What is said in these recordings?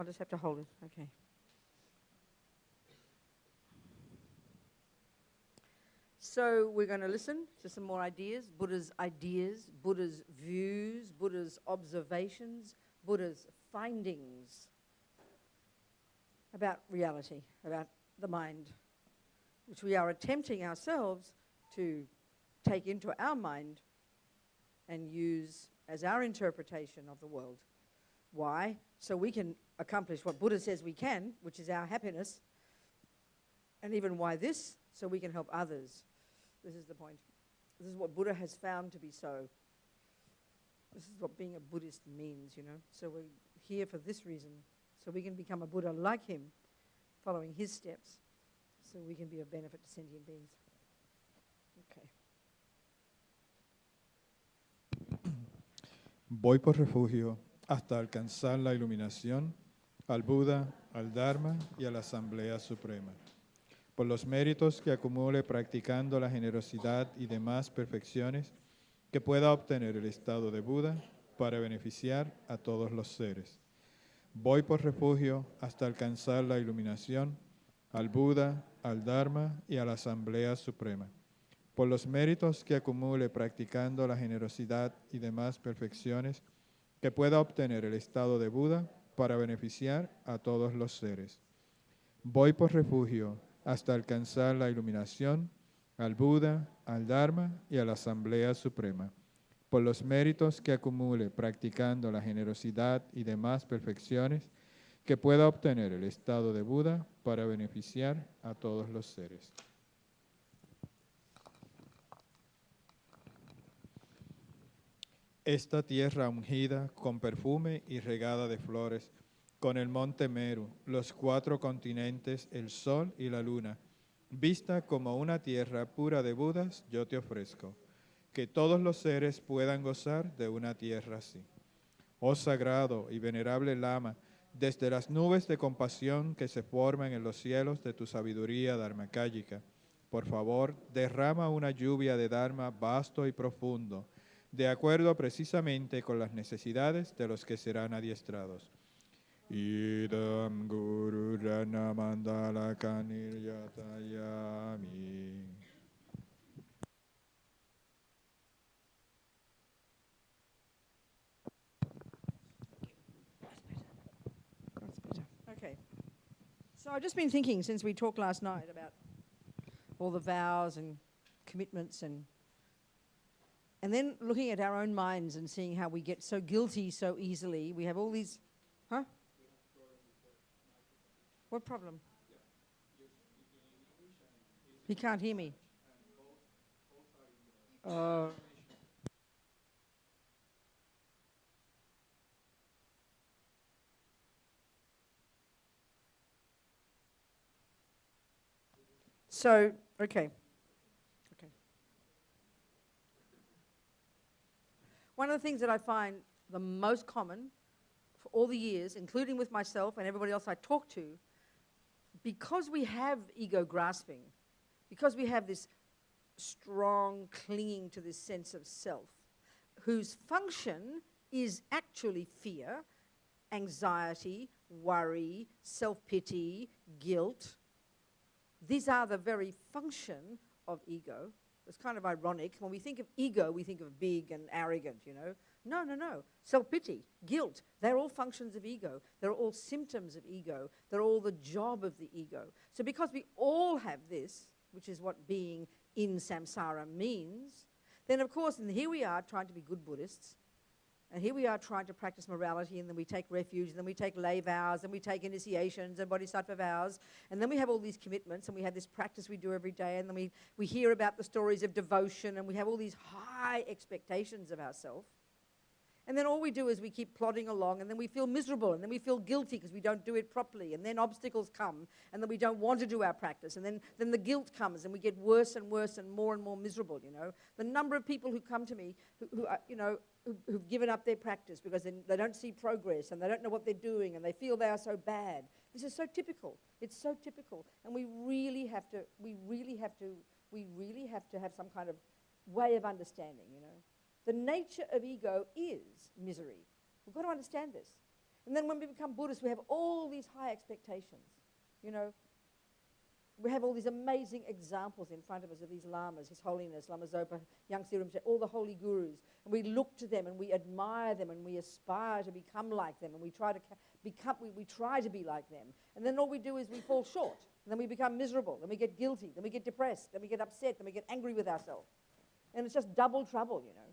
I'll just have to hold it. Okay. So we're going to listen to some more ideas, Buddha's views, Buddha's observations, Buddha's findings about reality, about the mind, which we are attempting ourselves to take into our mind and use as our interpretation of the world. Why? So we can accomplish what Buddha says we can, which is our happiness. And even why this? So we can help others. This is the point. This is what Buddha has found to be so. This is what being a Buddhist means, you know. So we're here for this reason, so we can become a Buddha like him, following his steps, so we can be of benefit to sentient beings. Okay. Voy por refugio hasta alcanzar la iluminación, al Buda, al Dharma y a la Asamblea Suprema. Por los méritos que acumule practicando la generosidad y demás perfecciones, que pueda obtener el estado de Buda para beneficiar a todos los seres. Voy por refugio hasta alcanzar la iluminación, al Buda, al Dharma y a la Asamblea Suprema. Por los méritos que acumule practicando la generosidad y demás perfecciones, que pueda obtener el estado de Buda para beneficiar a todos los seres. Voy por refugio hasta alcanzar la iluminación, al Buda, al Dharma y a la Asamblea Suprema. Por los méritos que acumule practicando la generosidad y demás perfecciones, que pueda obtener el estado de Buda para beneficiar a todos los seres. Esta tierra ungida con perfume y regada de flores, con el monte Meru, los 4 continentes, el sol y la luna, vista como una tierra pura de Budas, yo te ofrezco, que todos los seres puedan gozar de una tierra así. Oh sagrado y venerable Lama, desde las nubes de compasión que se forman en los cielos de tu sabiduría dharmakāyika, por favor, derrama una lluvia de Dharma vasto y profundo, de acuerdo precisamente con las necesidades de los que serán adiestrados. Idam Guru Rana Mandala Kaniryatayami. Okay. So I've just been thinking since we talked last night about all the vows and commitments and then looking at our own minds and seeing how we get so guilty so easily. We have all these, huh? What problem? He can't hear me. So, okay. One of the things that I find the most common for all the years, including with myself and everybody else I talk to, because we have ego grasping, because we have this strong clinging to this sense of self, whose function is actually fear, anxiety, worry, self-pity, guilt. These are the very function of ego. It's kind of ironic. When we think of ego, we think of big and arrogant, you know. No, no, no. Self-pity, guilt, they're all functions of ego. They're all symptoms of ego. They're all the job of the ego. So because we all have this, which is what being in samsara means, then of course, and here we are trying to be good Buddhists, and here we are trying to practice morality, and then we take refuge, and then we take lay vows, and we take initiations and bodhisattva vows, and then we have all these commitments, and we have this practice we do every day, and then we hear about the stories of devotion, and we have all these high expectations of ourselves. And then all we do is we keep plodding along, and then we feel miserable, and then we feel guilty because we don't do it properly, and then obstacles come, and then we don't want to do our practice, and then the guilt comes, and we get worse and worse and more miserable, you know. The number of people who come to me who are, you know, who've given up their practice because they don't see progress, and they don't know what they're doing, and they feel they are so bad. This is so typical. It's so typical, and we really have to have some kind of way of understanding, you know. The nature of ego is misery. We've got to understand this. And then when we become Buddhists, we have all these high expectations. You know, we have all these amazing examples in front of us of these lamas, His Holiness, Lama Zopa, Yangtze Rinpoche, all the holy gurus. And we look to them and we admire them and we aspire to become like them and we try to we try to be like them. And then all we do is we fall short. And then we become miserable. Then we get guilty. Then we get depressed. Then we get upset. Then we get angry with ourselves. And it's just double trouble, you know.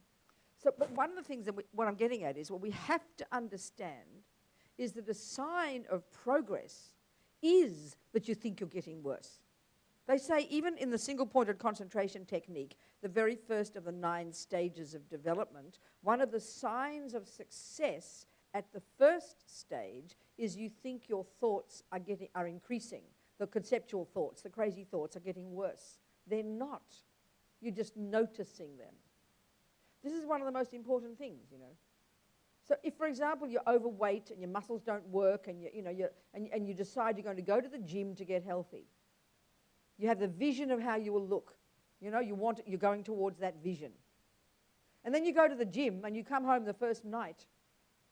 So, but one of the things that what I'm getting at is what we have to understand is that a sign of progress is that you think you're getting worse. They say even in the single-pointed concentration technique, the very first of the 9 stages of development, one of the signs of success at the first stage is you think your thoughts are increasing. The conceptual thoughts, the crazy thoughts are getting worse. They're not. You're just noticing them. This is one of the most important things, you know. So if, for example, you're overweight and your muscles don't work and you decide you're going to go to the gym to get healthy, you have the vision of how you will look. You know, you're going towards that vision. And then you go to the gym and you come home the first night.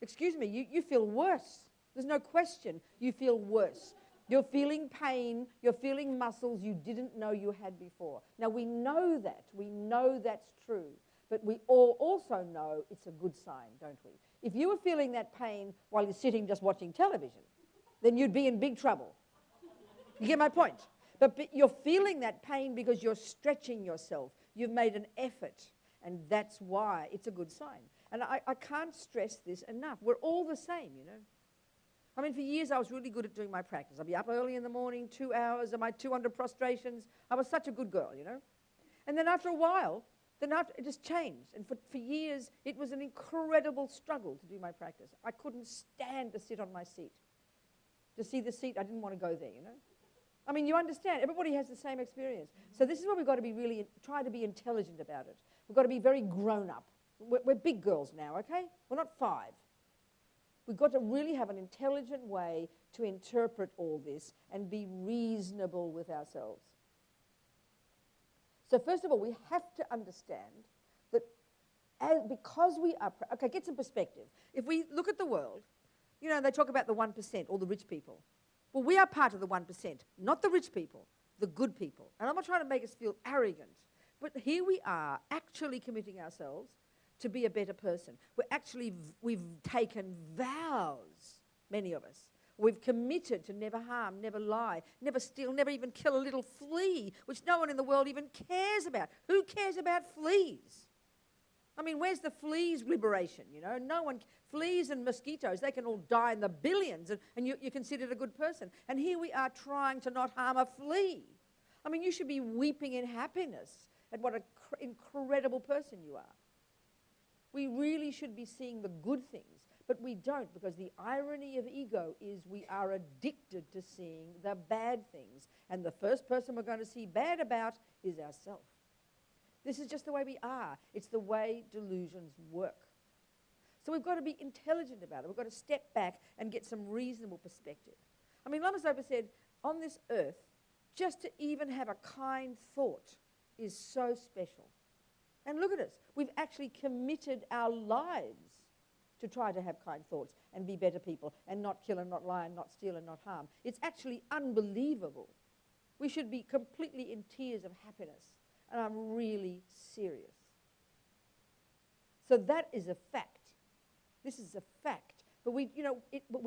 Excuse me, you feel worse. There's no question you feel worse. You're feeling pain, you're feeling muscles you didn't know you had before. Now we know that, we know that's true, but we all also know it's a good sign, don't we? If you were feeling that pain while you're sitting just watching television, then you'd be in big trouble. You get my point? But you're feeling that pain because you're stretching yourself. You've made an effort, and that's why it's a good sign. And I can't stress this enough. We're all the same, you know. I mean, for years I was really good at doing my practice. I'd be up early in the morning, 2 hours, and my 200 prostrations. I was such a good girl, you know. And then after a while, it just changed. And for years, it was an incredible struggle to do my practice. I couldn't stand to sit on my seat. To see the seat, I didn't want to go there, you know. I mean, you understand. Everybody has the same experience. So this is where we've got to be try to be intelligent about it. We've got to be very grown up. We're big girls now, okay? We're not 5. We've got to really have an intelligent way to interpret all this and be reasonable with ourselves. So first of all, we have to understand that because we are... Okay, get some perspective. If we look at the world, you know, they talk about the 1%, all the rich people. Well, we are part of the 1%, not the rich people, the good people. And I'm not trying to make us feel arrogant, but here we are actually committing ourselves to be a better person. We've taken vows, many of us. We've committed to never harm, never lie, never steal, never even kill a little flea, which no one in the world even cares about. Who cares about fleas? I mean, where's the fleas liberation, you know? No one, fleas and mosquitoes, they can all die in the billions, and you're considered a good person. And here we are trying to not harm a flea. I mean, you should be weeping in happiness at what an incredible person you are. We really should be seeing the good things, but we don't, because the irony of ego is we are addicted to seeing the bad things, and the first person we're going to see bad about is ourselves. This is just the way we are. It's the way delusions work. So we've got to be intelligent about it. We've got to step back and get some reasonable perspective. I mean, Lama Zopa said, on this earth, just to even have a kind thought is so special. And look at us. We've actually committed our lives to try to have kind thoughts and be better people and not kill and not lie and not steal and not harm. It's actually unbelievable. We should be completely in tears of happiness. And I'm really serious. So that is a fact. This is a fact. But we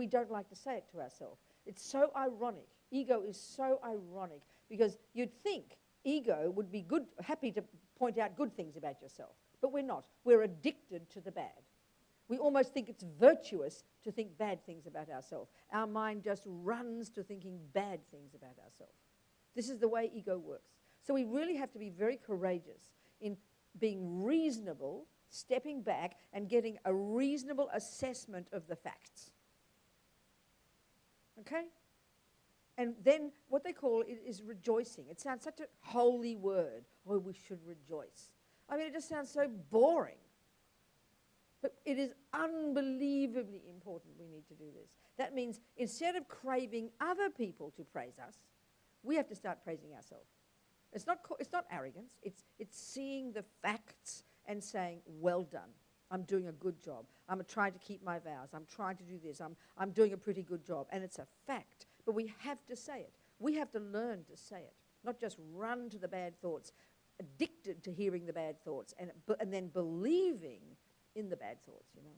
don't like to say it to ourselves. It's so ironic. Ego is so ironic because you'd think ego would be happy to point out good things about yourself. But we're not. We're addicted to the bad. We almost think it's virtuous to think bad things about ourselves. Our mind just runs to thinking bad things about ourselves. This is the way ego works. So we really have to be very courageous in being reasonable, stepping back and getting a reasonable assessment of the facts. Okay? And then what they call it is rejoicing. It sounds such a holy word. Oh, we should rejoice. I mean, it just sounds so boring. But it is unbelievably important we need to do this. That means instead of craving other people to praise us, we have to start praising ourselves. It's not arrogance. It's seeing the facts and saying, well done. I'm doing a good job. I'm trying to keep my vows. I'm trying to do this. I'm doing a pretty good job. And it's a fact. But we have to say it. We have to learn to say it, not just run to the bad thoughts, addicted to hearing the bad thoughts, and then believing in the bad thoughts, you know.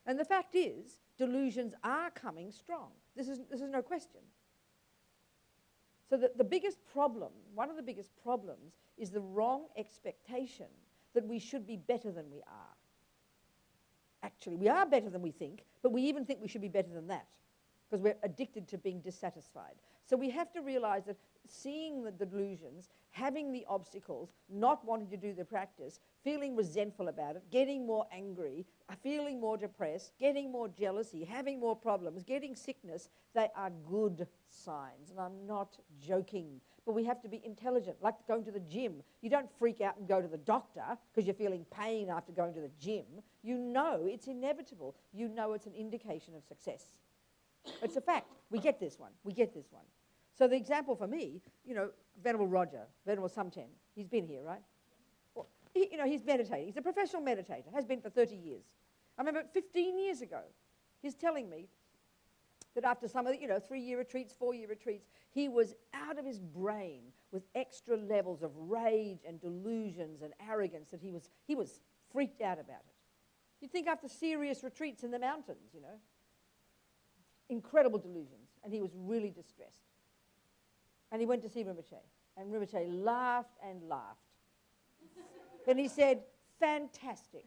And the fact is, delusions are coming strong. This is no question. So the biggest problem, one of the biggest problems, is the wrong expectation that we should be better than we are. Actually, we are better than we think, but we even think we should be better than that because we're addicted to being dissatisfied. So we have to realize that seeing the delusions, having the obstacles, not wanting to do the practice, feeling resentful about it, getting more angry, feeling more depressed, getting more jealousy, having more problems, getting sickness, they are good signs. And I'm not joking. But we have to be intelligent, like going to the gym. You don't freak out and go to the doctor because you're feeling pain after going to the gym. You know it's inevitable. You know it's an indication of success. It's a fact. We get this one. We get this one. So the example for me, you know, Venerable Roger, Venerable Sumten, he's been here, right? Well, he's meditating. He's a professional meditator, has been for 30 years. I remember 15 years ago, he's telling me that after some of the, 3-year retreats, 4-year retreats, he was out of his brain with extra levels of rage and delusions and arrogance that he was freaked out about it. You'd think after serious retreats in the mountains, incredible delusions, and he was really distressed. And he went to see Rinpoche, and Rinpoche laughed and laughed. And he said, fantastic,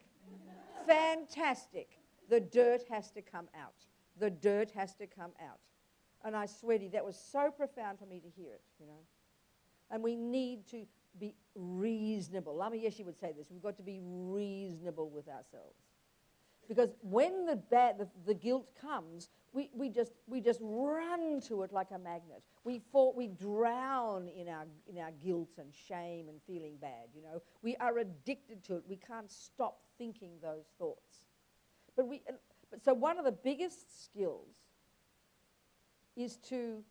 fantastic, the dirt has to come out. The dirt has to come out. And I swear to you, that was so profound for me to hear it, And we need to be reasonable. Lama Yeshe would say this, we've got to be reasonable with ourselves. Because when the guilt comes, we just run to it like a magnet. We drown in our guilt and shame and feeling bad, We are addicted to it. We can't stop thinking those thoughts. So one of the biggest skills is to,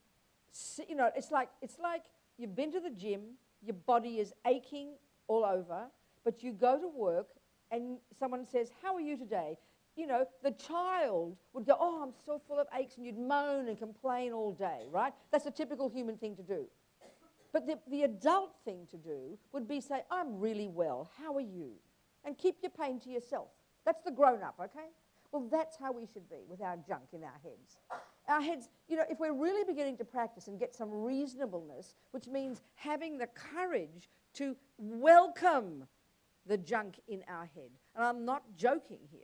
it's like you've been to the gym, your body is aching all over, but you go to work and someone says, how are you today? The child would go, oh, I'm so full of aches, and you'd moan and complain all day, right? That's a typical human thing to do. But the adult thing to do would be say, I'm really well, how are you? And keep your pain to yourself. That's the grown-up, okay? Well, that's how we should be with our junk in our heads. Our heads, if we're really beginning to practice and get some reasonableness, which means having the courage to welcome the junk in our head. And I'm not joking here.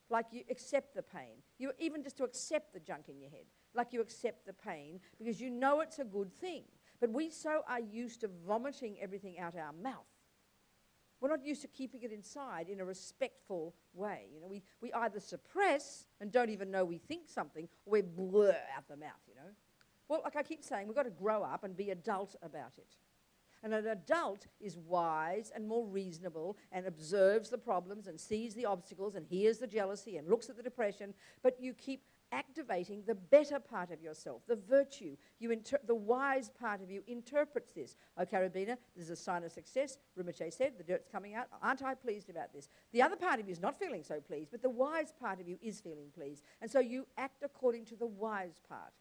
Like you accept the pain. You even just to accept the junk in your head. Like you accept the pain because you know it's a good thing. But we so are used to vomiting everything out our mouth. We're not used to keeping it inside in a respectful way. We either suppress and don't even know we think something, or we blur out the mouth, Well, like I keep saying, we've got to grow up and be adult about it. And an adult is wise and more reasonable and observes the problems and sees the obstacles and hears the jealousy and looks at the depression, but you keep activating the better part of yourself, the virtue. The wise part of you interprets this. Okay, Rabina, this is a sign of success. Rinpoche said, the dirt's coming out. Aren't I pleased about this? The other part of you is not feeling so pleased, but the wise part of you is feeling pleased. And so you act according to the wise part.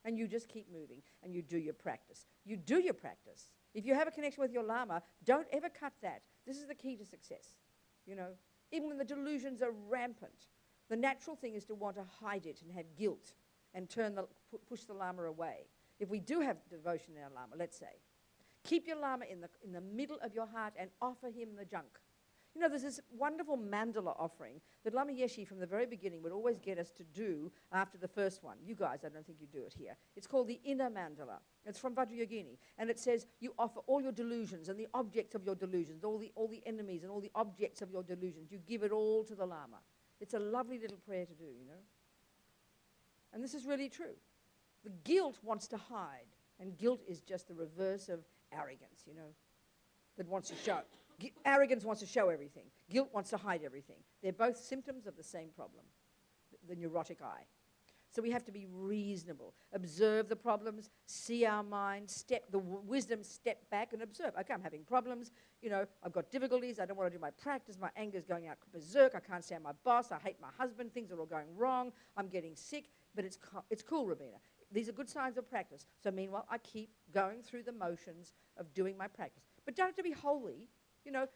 And you just keep moving, and you do your practice. You do your practice. If you have a connection with your Lama, don't ever cut that. This is the key to success. Even when the delusions are rampant, the natural thing is to want to hide it and have guilt and push the Lama away. If we do have devotion in our Lama, let's say, keep your Lama in the middle of your heart and offer him the junk. There's this wonderful mandala offering that Lama Yeshe from the very beginning would always get us to do after the first one. You guys, I don't think you do it here. It's called the inner mandala. It's from Vajrayogini. And it says you offer all your delusions and the objects of your delusions, all the enemies and all the objects of your delusions. You give it all to the Lama. It's a lovely little prayer to do, And this is really true. The guilt wants to hide. And guilt is just the reverse of arrogance, that wants to show. Arrogance wants to show everything. Guilt wants to hide everything. They're both symptoms of the same problem, the neurotic eye. So we have to be reasonable. Observe the problems, see our mind, wisdom, step back and observe. Okay, I'm having problems. You know, I've got difficulties. I don't want to do my practice. My anger's going out berserk. I can't stand my boss. I hate my husband. Things are all going wrong. I'm getting sick. But it's cool, Rabina. These are good signs of practice. So meanwhile, I keep going through the motions of doing my practice. But don't have to be holy. You know,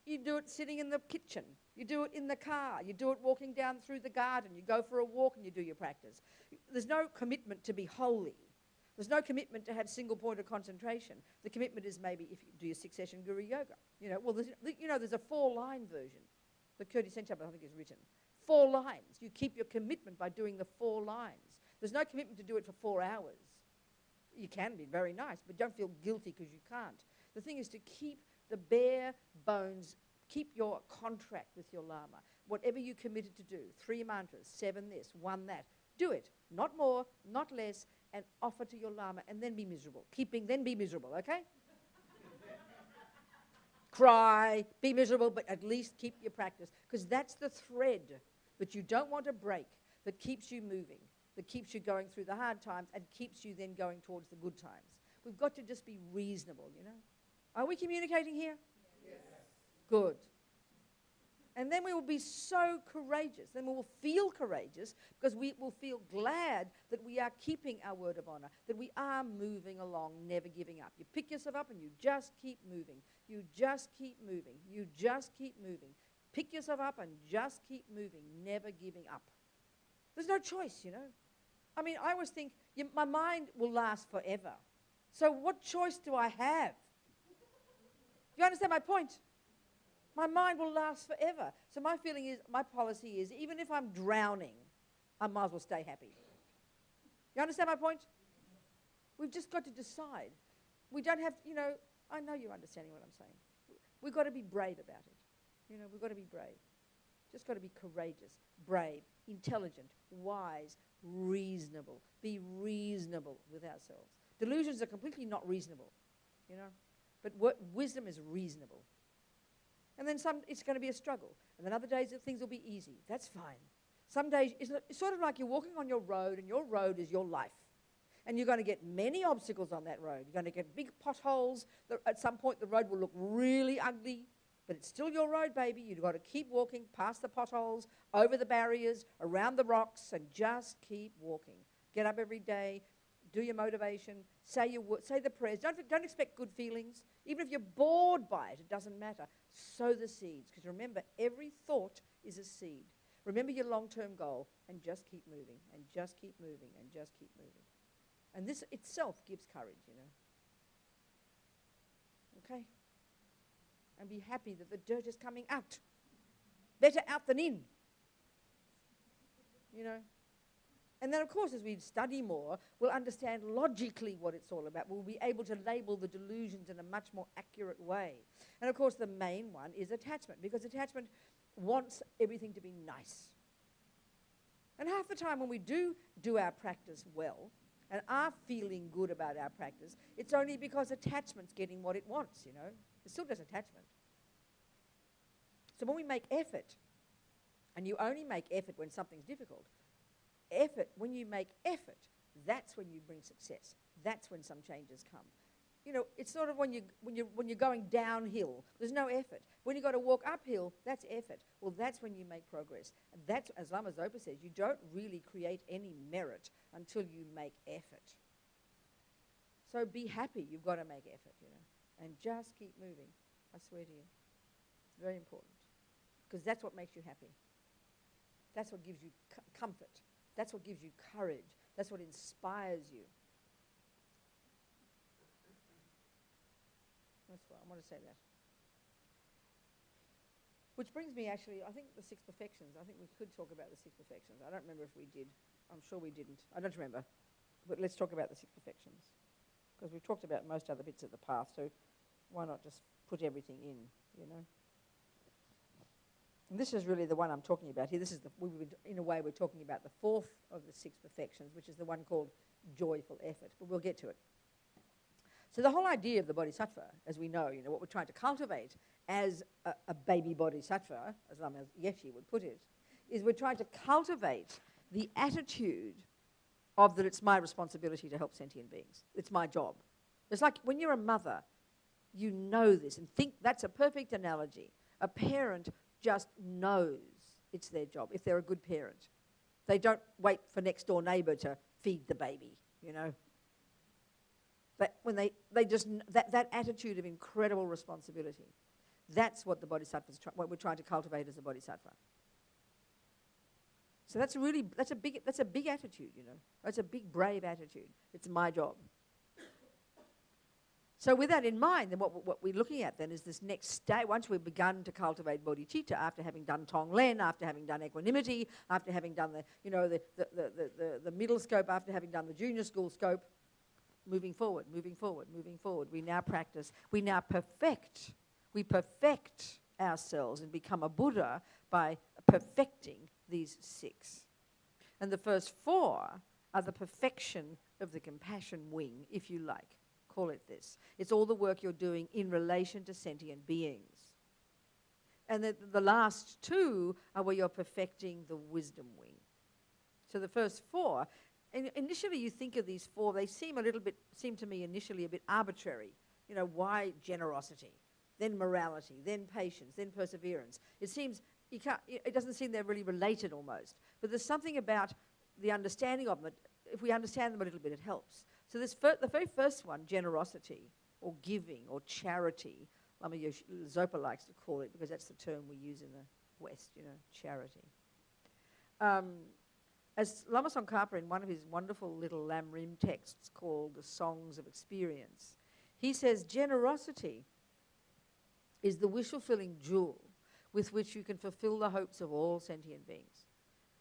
you do it sitting in the kitchen. You do it in the car. You do it walking down through the garden. You go for a walk and you do your practice. There's no commitment to be holy. There's no commitment to have single point of concentration. The commitment is maybe if you do your six-session guru yoga. You know, well, there's a 4-line version that Kirti Senchapa, I think, has written. 4 lines. You keep your commitment by doing the 4 lines. There's no commitment to do it for 4 hours. You can be very nice, but don't feel guilty because you can't. The thing is to keep the bare bones. Keep your contract with your Lama. Whatever you committed to do, 3 mantras, 7 this, 1 that, do it. Not more, not less, and offer to your Lama, and then be miserable. Then be miserable, okay? Cry, be miserable, but at least keep your practice, because that's the thread that you don't want to break, that keeps you moving, that keeps you going through the hard times, and keeps you then going towards the good times. We've got to just be reasonable, you know? Are we communicating here? Good. And then we will be so courageous. Then we will feel courageous because we will feel glad that we are keeping our word of honor, that we are moving along, never giving up. You pick yourself up and you just keep moving. You just keep moving. You just keep moving. Pick yourself up and just keep moving, never giving up. There's no choice, you know. I mean, I always think my mind will last forever. So what choice do I have? You understand my point? My mind will last forever. So my feeling is, my policy is, even if I'm drowning, I might as well stay happy. You understand my point? We've just got to decide. We don't have, you know, I know you're understanding what I'm saying. We've got to be brave about it. You know, we've got to be brave. Just got to be courageous, brave, intelligent, wise, reasonable. Be reasonable with ourselves. Delusions are completely not reasonable, you know. But wisdom is reasonable. And then it's going to be a struggle. And then other days things will be easy. That's fine. Some days it's sort of like you're walking on your road, and your road is your life. And you're going to get many obstacles on that road. You're going to get big potholes. At some point the road will look really ugly, but it's still your road, baby. You've got to keep walking past the potholes, over the barriers, around the rocks, and just keep walking. Get up every day. Do your motivation, say the prayers. Don't expect good feelings. Even if you're bored by it, it doesn't matter. Sow the seeds, because remember, every thought is a seed. Remember your long-term goal, and just keep moving, and just keep moving, and just keep moving. And this itself gives courage, you know. Okay? And be happy that the dirt is coming out. Better out than in. You know? And then, of course, as we study more, we'll understand logically what it's all about. We'll be able to label the delusions in a much more accurate way. And, of course, the main one is attachment, because attachment wants everything to be nice. And half the time when we do our practice well and are feeling good about our practice, it's only because attachment's getting what it wants, you know. It's still just attachment. So when we make effort, and you only make effort when something's difficult, when you make effort, that's when you bring success. That's when some changes come. You know, it's sort of when you're going downhill, there's no effort. When you've got to walk uphill, that's effort. Well, that's when you make progress. And that's, as Lama Zopa says, you don't really create any merit until you make effort. So be happy you've got to make effort, you know, and just keep moving. I swear to you. It's very important, because that's what makes you happy. That's what gives you comfort. That's what gives you courage. That's what inspires you. That's why I want to say that. Which brings me, actually, I think the 6 perfections. I think we could talk about the 6 perfections. I don't remember if we did. I'm sure we didn't. I don't remember. But let's talk about the 6 perfections. Because we've talked about most other bits of the path, so why not just put everything in, you know? And this is really the one I'm talking about here. This is in a way, we're talking about the 4th of the 6 perfections, which is the one called joyful effort. But we'll get to it. So the whole idea of the bodhisattva, as we know, you know, what we're trying to cultivate as a baby bodhisattva, as Lama Yeshe would put it, is we're trying to cultivate the attitude of that it's my responsibility to help sentient beings. It's my job. It's like when you're a mother, you know this, and think that's a perfect analogy. A parent just knows it's their job, if they're a good parent. They don't wait for next door neighbor to feed the baby, you know. But when they just, that attitude of incredible responsibility, that's what the Bodhisattvas, what we're trying to cultivate as a Bodhisattva. So that's a big attitude, you know. That's a big, brave attitude. It's my job. So with that in mind, then what we're looking at then is this next stage. Once we've begun to cultivate bodhicitta, after having done Tonglen, after having done equanimity, after having done the middle scope, after having done the junior school scope, moving forward. We now practice, we perfect ourselves and become a Buddha by perfecting these 6. And the first 4 are the perfection of the compassion wing, if you like. Call it this. It's all the work you're doing in relation to sentient beings. And the last 2 are where you're perfecting the wisdom wing. So the first 4, initially you think of these 4, they seem to me initially a bit arbitrary. You know, why generosity? Then morality, then patience, then perseverance. It doesn't seem they're really related almost. But there's something about the understanding of them. If we understand them a little bit, it helps. So the very first one, generosity or giving or charity, Lama Zopa likes to call it because that's the term we use in the West, you know, charity. As Lama Tsongkhapa, in one of his wonderful little Lam Rim texts called The Songs of Experience, he says generosity is the wish-fulfilling jewel with which you can fulfill the hopes of all sentient beings.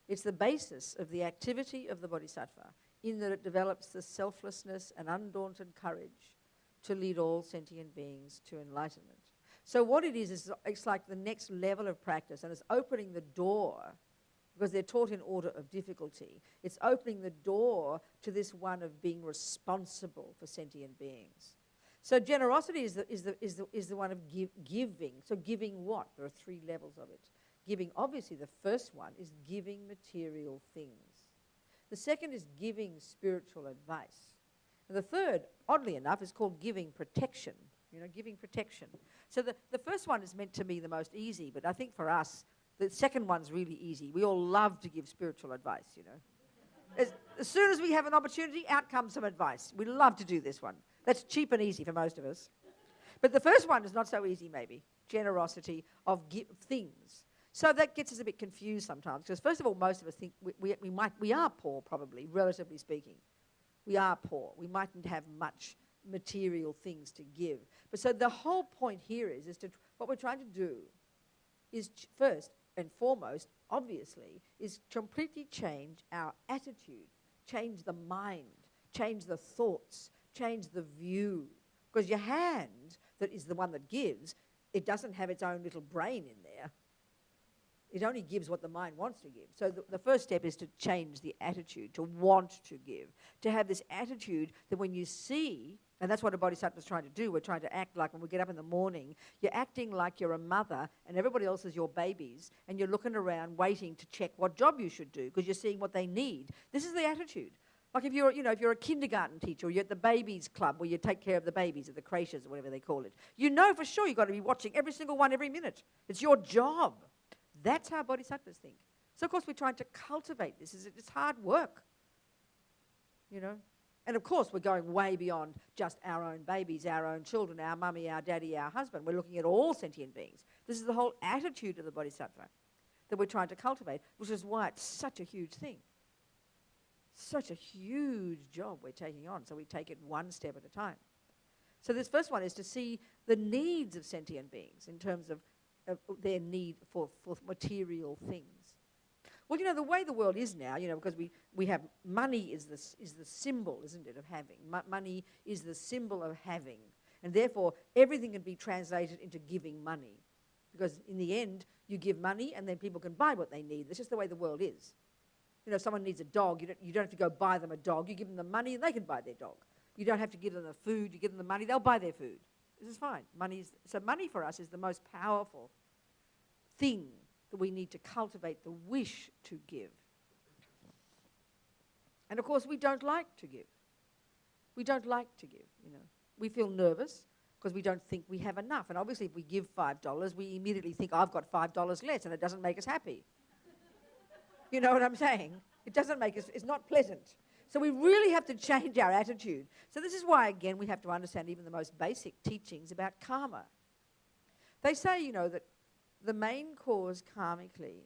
It's the basis of the activity of the Bodhisattva, in that it develops the selflessness and undaunted courage to lead all sentient beings to enlightenment. So what it is it's like the next level of practice, and it's opening the door, because they're taught in order of difficulty. It's opening the door to this one of being responsible for sentient beings. So generosity is the one of giving. So giving what? There are 3 levels of it. Giving, obviously, the first one is giving material things. The second is giving spiritual advice. And the third, oddly enough, is called giving protection. You know, giving protection. So the first one is meant to be the most easy, but I think for us, the second one's really easy. We all love to give spiritual advice, you know. As soon as we have an opportunity, out comes some advice. We love to do this one. That's cheap and easy for most of us. But the first one is not so easy, maybe. Generosity of things. So that gets us a bit confused sometimes, because first of all, most of us think we are poor, probably, relatively speaking. We are poor. We mightn't have much material things to give. But so the whole point here is what we're trying to do is first and foremost, obviously, is completely change our attitude, change the mind, change the thoughts, change the view. Because your hand, that is the one that gives, it doesn't have its own little brain in there. It only gives what the mind wants to give. So the first step is to change the attitude, to want to give, to have this attitude that when you see, and that's what a bodhisattva is trying to do, we're trying to act like when we get up in the morning, you're acting like you're a mother and everybody else is your babies, and you're looking around waiting to check what job you should do because you're seeing what they need. This is the attitude. Like if you're a kindergarten teacher or you're at the babies club where you take care of the babies at the creches or whatever they call it, you know for sure you've got to be watching every single one every minute. It's your job. That's how bodhisattvas think. So, of course, we're trying to cultivate this. It's hard work, you know. And, of course, we're going way beyond just our own babies, our own children, our mummy, our daddy, our husband. We're looking at all sentient beings. This is the whole attitude of the bodhisattva that we're trying to cultivate, which is why it's such a huge thing. Such a huge job we're taking on, so we take it one step at a time. So this first one is to see the needs of sentient beings in terms of their need for material things. Well, you know, the way the world is now, you know, because we have money is the symbol, isn't it, of having. Money is the symbol of having. And therefore, everything can be translated into giving money. Because in the end, you give money and then people can buy what they need. That's just the way the world is. You know, if someone needs a dog, you don't have to go buy them a dog. You give them the money and they can buy their dog. You don't have to give them the food. You give them the money, they'll buy their food. This is fine. So money for us is the most powerful thing that we need to cultivate the wish to give. And of course, we don't like to give. We don't like to give, you know. We feel nervous because we don't think we have enough. And obviously, if we give $5, we immediately think, I've got $5 less, and it doesn't make us happy. You know what I'm saying? It doesn't make us, it's not pleasant. So we really have to change our attitude. So this is why, again, we have to understand even the most basic teachings about karma. They say, you know, that the main cause karmically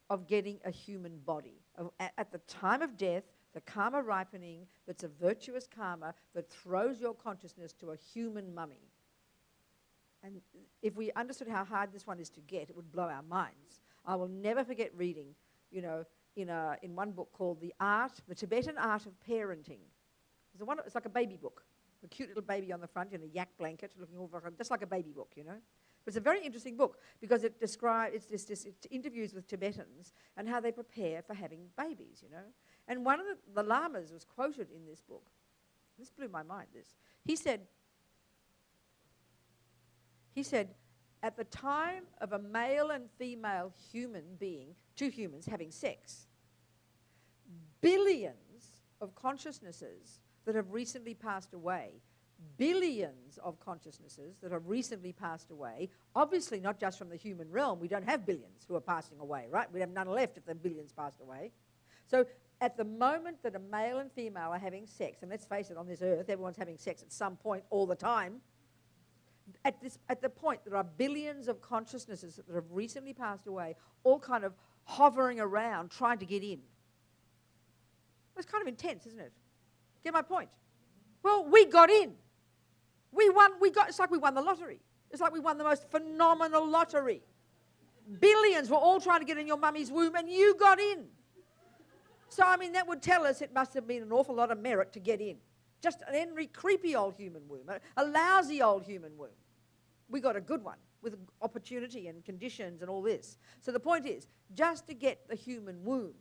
of getting a human body, at the time of death, the karma ripening, that's a virtuous karma that throws your consciousness to a human mummy. And if we understood how hard this one is to get, it would blow our minds. I will never forget reading, you know, in one book called The Tibetan Art of Parenting. It's like a baby book, a cute little baby on the front in a yak blanket, looking all just like a baby book, you know. But it's a very interesting book because it interviews with Tibetans and how they prepare for having babies, you know. And one of the lamas was quoted in this book. This blew my mind, this. He said, at the time of a male and female human being, two humans having sex, billions of consciousnesses that have recently passed away, obviously not just from the human realm. We don't have billions who are passing away, right? We have none left if the billions passed away. So at the moment that a male and female are having sex, and let's face it, on this earth, everyone's having sex at some point all the time, at the point there are billions of consciousnesses that have recently passed away, all kind of hovering around trying to get in. It's kind of intense, isn't it? Get my point? Well, we got in. It's like we won the lottery. It's like we won the most phenomenal lottery. Billions were all trying to get in your mummy's womb, and you got in. So, I mean, that would tell us it must have been an awful lot of merit to get in. Just an ordinary, creepy old human womb, a lousy old human womb. We got a good one with opportunity and conditions and all this. So the point is, just to get the human womb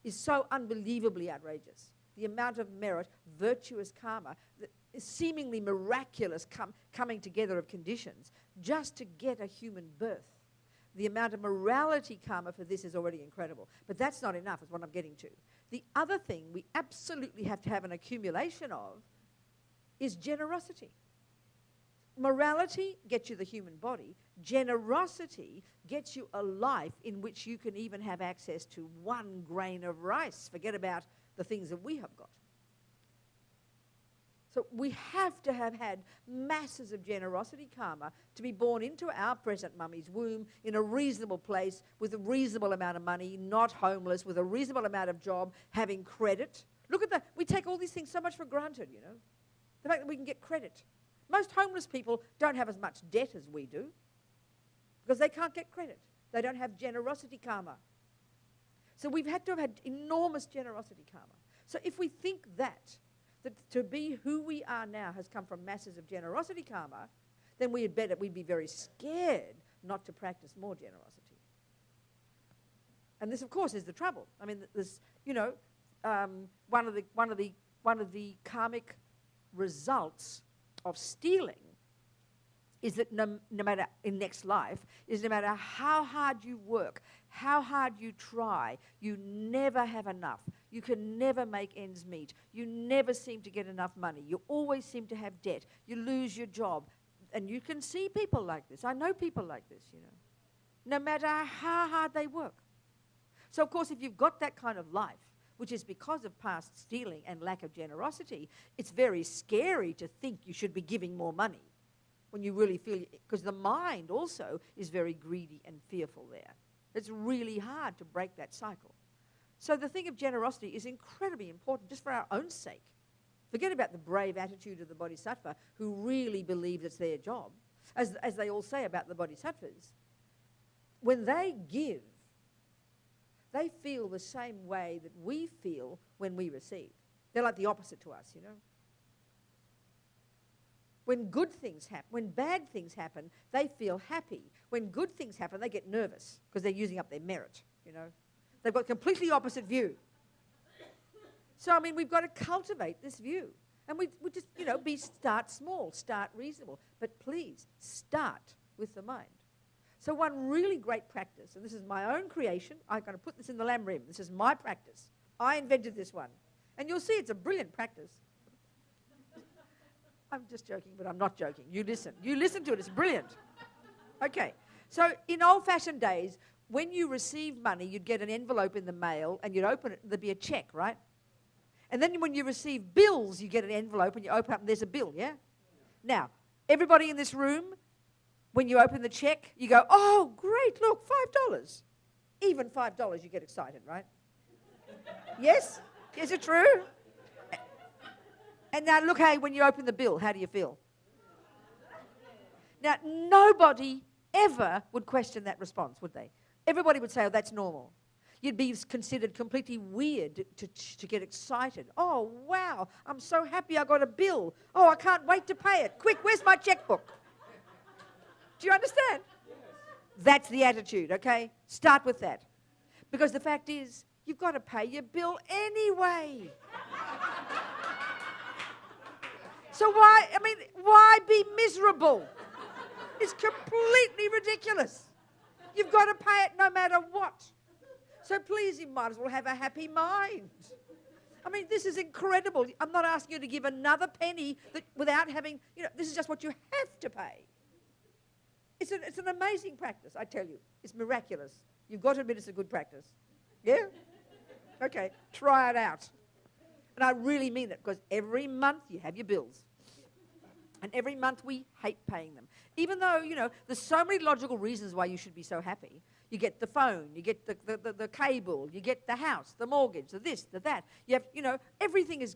is so unbelievably outrageous. The amount of merit, virtuous karma, that is seemingly miraculous coming together of conditions, just to get a human birth. The amount of morality karma for this is already incredible. But that's not enough, is what I'm getting to. The other thing we absolutely have to have an accumulation of is generosity. Morality gets you the human body. Generosity gets you a life in which you can even have access to 1 grain of rice. Forget about the things that we have got. So we have to have had masses of generosity karma to be born into our present mummy's womb in a reasonable place with a reasonable amount of money, not homeless, with a reasonable amount of job, having credit. Look at that. We take all these things so much for granted, you know. The fact that we can get credit. Most homeless people don't have as much debt as we do because they can't get credit. They don't have generosity karma. So we've had to have had enormous generosity karma. So if we think that to be who we are now has come from masses of generosity karma, then we'd be very scared not to practice more generosity. And this, of course, is the trouble. I mean, this, you know, one of the karmic results of stealing is that no matter in next life, is no matter how hard you work, how hard you try, you never have enough. You can never make ends meet. You never seem to get enough money. You always seem to have debt. You lose your job. And you can see people like this. I know people like this, you know. No matter how hard they work. So, of course, if you've got that kind of life, which is because of past stealing and lack of generosity, it's very scary to think you should be giving more money when you really feel, because the mind also is very greedy and fearful there. It's really hard to break that cycle. So the thing of generosity is incredibly important just for our own sake. Forget about the brave attitude of the bodhisattva who really believes it's their job. As they all say about the bodhisattvas, when they give, they feel the same way that we feel when we receive. They're like the opposite to us, you know. When good things happen, when bad things happen, they feel happy. When good things happen, they get nervous because they're using up their merit, you know. They've got a completely opposite view. So, I mean, we've got to cultivate this view. And we just, you know, start small, start reasonable. But please, start with the mind. So one really great practice, and this is my own creation, I'm going to put this in the lamb rim. This is my practice. I invented this one. And you'll see it's a brilliant practice. I'm just joking, but I'm not joking. You listen. You listen to it. It's brilliant. Okay. So in old-fashioned days, when you received money, you'd get an envelope in the mail, and you'd open it, and there'd be a check, right? And then when you receive bills, you get an envelope, and you open up, and there's a bill, yeah? Now, everybody in this room, when you open the check, you go, oh, great, look, $5. Even $5, you get excited, right? Yes? Is it true? And now look, hey, when you open the bill, how do you feel? Now, nobody ever would question that response, would they? Everybody would say, oh, that's normal. You'd be considered completely weird to get excited. Oh, wow, I'm so happy I got a bill. Oh, I can't wait to pay it. Quick, where's my checkbook? Do you understand? Yes. That's the attitude, okay? Start with that. Because the fact is, you've got to pay your bill anyway. So why be miserable? It's completely ridiculous. You've got to pay it no matter what. So please, you might as well have a happy mind. I mean, this is incredible. I'm not asking you to give another penny without having, this is just what you have to pay. It's an amazing practice, I tell you. It's miraculous. You've got to admit it's a good practice. Yeah? Okay, try it out. And I really mean it, because every month you have your bills. And every month we hate paying them. Even though, there's so many logical reasons why you should be so happy. You get the phone, you get the cable, you get the house, the mortgage, the this, the that. You have, everything is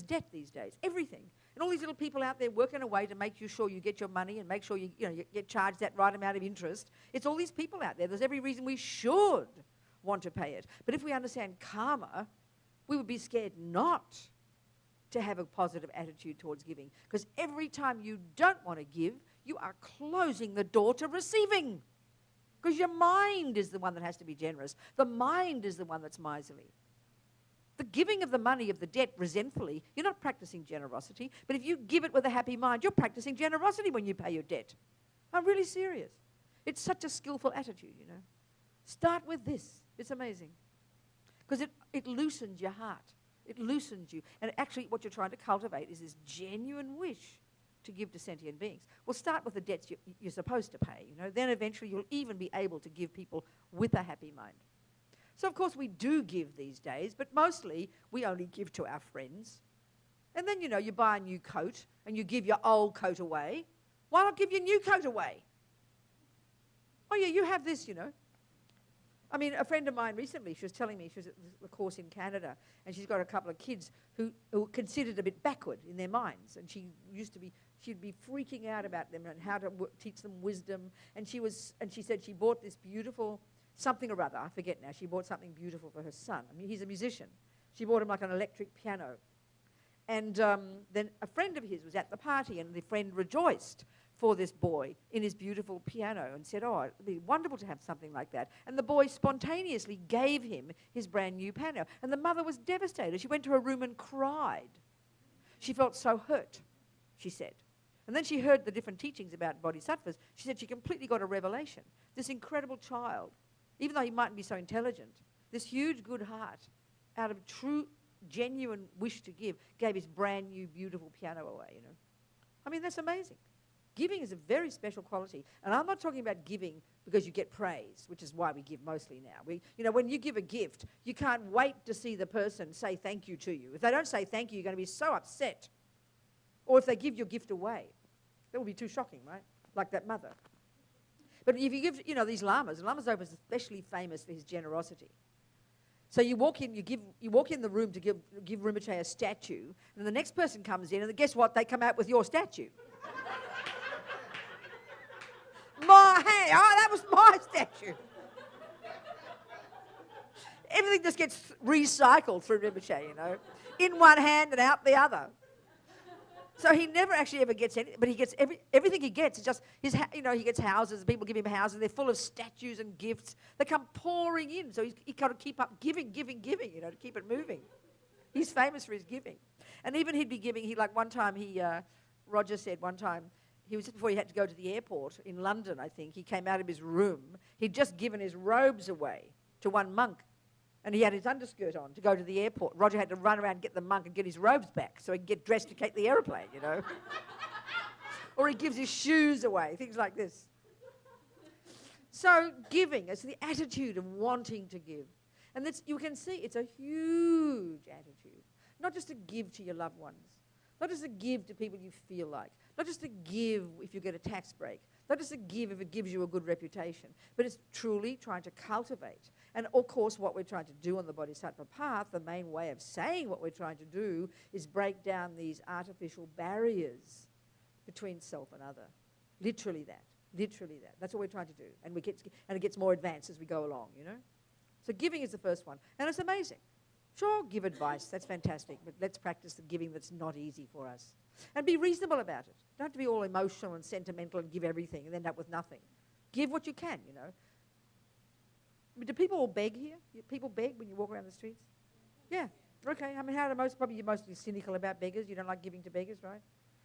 debt these days, everything. And all these little people out there working away to make sure you get your money and make sure you get charged that right amount of interest. It's all these people out there. There's every reason we should want to pay it. But if we understand karma, we would be scared not to have a positive attitude towards giving. Because every time you don't want to give, you are closing the door to receiving. Because your mind is the one that has to be generous. The mind is the one that's miserly. The giving of the money of the debt resentfully, you're not practicing generosity. But if you give it with a happy mind, you're practicing generosity when you pay your debt. I'm really serious. It's such a skillful attitude, Start with this. It's amazing. Because it loosens your heart. It loosens you. And actually what you're trying to cultivate is this genuine wish to give to sentient beings. Well, start with the debts you're supposed to pay, Then eventually you'll even be able to give people with a happy mind. So, of course, we do give these days, but mostly we only give to our friends. And then, you buy a new coat and you give your old coat away. Why not give your new coat away? Oh, yeah, you have this, I mean, a friend of mine recently, she was telling me, she was at the course in Canada, and she's got a couple of kids who are considered a bit backward in their minds. And she'd be freaking out about them and how to teach them wisdom. And she said she bought this beautiful something or other, I forget now. She bought something beautiful for her son. I mean, he's a musician. She bought him like an electric piano. And then a friend of his was at the party, and the friend rejoiced for this boy in his beautiful piano and said, oh, it'd be wonderful to have something like that. And the boy spontaneously gave him his brand new piano. And the mother was devastated. She went to her room and cried. She felt so hurt, she said. And then she heard the different teachings about bodhisattvas. She said she completely got a revelation. This incredible child, even though he mightn't be so intelligent, this huge good heart, out of true, genuine wish to give, gave his brand new, beautiful piano away, I mean, that's amazing. Giving is a very special quality. And I'm not talking about giving because you get praise, which is why we give mostly now. When you give a gift, you can't wait to see the person say thank you to you. If they don't say thank you, you're going to be so upset. Or if they give your gift away. That would be too shocking, right? Like that mother. But if you give, these lamas, Lama Zopa is especially famous for his generosity. So you walk in, you walk in the room to give Rinpoche a statue, and the next person comes in, and guess what? They come out with your statue. That was my statue. Everything just gets recycled through Rinpoche, in one hand and out the other. So he never actually ever gets anything, but he gets everything he gets is just he gets houses, people give him houses, they're full of statues and gifts. They come pouring in, so he's got to keep up giving, to keep it moving. He's famous for his giving. And even he'd be giving, Roger said one time, he was just before he had to go to the airport in London, I think, he came out of his room, he'd just given his robes away to one monk. And he had his underskirt on to go to the airport. Roger had to run around and get the monk and get his robes back so he could get dressed to take the aeroplane, you know. Or he gives his shoes away, things like this. So giving is the attitude of wanting to give. And that's, you can see it's a huge attitude. Not just to give to your loved ones. Not just to give to people you feel like. Not just to give if you get a tax break. Not just to give if it gives you a good reputation. But it's truly trying to cultivate. And of course what we're trying to do on the Bodhisattva path, the main way of saying what we're trying to do is break down these artificial barriers between self and other. Literally that. Literally that. That's what we're trying to do. And it gets more advanced as we go along, you know. So giving is the first one. And it's amazing. Sure, give advice. That's fantastic. But let's practice the giving that's not easy for us. And be reasonable about it. Don't have to be all emotional and sentimental and give everything and end up with nothing. Give what you can, you know. I mean, do people all beg here? People beg when you walk around the streets? Yeah. Okay. I mean, probably you're mostly cynical about beggars. You don't like giving to beggars, right?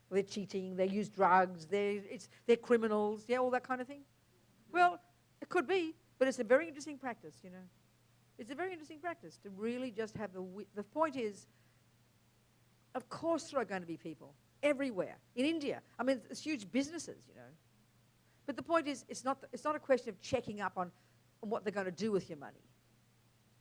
Well, they're cheating, they use drugs, they're criminals, yeah, all that kind of thing. Well, it could be, but it's a very interesting practice, you know. It's a very interesting practice to really just have the point is, of course there are going to be people everywhere. In India, I mean, it's huge businesses, you know. But the point is, it's not a question of checking up on what they're going to do with your money.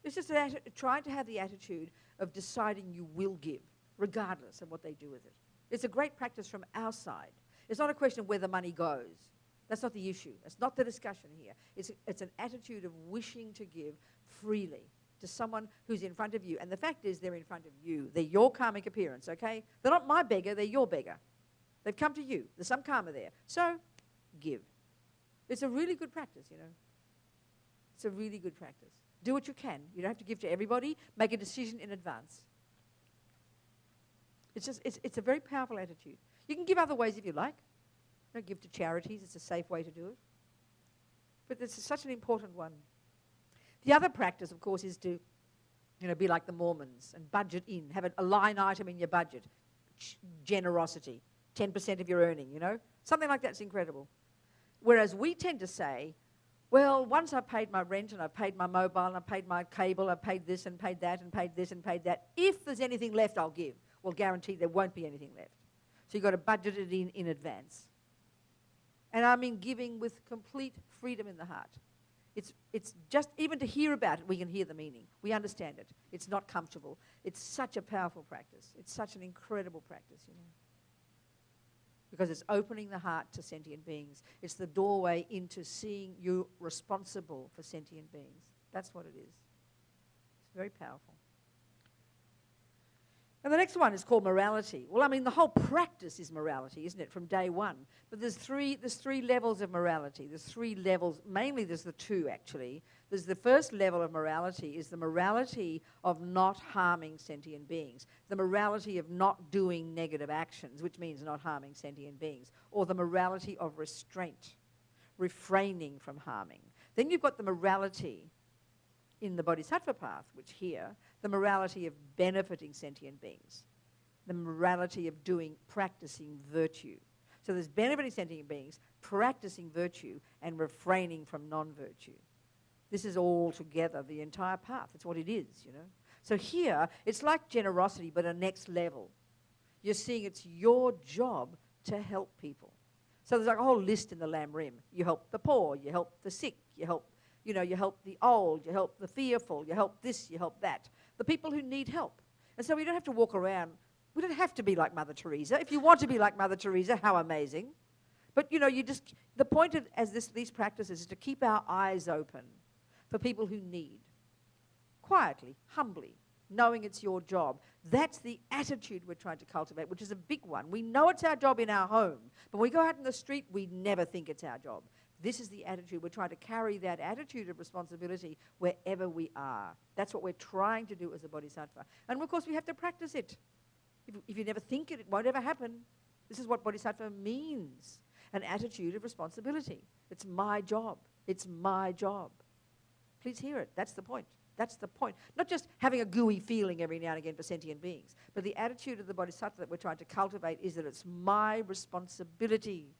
It's just trying to have the attitude of deciding you will give, regardless of what they do with it. It's a great practice from our side. It's not a question of where the money goes. That's not the issue. That's not the discussion here. It's an attitude of wishing to give freely to someone who's in front of you. And the fact is they're in front of you. They're your karmic appearance, okay? They're not my beggar, they're your beggar. They've come to you. There's some karma there. So, give. It's a really good practice, you know. It's a really good practice. Do what you can. You don't have to give to everybody. Make a decision in advance. It's a very powerful attitude. You can give other ways if you like. Don't give to charities. It's a safe way to do it. But this is such an important one. The other practice, of course, is to, be like the Mormons and budget in. Have a line item in your budget. Generosity. 10% of your earning, you know. Something like that's incredible. Whereas we tend to say, well, once I've paid my rent and I've paid my mobile and I've paid my cable, I've paid this and paid that and paid this and paid that. If there's anything left, I'll give. Well, guaranteed there won't be anything left. So you've got to budget it in advance. And I mean giving with complete freedom in the heart. It's just, even to hear about it, we can hear the meaning. We understand it. It's not comfortable. It's such a powerful practice. It's such an incredible practice, you know. Because it's opening the heart to sentient beings. It's the doorway into seeing you responsible for sentient beings. That's what it is. It's very powerful. And the next one is called morality. Well, I mean, the whole practice is morality, isn't it, from day one? But there's three levels of morality. There's three levels. Mainly, there's the two, actually. There's the first level of morality is the morality of not harming sentient beings, the morality of not doing negative actions, which means not harming sentient beings, or the morality of restraint, refraining from harming. Then you've got the morality in the Bodhisattva path, which here, the morality of benefiting sentient beings, the morality of practicing virtue. So there's benefiting sentient beings, practicing virtue, and refraining from non-virtue. This is all together, the entire path. It's what it is, you know. So here, it's like generosity, but a next level. You're seeing it's your job to help people. So there's like a whole list in the Lam Rim. You help the poor, you help the sick, you help the old, you help the fearful, you help this, you help that. The people who need help. And so we don't have to walk around. We don't have to be like Mother Teresa. If you want to be like Mother Teresa, how amazing. But, the point of these practices is to keep our eyes open for people who need. Quietly, humbly, knowing it's your job. That's the attitude we're trying to cultivate, which is a big one. We know it's our job in our home, but when we go out in the street, we never think it's our job. This is the attitude. We're trying to carry that attitude of responsibility wherever we are. That's what we're trying to do as a bodhisattva. And of course, we have to practice it. If you never think it, it won't ever happen. This is what bodhisattva means, an attitude of responsibility. It's my job. It's my job. Please hear it. That's the point. That's the point. Not just having a gooey feeling every now and again for sentient beings, but the attitude of the bodhisattva that we're trying to cultivate is that it's my responsibility.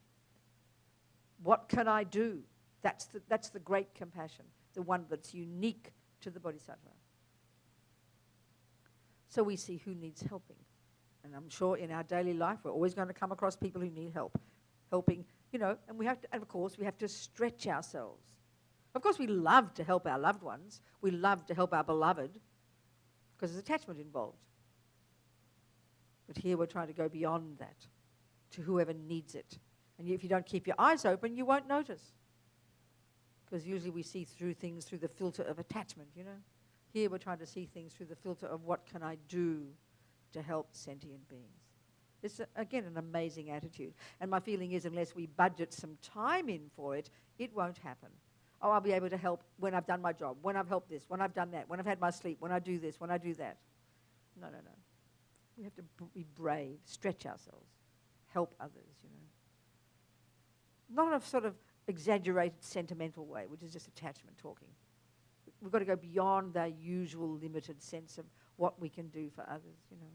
What can I do? That's the great compassion, the one that's unique to the bodhisattva. so we see who needs helping. And I'm sure in our daily life we're always going to come across people who need helping, you know, and of course we have to stretch ourselves. Of course we love to help our loved ones. We love to help our beloved because there's attachment involved. But here we're trying to go beyond that to whoever needs it. And if you don't keep your eyes open, you won't notice. Because usually we see through things through the filter of attachment, you know. Here we're trying to see things through the filter of what can I do to help sentient beings. It's, again, an amazing attitude. And my feeling is unless we budget some time in for it, it won't happen. Oh, I'll be able to help when I've done my job, when I've helped this, when I've done that, when I've had my sleep, when I do this, when I do that. No. We have to be brave, stretch ourselves, help others, you know. Not in a sort of exaggerated, sentimental way, which is just attachment talking. We've got to go beyond our usual limited sense of what we can do for others, you know.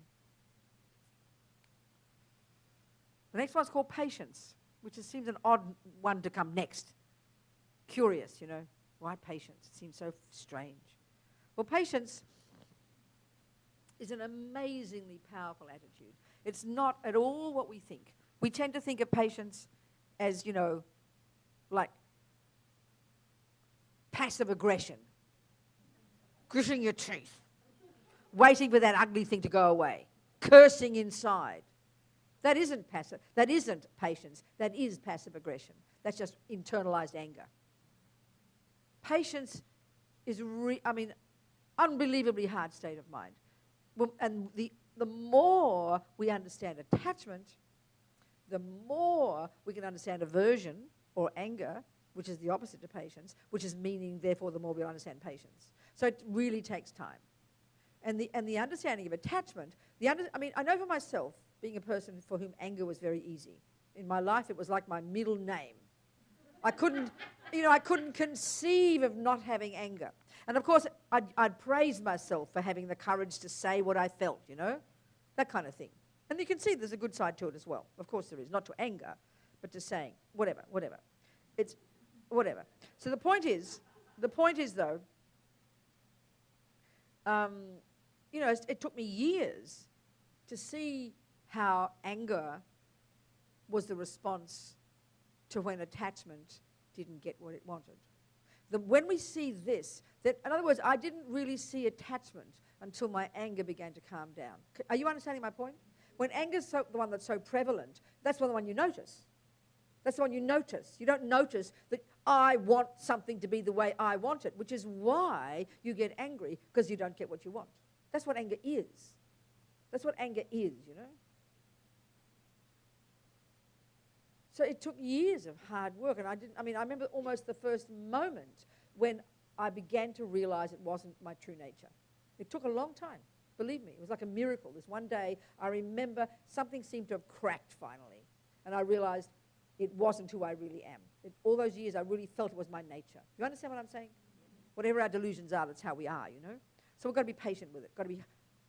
The next one's called patience, which seems an odd one to come next. Curious, you know. Why patience? It seems so strange. Well, patience is an amazingly powerful attitude. It's not at all what we think. We tend to think of patience as, you know, like passive aggression, gritting your teeth, waiting for that ugly thing to go away, cursing inside. That isn't passive. That isn't patience. That is passive aggression. That's just internalized anger. Patience is, unbelievably hard state of mind. And the more we understand attachment, the more we can understand aversion or anger, which is the opposite to patience, which is meaning, therefore, the more we'll understand patience. So it really takes time. And the understanding of attachment, I know for myself, being a person for whom anger was very easy. In my life, it was like my middle name. I couldn't conceive of not having anger. And of course, I'd praise myself for having the courage to say what I felt, you know, that kind of thing. And you can see there's a good side to it as well. Of course there is, not to anger, but to saying whatever. It's whatever. So the point is though, you know, it took me years to see how anger was the response to when attachment didn't get what it wanted. When we see this, that, in other words, I didn't really see attachment until my anger began to calm down. Are you understanding my point? When anger's the one that's so prevalent, that's the one you notice. That's the one you notice. You don't notice that I want something to be the way I want it, which is why you get angry, because you don't get what you want. That's what anger is. That's what anger is, you know. So it took years of hard work, and I remember almost the first moment when I began to realize it wasn't my true nature. It took a long time, believe me. It was like a miracle. This one day, I remember something seemed to have cracked finally, and I realized it wasn't who I really am. All those years, I really felt it was my nature. You understand what I'm saying? Whatever our delusions are, that's how we are, you know? So we've got to be patient with it.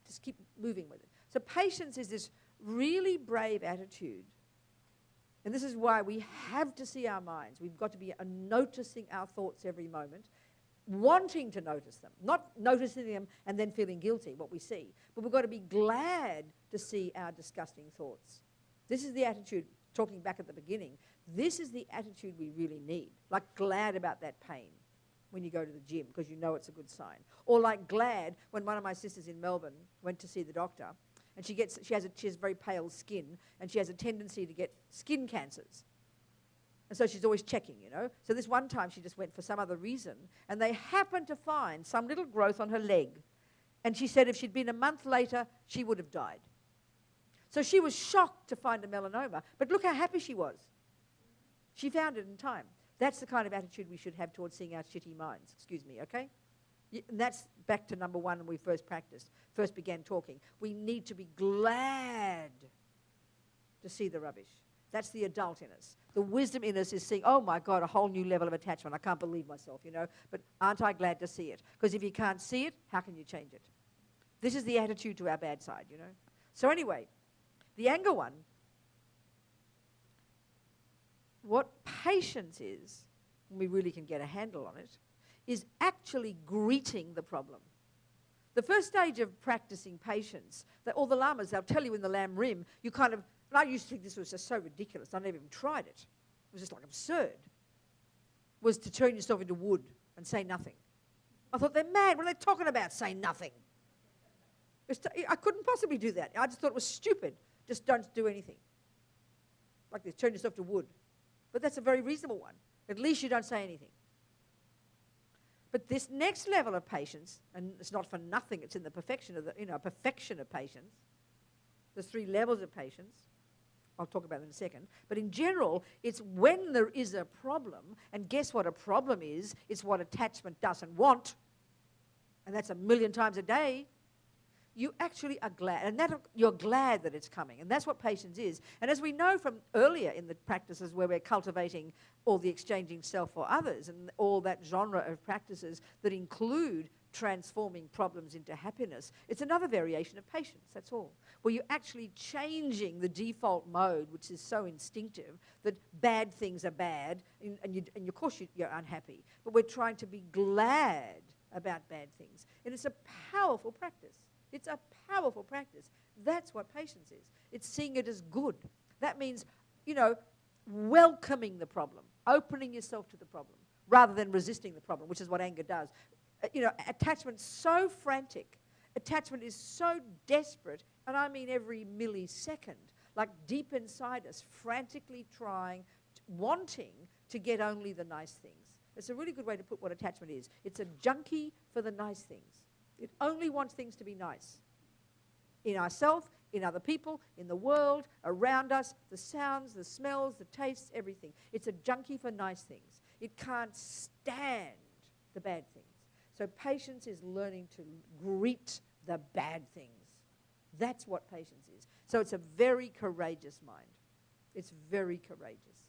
Just keep moving with it. So patience is this really brave attitude. And this is why we have to see our minds. We've got to be noticing our thoughts every moment, wanting to notice them, not noticing them and then feeling guilty, what we see. But we've got to be glad to see our disgusting thoughts. This is the attitude, talking back at the beginning, this is the attitude we really need. Like glad about that pain when you go to the gym because you know it's a good sign. Or like glad when one of my sisters in Melbourne went to see the doctor, and she has very pale skin, and she has a tendency to get skin cancers. And so she's always checking, you know. So this one time she just went for some other reason, and they happened to find some little growth on her leg. And she said if she'd been a month later, she would have died. So she was shocked to find a melanoma, but look how happy she was. She found it in time. That's the kind of attitude we should have towards seeing our shitty minds. Excuse me, okay? And that's back to number one when we first began talking. We need to be glad to see the rubbish. That's the adult in us. The wisdom in us is seeing, oh my God, a whole new level of attachment. I can't believe myself, you know. But aren't I glad to see it? Because if you can't see it, how can you change it? This is the attitude to our bad side, you know. So anyway, the anger one, what patience is, and we really can get a handle on it, is actually greeting the problem. The first stage of practicing patience, that all the lamas, they'll tell you in the Lam Rim, you kind of, and I used to think this was just so ridiculous, I never even tried it. It was just like absurd, was to turn yourself into wood and say nothing. I thought, they're mad. What are they talking about, say nothing? I couldn't possibly do that. I just thought it was stupid. Just don't do anything. Like this, turn yourself to wood. But that's a very reasonable one. At least you don't say anything. But this next level of patience, and it's not for nothing, it's in the perfection of perfection of patience. There's 3 levels of patience. I'll talk about it in a second. But in general, it's when there is a problem, and guess what a problem is? It's what attachment doesn't want. And that's 1,000,000 times a day. You actually are glad, and you're glad that it's coming, and that's what patience is. And as we know from earlier in the practices where we're cultivating all the exchanging self for others and all that genre of practices that include transforming problems into happiness, it's another variation of patience, that's all, where you're actually changing the default mode, which is so instinctive, that bad things are bad, and of course you're unhappy, but we're trying to be glad about bad things. And it's a powerful practice. It's a powerful practice. That's what patience is. It's seeing it as good. That means, welcoming the problem, opening yourself to the problem, rather than resisting the problem, which is what anger does. Attachment's so frantic. Attachment is so desperate, and I mean every millisecond, like deep inside us, frantically trying, wanting to get only the nice things. It's a really good way to put what attachment is. It's a junkie for the nice things. It only wants things to be nice. In ourselves, in other people, in the world, around us, the sounds, the smells, the tastes, everything. It's a junkie for nice things. It can't stand the bad things. So patience is learning to greet the bad things. That's what patience is. So it's a very courageous mind. It's very courageous.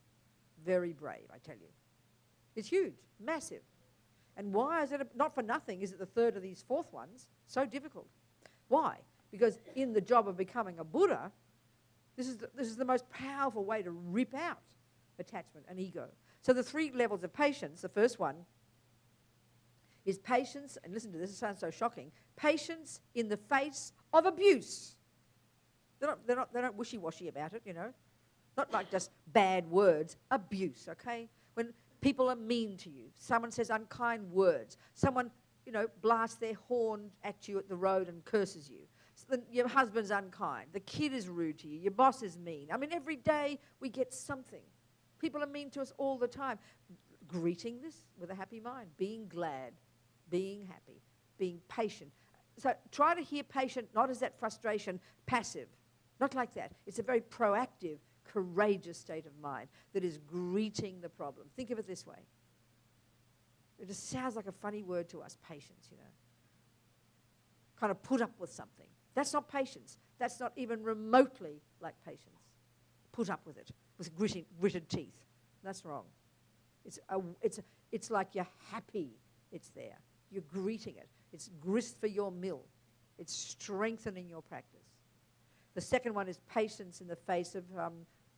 Very brave, I tell you. It's huge, massive. And why is it, not for nothing, is it the third of these fourth ones so difficult? Why? Because in the job of becoming a Buddha, this is the most powerful way to rip out attachment and ego. So the 3 levels of patience, the first one is patience, and listen to this, it sounds so shocking, patience in the face of abuse. They're not wishy-washy about it, Not like just bad words, abuse, okay? When people are mean to you. Someone says unkind words. Someone, blasts their horn at you at the road and curses you. So your husband's unkind. The kid is rude to you. Your boss is mean. I mean, every day we get something. People are mean to us all the time. Greeting this with a happy mind. Being glad. Being happy. Being patient. So try to hear patient not as that frustration, passive. Not like that. It's a very proactive, courageous state of mind that is greeting the problem. Think of it this way. It just sounds like a funny word to us, patience, Kind of put up with something. That's not patience. That's not even remotely like patience. Put up with it with gritted teeth. That's wrong. It's like you're happy it's there. You're greeting it. It's grist for your mill. It's strengthening your practice. The second one is patience in the face of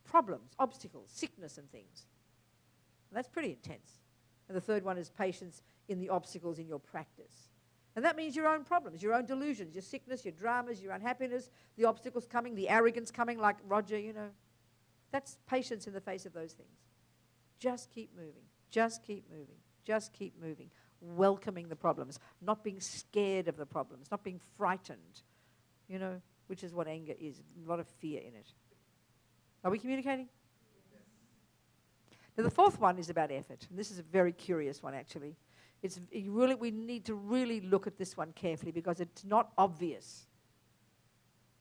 problems, obstacles, sickness and things. And that's pretty intense. And the third one is patience in the obstacles in your practice. And that means your own problems, your own delusions, your sickness, your dramas, your unhappiness, the obstacles coming, the arrogance coming like Roger, That's patience in the face of those things. Just keep moving. Just keep moving. Just keep moving. Welcoming the problems. Not being scared of the problems. Not being frightened. Which is what anger is. A lot of fear in it. Are we communicating? Yes. Now the fourth one is about effort. And this is a very curious one, actually. We need to really look at this one carefully because it's not obvious.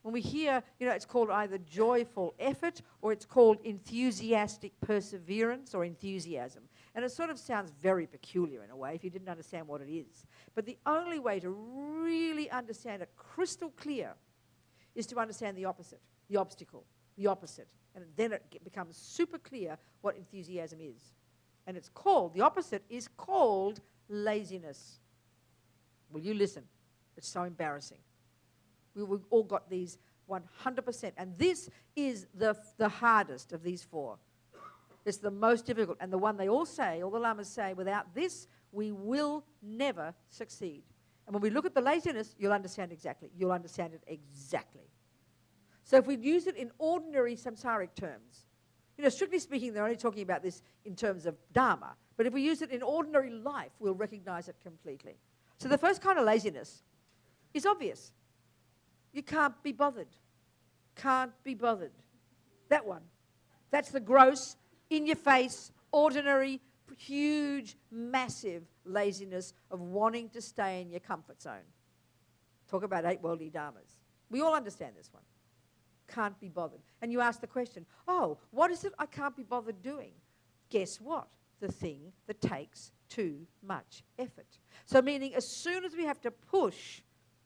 When we hear, it's called either joyful effort or it's called enthusiastic perseverance or enthusiasm. And it sort of sounds very peculiar in a way if you didn't understand what it is. But the only way to really understand it crystal clear is to understand the opposite, the obstacle, the opposite. And then it becomes super clear what enthusiasm is. And the opposite is called laziness. Will you listen? It's so embarrassing. We've all got these 100%. And this is the hardest of these 4. It's the most difficult. And the one all the Lamas say, without this, we will never succeed. And when we look at the laziness, you'll understand exactly. You'll understand it exactly. So if we use it in ordinary samsaric terms, strictly speaking, they're only talking about this in terms of Dharma. But if we use it in ordinary life, we'll recognize it completely. So the first kind of laziness is obvious. You can't be bothered. Can't be bothered. That one. That's the gross, in-your-face, ordinary, huge, massive laziness of wanting to stay in your comfort zone. Talk about 8 worldly dharmas. We all understand this one. Can't be bothered. And you ask the question, oh, what is it I can't be bothered doing? Guess what? The thing that takes too much effort. So meaning as soon as we have to push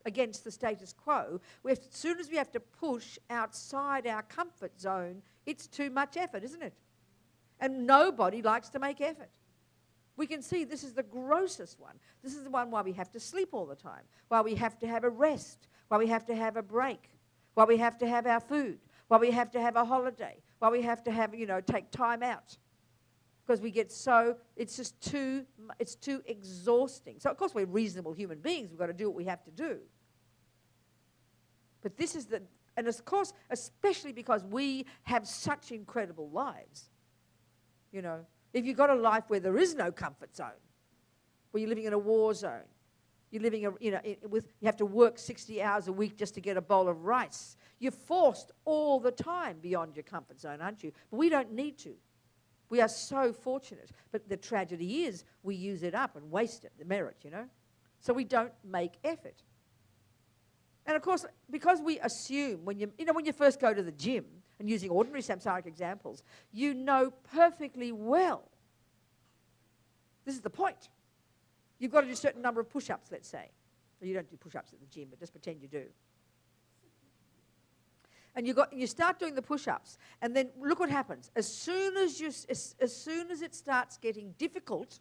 against the status quo, as soon as we have to push outside our comfort zone, it's too much effort, isn't it? And nobody likes to make effort. We can see this is the grossest one. This is the one why we have to sleep all the time, why we have to have a rest, why we have to have a break, why we have to have our food, why we have to have a holiday, why we have to have, take time out. Because we get it's too exhausting. So, of course, we're reasonable human beings. We've got to do what we have to do. But this is and of course, especially because we have such incredible lives. If you've got a life where there is no comfort zone, where you're living in a war zone, you're living, you have to work 60 hours a week just to get a bowl of rice. You're forced all the time beyond your comfort zone, aren't you? But we don't need to. We are so fortunate. But the tragedy is we use it up and waste it, the merit, So we don't make effort. And of course, because we assume when you first go to the gym, and using ordinary samsaric examples, you know perfectly well. This is the point. You've got to do a certain number of push-ups, let's say. Well, you don't do push-ups at the gym, but just pretend you do. And you start doing the push-ups, and then look what happens. As soon as it starts getting difficult,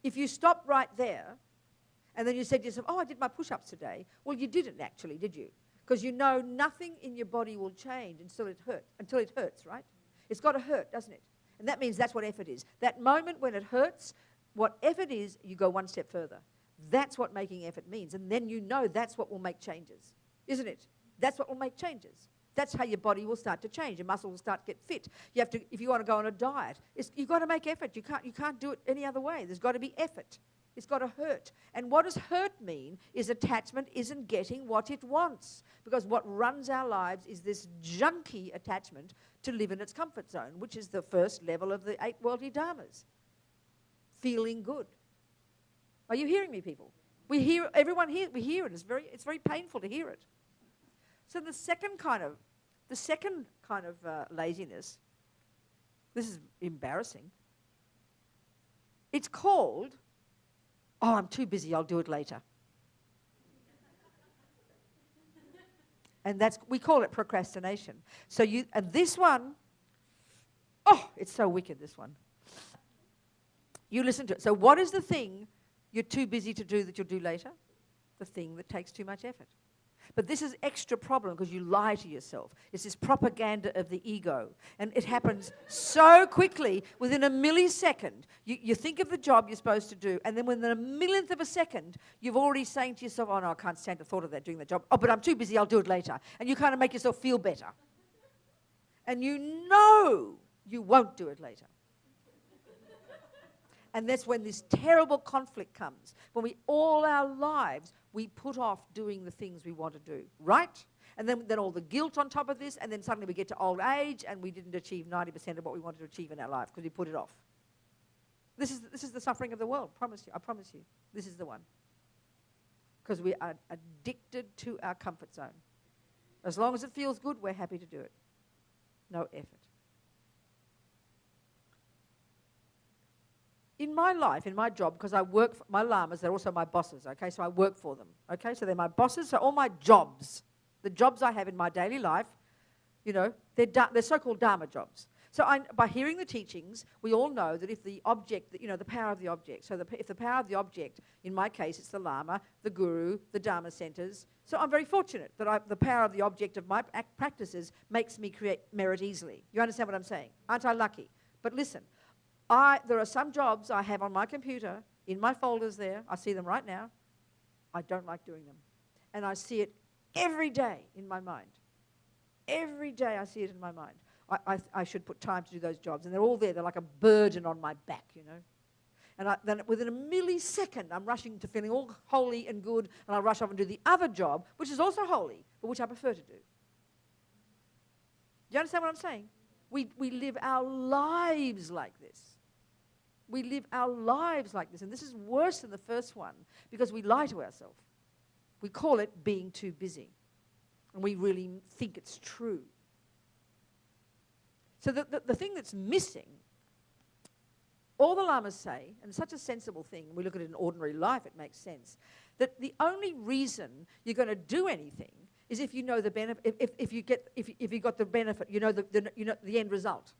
if you stop right there, and then you said to yourself, oh, I did my push-ups today. Well, you didn't actually, did you? Because nothing in your body will change until it hurts, right? It's got to hurt, doesn't it? And that means that's what effort is. That moment when it hurts, what effort is, you go one step further. That's what making effort means. And then that's what will make changes, isn't it? That's what will make changes. That's how your body will start to change. Your muscle will start to get fit. If you want to go on a diet, you've got to make effort. You can't do it any other way. There's got to be effort. It's got to hurt. And what does hurt mean is attachment isn't getting what it wants. Because what runs our lives is this junky attachment to live in its comfort zone, which is the first level of the 8 worldly dharmas. Feeling good. Are you hearing me, people? We hear it. It's very painful to hear it. So the second kind of laziness, this is embarrassing. It's called, oh, I'm too busy, I'll do it later. And we call it procrastination. And this one, oh, it's so wicked, this one. You listen to it. So what is the thing you're too busy to do that you'll do later? The thing that takes too much effort. But this is extra problem because you lie to yourself. It's this propaganda of the ego. And it happens so quickly, within a millisecond. You think of the job you're supposed to do, and then within a millionth of a second, you've already saying to yourself, oh, no, I can't stand the thought of that, doing that job. Oh, but I'm too busy, I'll do it later. And you kind of make yourself feel better. And you know you won't do it later. And that's when this terrible conflict comes. When all our lives, we put off doing the things we want to do, right? And then all the guilt on top of this, and then suddenly we get to old age and we didn't achieve 90% of what we wanted to achieve in our life because we put it off. This is the suffering of the world, I promise you. This is the one. Because we are addicted to our comfort zone. As long as it feels good, we're happy to do it. No effort. In my life, in my job, because I work for my lamas, they're also my bosses, okay? So I work for them, okay? So they're my bosses. So all my jobs, the jobs I have in my daily life, they're so-called Dharma jobs. So by hearing the teachings, we all know that if the object, the power of the object, so if the power of the object, in my case, it's the Lama, the Guru, the Dharma centers. So I'm very fortunate that the power of the object of my practices makes me create merit easily. You understand what I'm saying? Aren't I lucky? But listen, there are some jobs I have on my computer, in my folders there, I see them right now, I don't like doing them. And I see it every day in my mind. Every day I see it in my mind. I should put time to do those jobs. And they're all there. They're like a burden on my back, you know. And then within a millisecond, I'm rushing to feeling all holy and good, and I rush off and do the other job, which is also holy, but which I prefer to do. Do you understand what I'm saying? We live our lives like this. We live our lives like this. And this is worse than the first one because we lie to ourselves. We call it being too busy. And we really think it's true. So the thing that's missing, all the Lamas say, and it's such a sensible thing, we look at it in ordinary life, it makes sense, that the only reason you're going to do anything is if you know the benefit, if you got the benefit, you know the end result.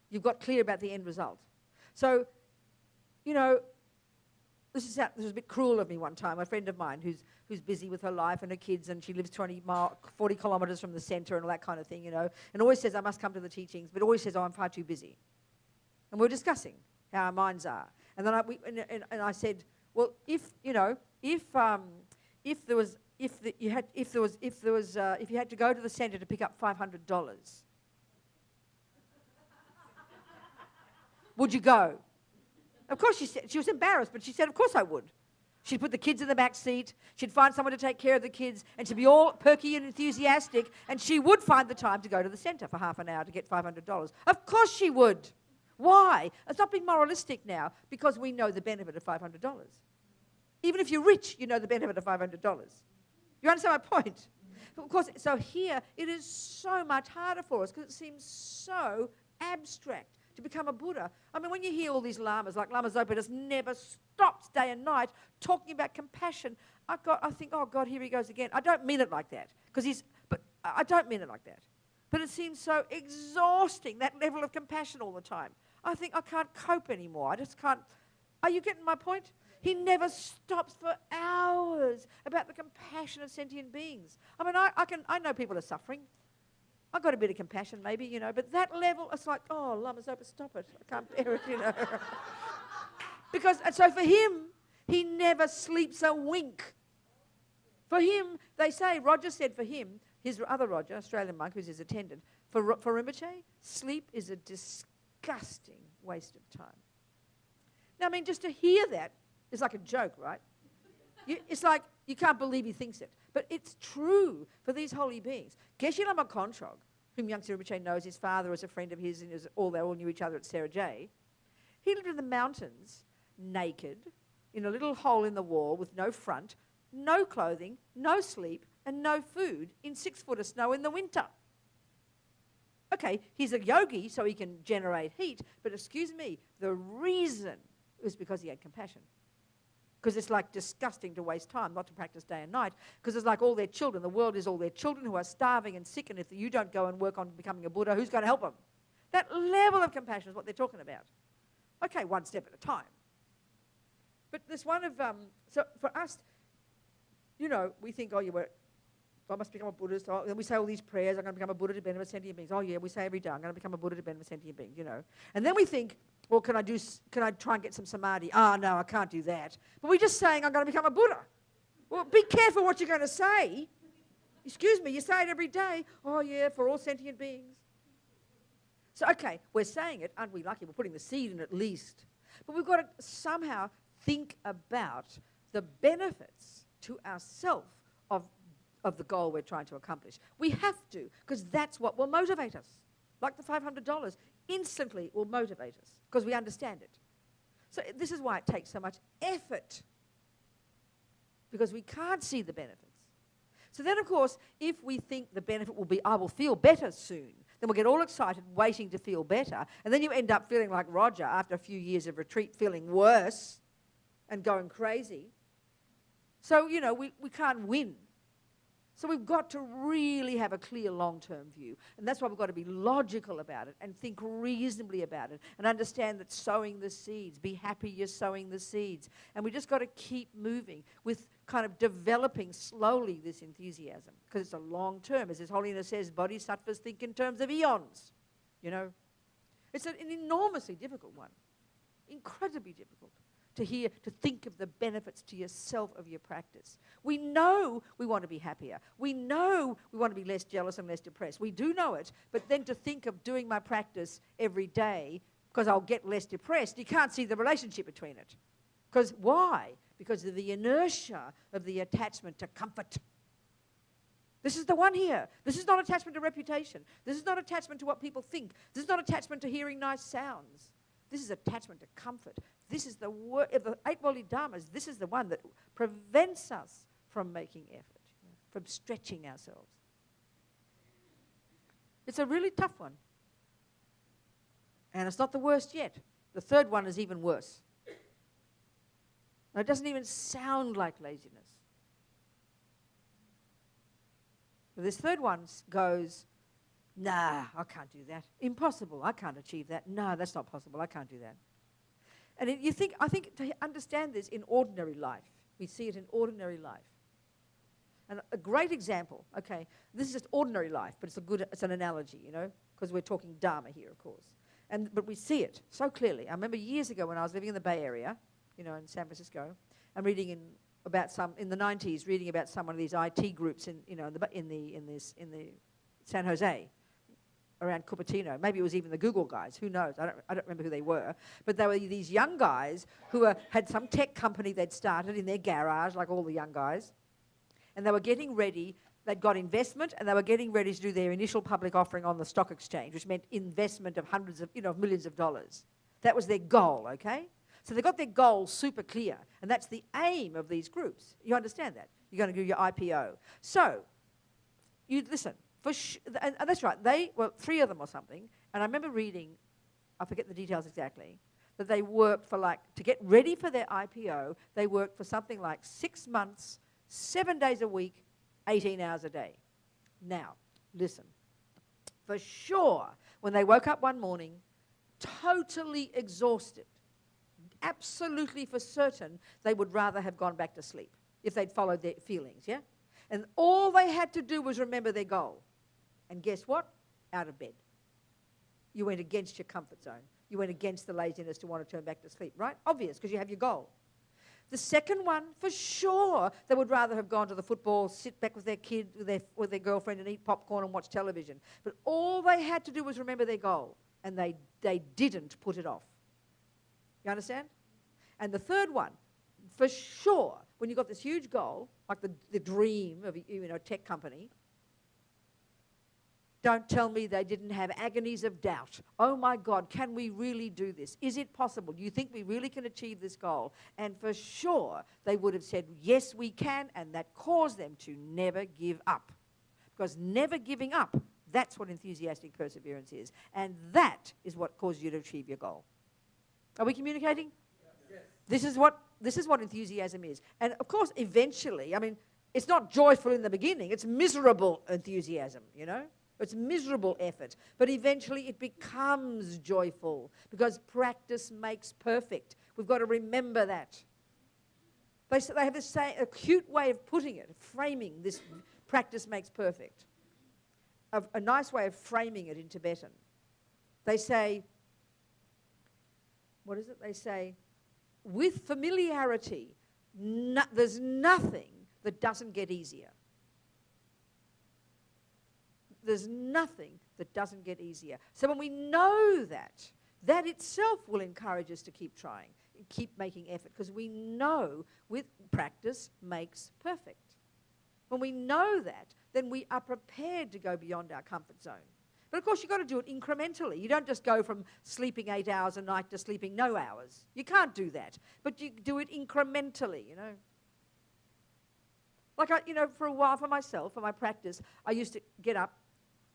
You've got clear about the end result. So, you know, this was a bit cruel of me one time. A friend of mine who's busy with her life and her kids, and she lives 40 kilometres from the centre and all that kind of thing, you know, and always says, I must come to the teachings, but always says, oh, I'm far too busy. And we're discussing how our minds are. And then I said, well, if you had to go to the centre to pick up $500, would you go? Of course, she was embarrassed, but she said, of course I would. She'd put the kids in the back seat, she'd find someone to take care of the kids, and she'd be all perky and enthusiastic, and she would find the time to go to the centre for half an hour to get $500. Of course she would. Why? It's not being moralistic now, because we know the benefit of $500. Even if you're rich, you know the benefit of $500. You understand my point? Of course, so here, it is so much harder for us, because it seems so abstract to become a Buddha. I mean, when you hear all these lamas, like Lama Zopa just never stops day and night talking about compassion, I think, oh God, here he goes again. I don't mean it like that, but I don't mean it like that. But it seems so exhausting, that level of compassion all the time. I think I can't cope anymore. I just can't. Are you getting my point? He never stops for hours about the compassion of sentient beings. I mean, I know people are suffering. I've got a bit of compassion, maybe, you know, but that level, it's like, oh, Lama Zopa, stop it. I can't bear it, you know. And so for him, he never sleeps a wink. For him, they say, Roger said for him, his other Roger, Australian monk, who's his attendant, for Rinpoche, sleep is a disgusting waste of time. Now, I mean, just to hear that is like a joke, right? It's like you can't believe he thinks it. But it's true for these holy beings. Geshe Lama Kontrog, whom Yangtze Rinpoche knows, his father was a friend of his, and they all knew each other at Sarah J. He lived in the mountains, naked, in a little hole in the wall with no front, no clothing, no sleep, and no food in 6 foot of snow in the winter. Okay, he's a yogi, so he can generate heat, but excuse me, the reason was because he had compassion. Because it's like disgusting to waste time, not to practice day and night, because it's like all their children. The world is all their children who are starving and sick, and if you don't go and work on becoming a Buddha, who's going to help them? That level of compassion is what they're talking about. Okay, one step at a time. But this one of, so for us, you know, we think, oh, I must become a Buddhist. Oh, then we say all these prayers, I'm going to become a Buddha to benefit sentient beings. Oh, yeah, we say every day, I'm going to become a Buddha to benefit sentient beings, you know. And then we think, well, can I try and get some samadhi? Ah, no, I can't do that. But we're just saying I'm going to become a Buddha. Well, be careful what you're going to say. Excuse me, you say it every day. Oh, yeah, for all sentient beings. So, okay, we're saying it. Aren't we lucky? We're putting the seed in at least. But we've got to somehow think about the benefits to ourselves of the goal we're trying to accomplish. We have to, because that's what will motivate us. Like the $500 instantly will motivate us, because we understand it. So this is why it takes so much effort, because we can't see the benefits. So then, of course, if we think the benefit will be, I will feel better soon, then we'll get all excited waiting to feel better, and then you end up feeling like Roger after a few years of retreat, feeling worse and going crazy. So, you know, we can't win. So we've got to really have a clear long-term view. And that's why we've got to be logical about it and think reasonably about it and understand that sowing the seeds, be happy you're sowing the seeds. And we just got to keep moving with kind of developing slowly this enthusiasm, because it's a long term. As His Holiness says, bodhisattvas think in terms of eons, you know. It's an enormously difficult one, incredibly difficult, to think of the benefits to yourself of your practice. We know we want to be happier. We know we want to be less jealous and less depressed. We do know it, but then to think of doing my practice every day because I'll get less depressed, you can't see the relationship between it. Because why? Because of the inertia of the attachment to comfort. This is the one here. This is not attachment to reputation. This is not attachment to what people think. This is not attachment to hearing nice sounds. This is attachment to comfort. This is the word of the 8 Bodhidharmas. This is the one that prevents us from making effort, from stretching ourselves. It's a really tough one. And it's not the worst yet. The third one is even worse. And it doesn't even sound like laziness. This third one goes, nah, I can't do that. Impossible, I can't achieve that. No, that's not possible, I can't do that. And I think to understand this in ordinary life, we see it in ordinary life. And a great example, okay, this is just ordinary life, but it's an analogy, because we're talking Dharma here, of course. But we see it so clearly. I remember years ago when I was living in the Bay Area, in San Francisco, and reading in the 90s, reading about some of these IT groups in the San Jose, around Cupertino. Maybe it was even the Google guys. Who knows? I don't remember who they were. But they were these young guys who had some tech company they'd started in their garage, like all the young guys, and they were getting ready. They'd got investment, and they were getting ready to do their initial public offering on the stock exchange, which meant investment of hundreds of, millions of dollars. That was their goal, okay? So they got their goal super clear, and that's the aim of these groups. You understand that? You're going to do your IPO. So, you listen, and that's right, three of them or something, and I remember reading, I forget the details exactly, that they worked to get ready for their IPO, they worked for something like 6 months, 7 days a week, 18 hours a day. Now, listen, for sure, when they woke up one morning, totally exhausted, absolutely for certain, they would rather have gone back to sleep if they'd followed their feelings, yeah? And all they had to do was remember their goal. And guess what? Out of bed. You went against your comfort zone. You went against the laziness to want to turn back to sleep, right? Obvious, because you have your goal. The second one, for sure, they would rather have gone to the football, sit back with their kid, with their girlfriend, and eat popcorn and watch television. But all they had to do was remember their goal, and they didn't put it off. You understand? And the third one, for sure, when you've got this huge goal, like the dream of a tech company, don't tell me they didn't have agonies of doubt. Oh my God, can we really do this? Is it possible? Do you think we really can achieve this goal? And for sure, they would have said, yes, we can, and that caused them to never give up. Because never giving up, that's what enthusiastic perseverance is. And that is what causes you to achieve your goal. Are we communicating? Yes. This is what enthusiasm is. And of course, eventually, it's not joyful in the beginning, it's miserable enthusiasm, It's miserable effort, but eventually it becomes joyful because practice makes perfect. We've got to remember that. They have this acute way of putting it, framing this practice makes perfect. A nice way of framing it in Tibetan. They say, what is it? They say, with familiarity, there's nothing that doesn't get easier. There's nothing that doesn't get easier. So when we know that itself will encourage us to keep trying, keep making effort, because we know with practice makes perfect. When we know that, then we are prepared to go beyond our comfort zone. But of course, you've got to do it incrementally. You don't just go from sleeping 8 hours a night to sleeping no hours. You can't do that. But you do it incrementally, Like, for a while, for myself, for my practice, I used to get up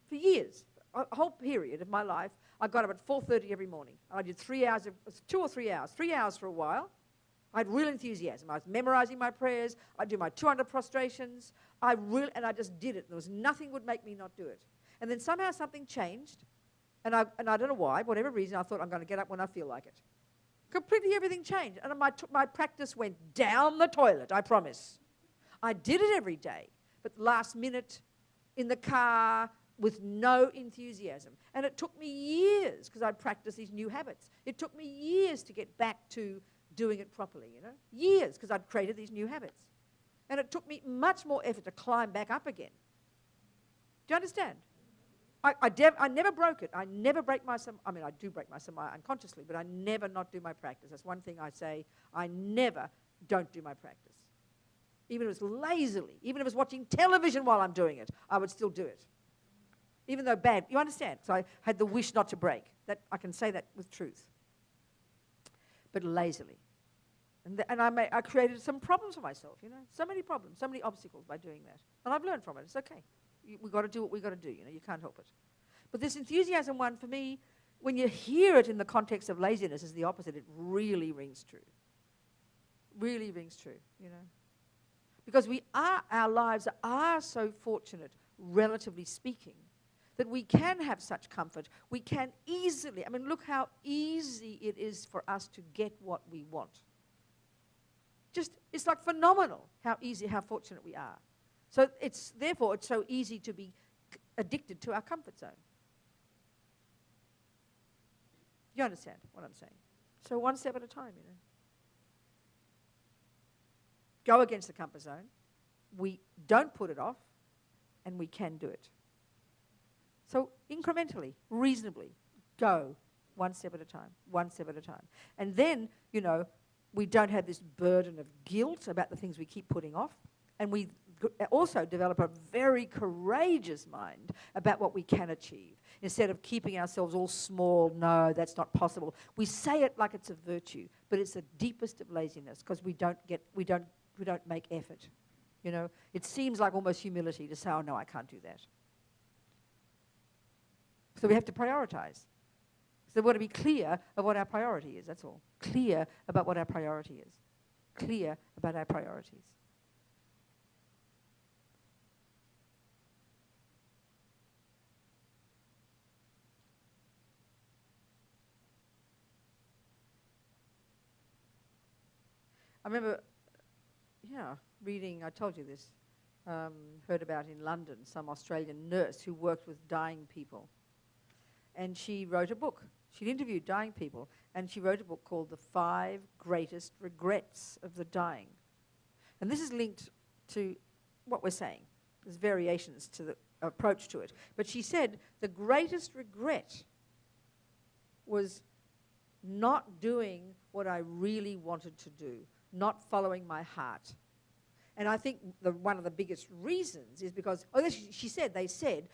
for years, a whole period of my life. I got up at 4:30 every morning. I did 3 hours, 2 or 3 hours, 3 hours for a while. I had real enthusiasm. I was memorizing my prayers. I'd do my 200 prostrations. And I just did it. There was nothing would make me not do it. And then somehow something changed, and I don't know why, whatever reason, I thought I'm going to get up when I feel like it. Completely everything changed, and my practice went down the toilet, I promise. I did it every day, but last minute, in the car, with no enthusiasm. And it took me years, because I'd practiced these new habits. It took me years to get back to doing it properly, you know? Years, because I'd created these new habits. And it took me much more effort to climb back up again. Do you understand? I never broke it. I never break my I mean, I do break my samadhi unconsciously, but I never not do my practice. That's one thing I say. I never don't do my practice. Even if it was lazily, even if it was watching television while I'm doing it, I would still do it. Even though bad. You understand? So I had the wish not to break. That I can say that with truth. But lazily. And I created some problems for myself, you know. So many problems, so many obstacles by doing that. And I've learned from it. It's okay. We've got to do what we've got to do, you know. You can't help it. But this enthusiasm one, for me, when you hear it in the context of laziness, is the opposite. It really rings true. Really rings true, you know. Because our lives are so fortunate, relatively speaking, that we can have such comfort. We can easily, I mean, look how easy it is for us to get what we want. It's like phenomenal how fortunate we are. So therefore, it's so easy to be addicted to our comfort zone. You understand what I'm saying? So one step at a time, you know. Go against the comfort zone. We don't put it off, and we can do it. So incrementally, reasonably, go one step at a time, one step at a time. And then, you know, we don't have this burden of guilt about the things we keep putting off. And we also develop a very courageous mind about what we can achieve. Instead of keeping ourselves all small, no, that's not possible. We say it like it's a virtue, but it's the deepest of laziness because we don't make effort. You know, it seems like almost humility to say, oh no, I can't do that. So we have to prioritize. So we want to be clear of what our priority is, that's all. Clear about what our priority is. Clear about our priorities. I remember, reading, I told you this, heard about in London, some Australian nurse who worked with dying people. And she wrote a book. She'd interviewed dying people, and she wrote a book called The 5 Greatest Regrets of the Dying. And this is linked to what we're saying. There's variations to the approach to it. But she said the greatest regret was not doing what I really wanted to do, not following my heart. And I think one of the biggest reasons is because, she said, they said,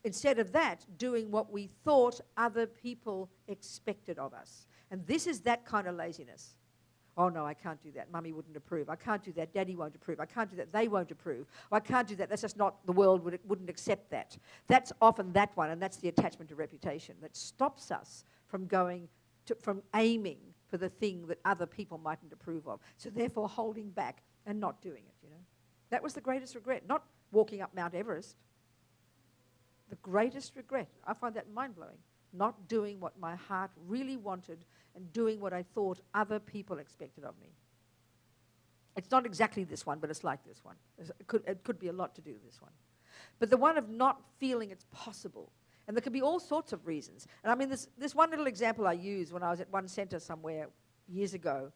instead of that, doing what we thought other people expected of us. And this is that kind of laziness. Oh, no, I can't do that. Mummy wouldn't approve. I can't do that. Daddy won't approve. I can't do that. They won't approve. I can't do that. That's just not, the world wouldn't accept that. That's often that one, and that's the attachment to reputation that stops us from from aiming for the thing that other people mightn't approve of. So therefore holding back and not doing it, you know. That was the greatest regret, not walking up Mount Everest. The greatest regret, I find that mind-blowing, not doing what my heart really wanted and doing what I thought other people expected of me. It's not exactly this one, but it's like this one. It could be a lot to do with this one. But the one of not feeling it's possible. And there can be all sorts of reasons. And I mean, this one little example I used when I was at one centre somewhere years ago,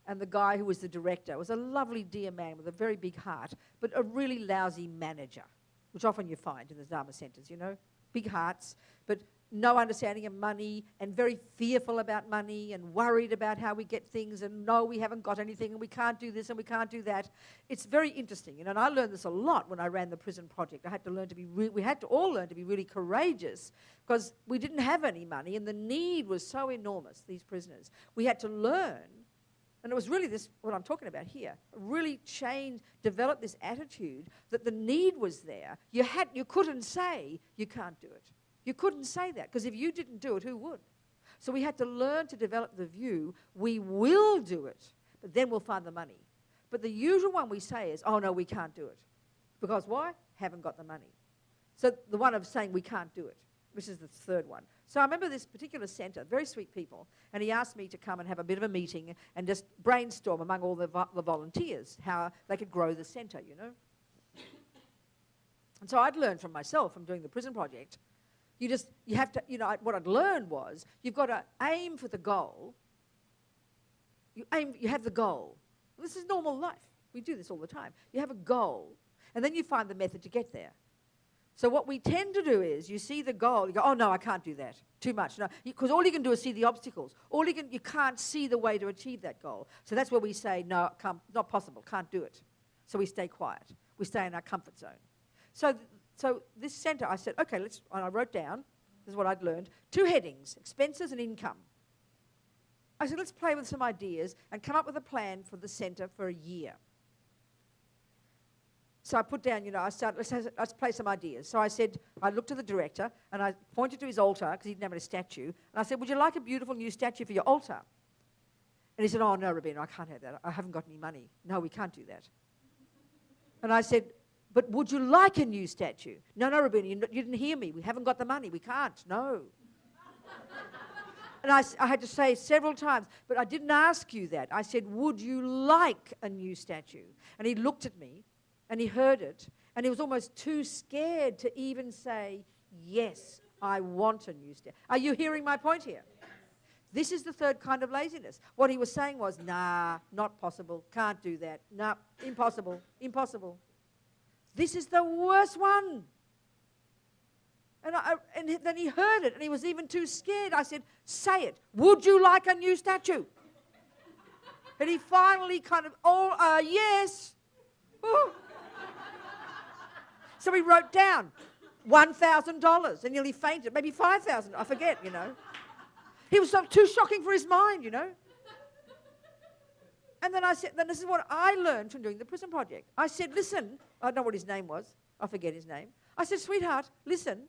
and the guy who was the director was a lovely, dear man with a very big heart, but a really lousy manager, which often you find in the Dharma centres, you know, big hearts, but no understanding of money and very fearful about money and worried about how we get things and no, we haven't got anything and we can't do this and we can't do that. It's very interesting, you know, and I learned this a lot when I ran the prison project. I had to learn to be, we had to all learn to be really courageous because we didn't have any money and the need was so enormous, these prisoners. We had to learn, and it was really this, what I'm talking about here, really develop this attitude that the need was there. You couldn't say you can't do it. You couldn't say that, because if you didn't do it, who would? So we had to learn to develop the view, we will do it, but then we'll find the money. But the usual one we say is, oh no, we can't do it. Because why? Haven't got the money. So the one of saying we can't do it, which is the third one. So I remember this particular centre, very sweet people, and he asked me to come and have a bit of a meeting and just brainstorm among all the volunteers how they could grow the centre, you know. And so I'd learned from myself from doing the prison project, you have to, you know, what I'd learned was you've got to aim for the goal you have the goal. This is normal life. We do this all the time. You have a goal, and then you find the method to get there. So what we tend to do is, you see the goal, you go, oh no, I can't do that. Too much. No, because all you can do is see the obstacles. You can't see the way to achieve that goal. So that's where we say, no, not possible, can't do it. So we stay quiet. We stay in our comfort zone. So this center, I said, okay, and I wrote down, this is what I'd learned, 2 headings, expenses and income. I said, let's play with some ideas and come up with a plan for the center for a year. So I put down, let's play some ideas. So I said, I looked at the director and I pointed to his altar because he didn't have a statue. And I said, would you like a beautiful new statue for your altar? And he said, oh no, Rabina, I can't have that. I haven't got any money. No, we can't do that. And I said, but would you like a new statue? No, Rabina, you didn't hear me. We haven't got the money. We can't. No. And I had to say several times, but I didn't ask you that. I said, would you like a new statue? And he looked at me. And he heard it, and he was almost too scared to even say, yes, I want a new statue. Are you hearing my point here? This is the third kind of laziness. What he was saying was, nah, not possible, can't do that, nah, impossible, impossible. This is the worst one. And then he heard it, and he was even too scared. I said, say it. Would you like a new statue? And he finally kind of, yes. Ooh. So he wrote down $1,000 and nearly fainted, maybe $5,000, I forget, He was too shocking for his mind, And then I said, this is what I learned from doing the prison project. I said, listen, I don't know what his name was. I forget his name. I said, sweetheart, listen,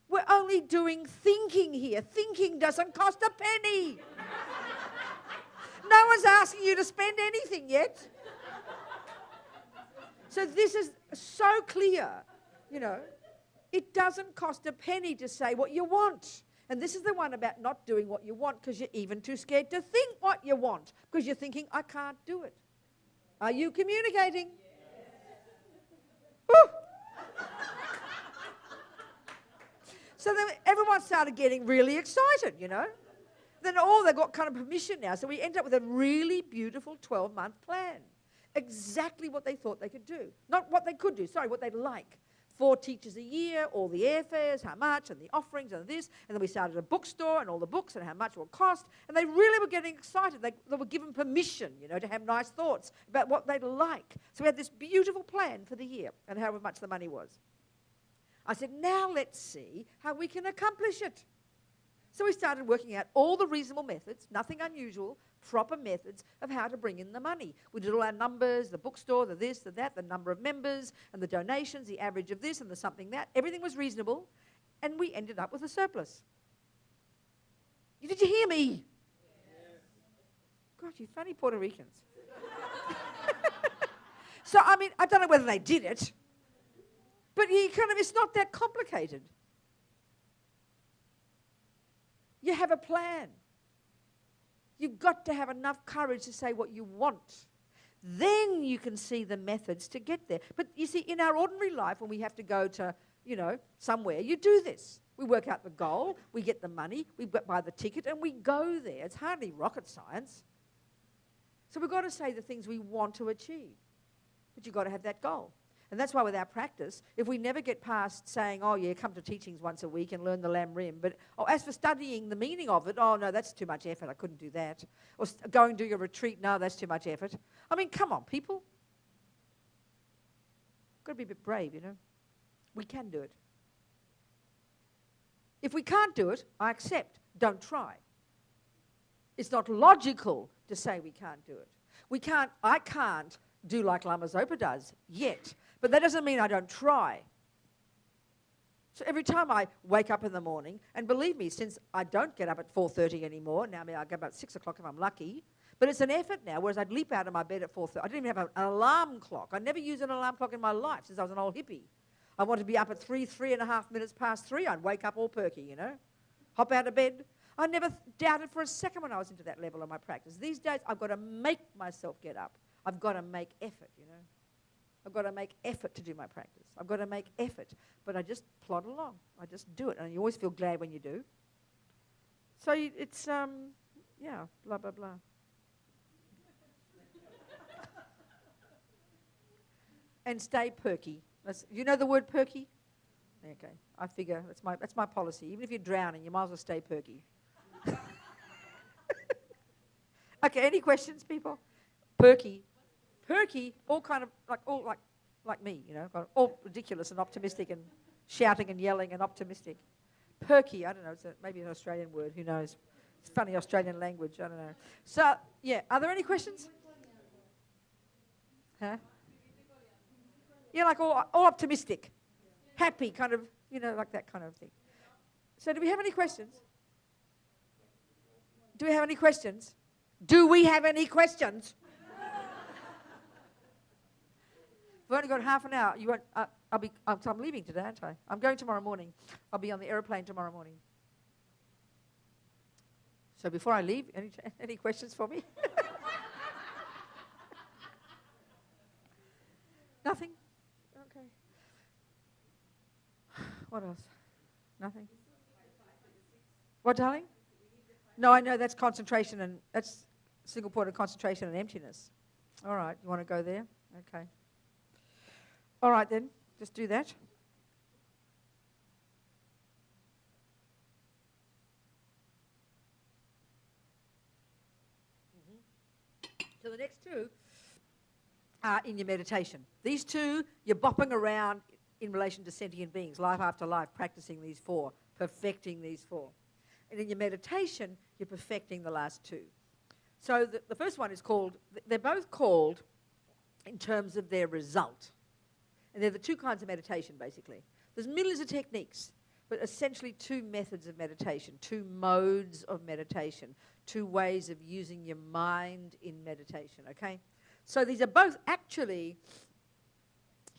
we're only doing thinking here. Thinking doesn't cost a penny. No one's asking you to spend anything yet. So this is so clear, It doesn't cost a penny to say what you want. And this is the one about not doing what you want because you're even too scared to think what you want because you're thinking, I can't do it. Are you communicating? Yes. So then everyone started getting really excited, Then they got kind of permission now. So we ended up with a really beautiful 12-month plan. Exactly what they thought they could do. Not what they could do, what they'd like. 4 teachers a year, all the airfares, how much, and the offerings, and this. And then we started a bookstore and all the books and how much it will cost. And they really were getting excited. They were given permission, to have nice thoughts about what they'd like. So we had this beautiful plan for the year and how much the money was. I said, now let's see how we can accomplish it. So we started working out all the reasonable methods, nothing unusual, proper methods of how to bring in the money. We did all our numbers, the bookstore, the this, the that, the number of members, and the donations, the average of this and the something that. Everything was reasonable, and we ended up with a surplus. Did you hear me? Yes. God, you funny Puerto Ricans. So, I don't know whether they did it, but it's not that complicated. You have a plan. You've got to have enough courage to say what you want. Then you can see the methods to get there. But you see, in our ordinary life, when we have to go to, somewhere, you do this. We work out the goal, we get the money, we buy the ticket, and we go there. It's hardly rocket science. So we've got to say the things we want to achieve. But you've got to have that goal. And that's why with our practice, if we never get past saying, come to teachings once a week and learn the Lam Rim, but as for studying the meaning of it, no, that's too much effort, I couldn't do that. Or go and do your retreat, no, that's too much effort. Come on, people. Got to be a bit brave, We can do it. If we can't do it, I accept, don't try. It's not logical to say we can't do it. I can't do like Lama Zopa does yet. But that doesn't mean I don't try. So every time I wake up in the morning, and believe me, since I don't get up at 4:30 anymore, now I get up about 6 o'clock if I'm lucky, but it's an effort now, whereas I'd leap out of my bed at 4:30. I didn't even have an alarm clock. I never used an alarm clock in my life since I was an old hippie. I wanted to be up at 3.5 minutes past 3. I'd wake up all perky, Hop out of bed. I never doubted for a second when I was into that level of my practice. These days, I've got to make myself get up. I've got to make effort, I've got to make effort to do my practice. I've got to make effort. But I just plod along. I just do it. And you always feel glad when you do. So it's, blah, blah, blah. and stay perky. You know the word perky? Okay, I figure that's my policy. Even if you're drowning, you might as well stay perky. Okay, any questions, people? Perky, all kind of like me, you know, all ridiculous and optimistic and shouting and yelling and optimistic. Perky, I don't know, it's maybe an Australian word, who knows? It's funny Australian language, I don't know. So, yeah, are there any questions? Huh? Yeah, like all optimistic, happy, kind of, you know, like that kind of thing. So do we have any questions? Do we have any questions? Do we have any questions? We've only got half an hour. You won't, I'm leaving today, aren't I? I'm going tomorrow morning. I'll be on the aeroplane tomorrow morning. So before I leave, any questions for me? Nothing? Okay. What else? Nothing? What, darling? No, I know that's concentration, and that's single point of concentration and emptiness. All right, you want to go there? Okay. All right then, just do that. So the next two are in your meditation. These two, you're bopping around in relation to sentient beings, life after life, practicing these four, perfecting these four. And in your meditation, you're perfecting the last two. So the first one is called, they're both called in terms of their result. And they're the two kinds of meditation, basically. There's millions of techniques, but essentially two methods of meditation, two modes of meditation, two ways of using your mind in meditation, okay? So these are both actually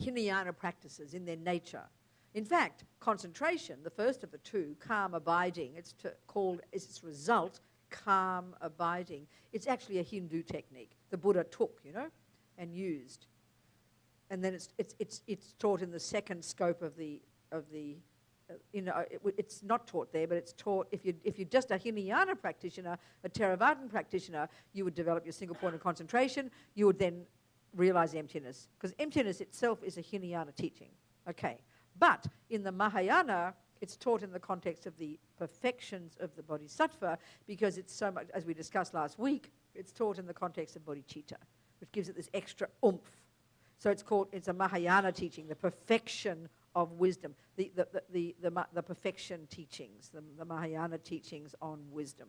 Hinayana practices in their nature. In fact, concentration, the first of the two, calm abiding, it's called, as its result, calm abiding. It's actually a Hindu technique. The Buddha took, you know, and used. And then it's taught in the second scope of the you know, it's not taught there, but it's taught, if you're just a Hinayana practitioner, a Theravada practitioner, you would develop your single point of concentration, you would then realize emptiness. Because emptiness itself is a Hinayana teaching. Okay. But in the Mahayana, it's taught in the context of the perfections of the Bodhisattva, because it's so much, as we discussed last week, it's taught in the context of bodhicitta, which gives it this extra oomph. So it's a Mahayana teaching, the perfection of wisdom, the perfection teachings, the Mahayana teachings on wisdom,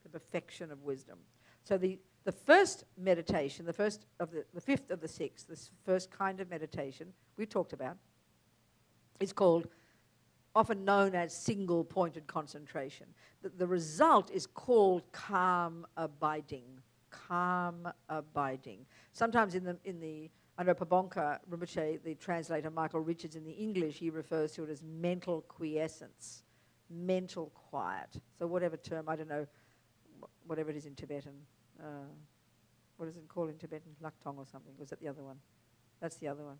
the perfection of wisdom. So the first meditation, the fifth of the six, this first kind of meditation we talked about, is called, often known as single-pointed concentration. The result is called calm abiding. Calm abiding. Sometimes I know Pabonka Rinpoche, the translator Michael Richards, in the English, he refers to it as mental quiescence, mental quiet. So whatever term, I don't know, whatever it is in Tibetan. What is it called in Tibetan? Laktong or something. Was that the other one? That's the other one.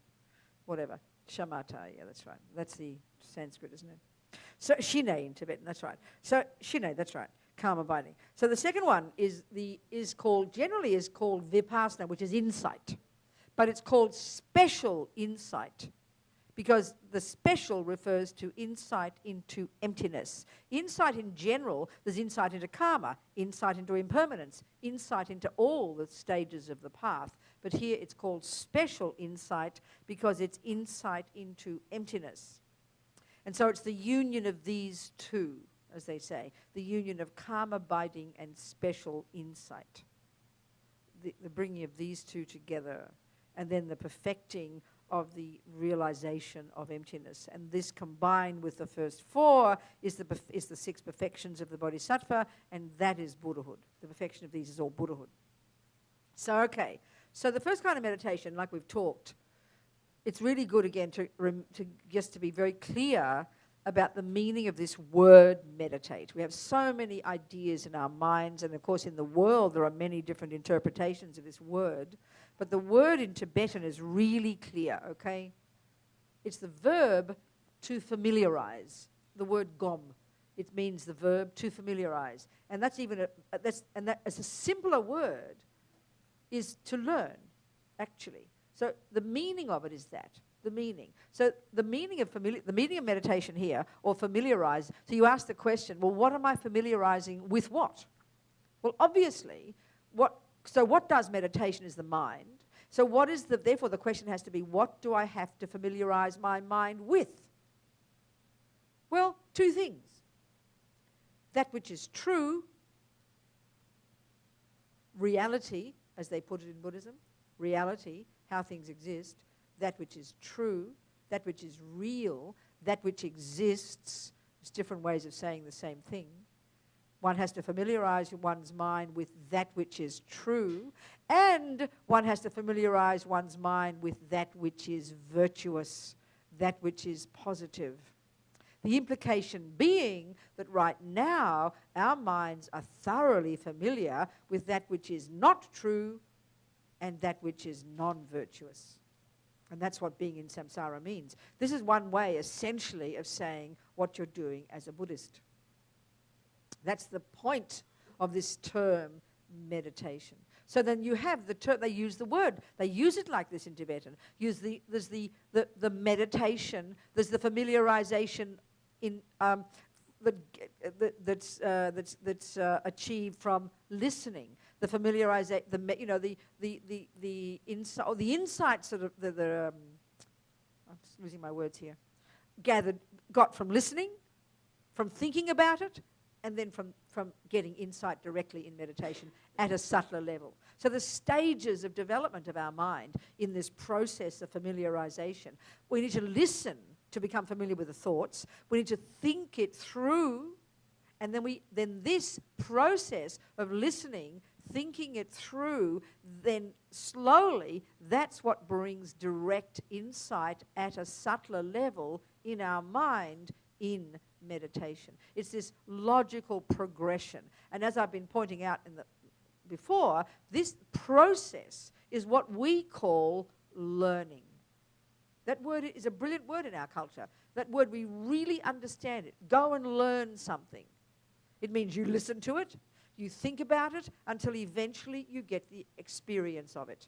Whatever. Shamatha, yeah, that's right. That's the Sanskrit, isn't it? So Shine in Tibetan, that's right. So Shine, that's right. Calm abiding. So the second one generally is called Vipassana, which is insight. But it's called special insight because the special refers to insight into emptiness. Insight in general, there's insight into karma, insight into impermanence, insight into all the stages of the path. But here it's called special insight because it's insight into emptiness. And so it's the union of these two, as they say, the union of calm abiding and special insight. The bringing of these two together. And then the perfecting of the realization of emptiness. And this combined with the first four is the six perfections of the Bodhisattva, and that is Buddhahood. The perfection of these is all Buddhahood. So, okay. So the first kind of meditation, like we've talked, it's really good, again, to be very clear about the meaning of this word meditate. We have so many ideas in our minds, and of course in the world there are many different interpretations of this word. But the word in Tibetan is really clear, okay? It's the verb to familiarize, the word gom. It means the verb to familiarize. And that's even as a simpler word is to learn, actually. So the meaning of it is that, the meaning. So the meaning of meditation here, or familiarize, so you ask the question, well, what am I familiarizing with what? Well, obviously, what does meditation is the mind. So therefore the question has to be, what do I have to familiarize my mind with? Well, two things. That which is true, reality, as they put it in Buddhism, reality, how things exist, that which is true, that which is real, that which exists. There's different ways of saying the same thing. One has to familiarize one's mind with that which is true, and one has to familiarize one's mind with that which is virtuous, that which is positive. The implication being that right now our minds are thoroughly familiar with that which is not true and that which is non-virtuous. And that's what being in samsara means. This is one way, essentially, of saying what you're doing as a Buddhist. That's the point of this term, meditation. So then you have the term, they use the word, they use it like this in Tibetan. There's the meditation, there's the familiarization in that's achieved from listening. The familiarization, the insights that I'm just losing my words here. Got from listening, from thinking about it, and then from getting insight directly in meditation at a subtler level. So the stages of development of our mind in this process of familiarization, we need to listen to become familiar with the thoughts. We need to think it through, and then this process of listening, thinking it through, then slowly, that's what brings direct insight at a subtler level in our mind in meditation. It's this logical progression. And as I've been pointing out before, this process is what we call learning. That word is a brilliant word in our culture. That word, we really understand it. Go and learn something. It means you listen to it, you think about it, until eventually you get the experience of it.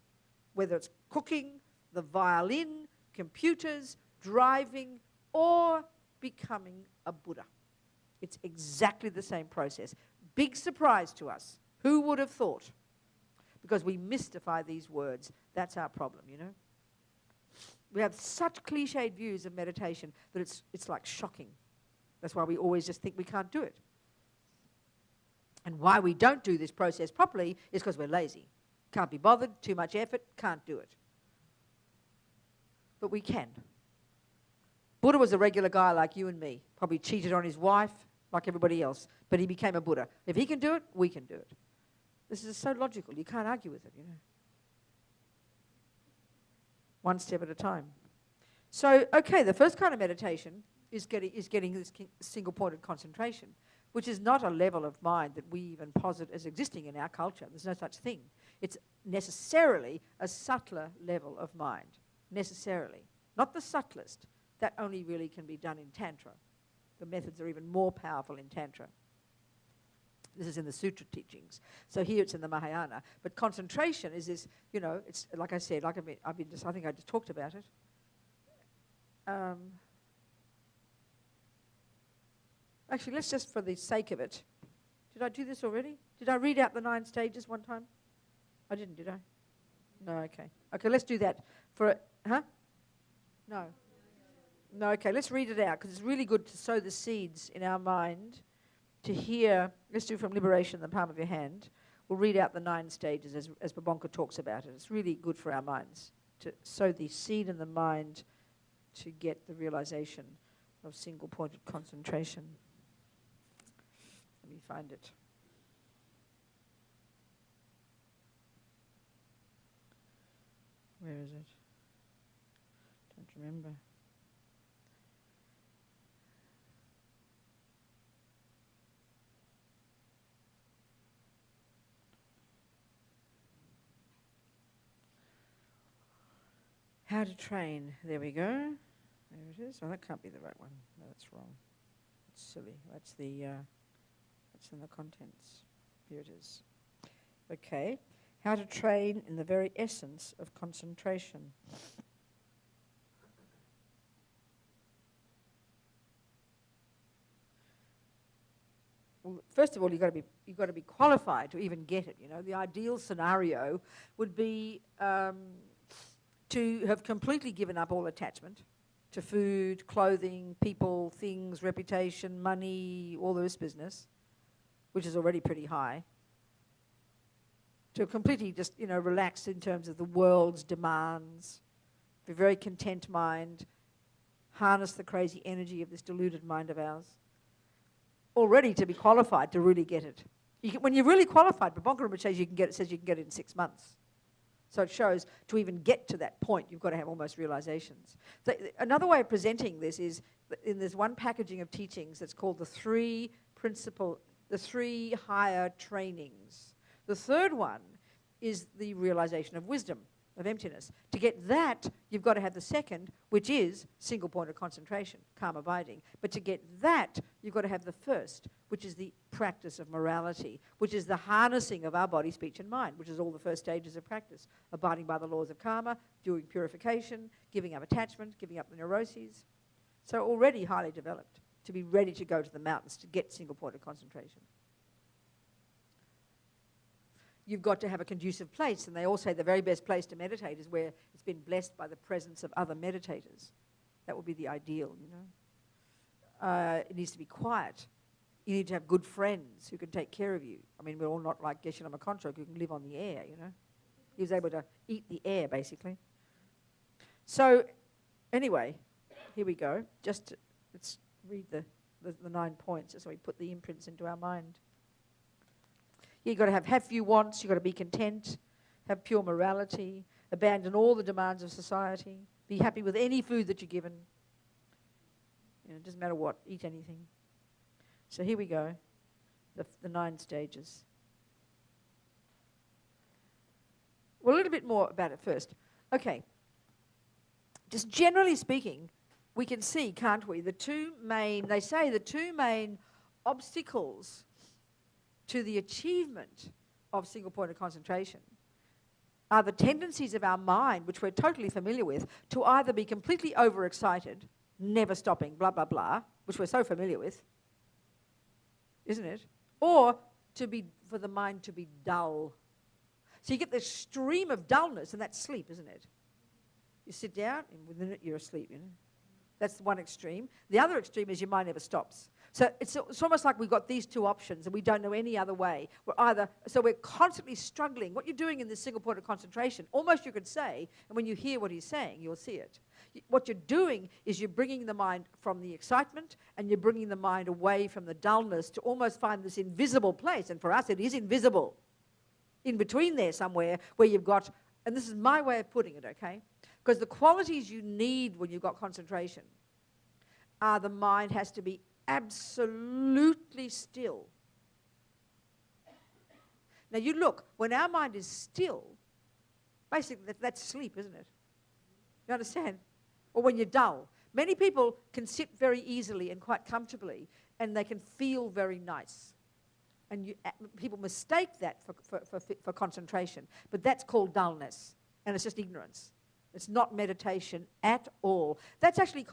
Whether it's cooking, the violin, computers, driving, or becoming a Buddha. It's exactly the same process. Big surprise to us. Who would have thought? Because we mystify these words. That's our problem, you know. We have such cliched views of meditation that it's like shocking. That's why we always just think we can't do it. And why we don't do this process properly is because we're lazy. Can't be bothered, too much effort, can't do it. But we can. Buddha was a regular guy like you and me. Probably cheated on his wife like everybody else. But he became a Buddha. If he can do it, we can do it. This is so logical. You can't argue with it, you know. One step at a time. So, okay, the first kind of meditation is getting this single-pointed concentration, which is not a level of mind that we even posit as existing in our culture. There's no such thing. It's necessarily a subtler level of mind. Necessarily. Not the subtlest. That only really can be done in Tantra. The methods are even more powerful in Tantra. This is in the Sutra teachings. So here it's in the Mahayana. But concentration is this, you know, it's like I said, I think I just talked about it. Actually, let's just, for the sake of it, did I do this already? Did I read out the 9 stages one time? I didn't, did I? No, okay. Okay, let's do that. No. No, okay, let's read it out, because it's really good to sow the seeds in our mind to hear. Let's do from Liberation in the Palm of Your Hand. We'll read out the 9 stages as Babonka talks about it. It's really good for our minds to sow the seed in the mind to get the realization of single-pointed concentration. Let me find it. Where is it? Don't remember. How to train. There we go. There it is. Oh, that can't be the right one. No, that's wrong. It's silly. That's in the contents. Here it is. Okay. How to train in the very essence of concentration. Well, first of all, you've got to be qualified to even get it. You know, the ideal scenario would be to have completely given up all attachment to food, clothing, people, things, reputation, money, all this business, which is already pretty high. To completely just, relax in terms of the world's demands, be a very content mind, harness the crazy energy of this deluded mind of ours. Already to be qualified to really get it. When you're really qualified, Bobonka Rinpoche says you can get it in 6 months. So it shows to even get to that point, you've got to have almost realizations. So another way of presenting this is in this one packaging of teachings that's called the three higher trainings. The third one is the realization of wisdom, of emptiness. To get that, you've got to have the second, which is single point of concentration, calm abiding. But to get that, you've got to have the first, which is the practice of morality, which is the harnessing of our body, speech, and mind, which is all the first stages of practice. Abiding by the laws of karma, doing purification, giving up attachment, giving up the neuroses. So already highly developed to be ready to go to the mountains to get single point of concentration. You've got to have a conducive place, and they all say the very best place to meditate is where it's been blessed by the presence of other meditators. That would be the ideal, It needs to be quiet. You need to have good friends who can take care of you. I mean, we're all not like Geshe Lama Kontrok who can live on the air, He was able to eat the air, basically. So, anyway, here we go. Let's read the 9 points, so we put the imprints into our mind. You've got to have few wants, you've got to be content, have pure morality, abandon all the demands of society, be happy with any food that you're given. It doesn't matter what, eat anything. So here we go, the 9 stages. Well, a little bit more about it first. Okay, just generally speaking, we can see, can't we, the two main obstacles to the achievement of single point of concentration are the tendencies of our mind, which we're totally familiar with, to either be completely overexcited, never stopping, blah, blah, blah, which we're so familiar with, isn't it? Or for the mind to be dull. So you get this stream of dullness, and that's sleep, isn't it? You sit down, and within it you're asleep, That's one extreme. The other extreme is your mind never stops. So it's almost like we've got these two options and we don't know any other way. We're constantly struggling. What you're doing in this single point of concentration, almost you could say, and when you hear what he's saying, you'll see it. What you're doing is you're bringing the mind from the excitement and you're bringing the mind away from the dullness to almost find this invisible place. And for us, it is invisible. In between there somewhere where you've got, and this is my way of putting it, okay? Because the qualities you need when you've got concentration are the mind has to be absolutely still. Now you look, when our mind is still, basically that's sleep, isn't it? You understand? Or when you're dull. Many people can sit very easily and quite comfortably and they can feel very nice. And people mistake that for concentration. But that's called dullness. And it's just ignorance. It's not meditation at all. That's actually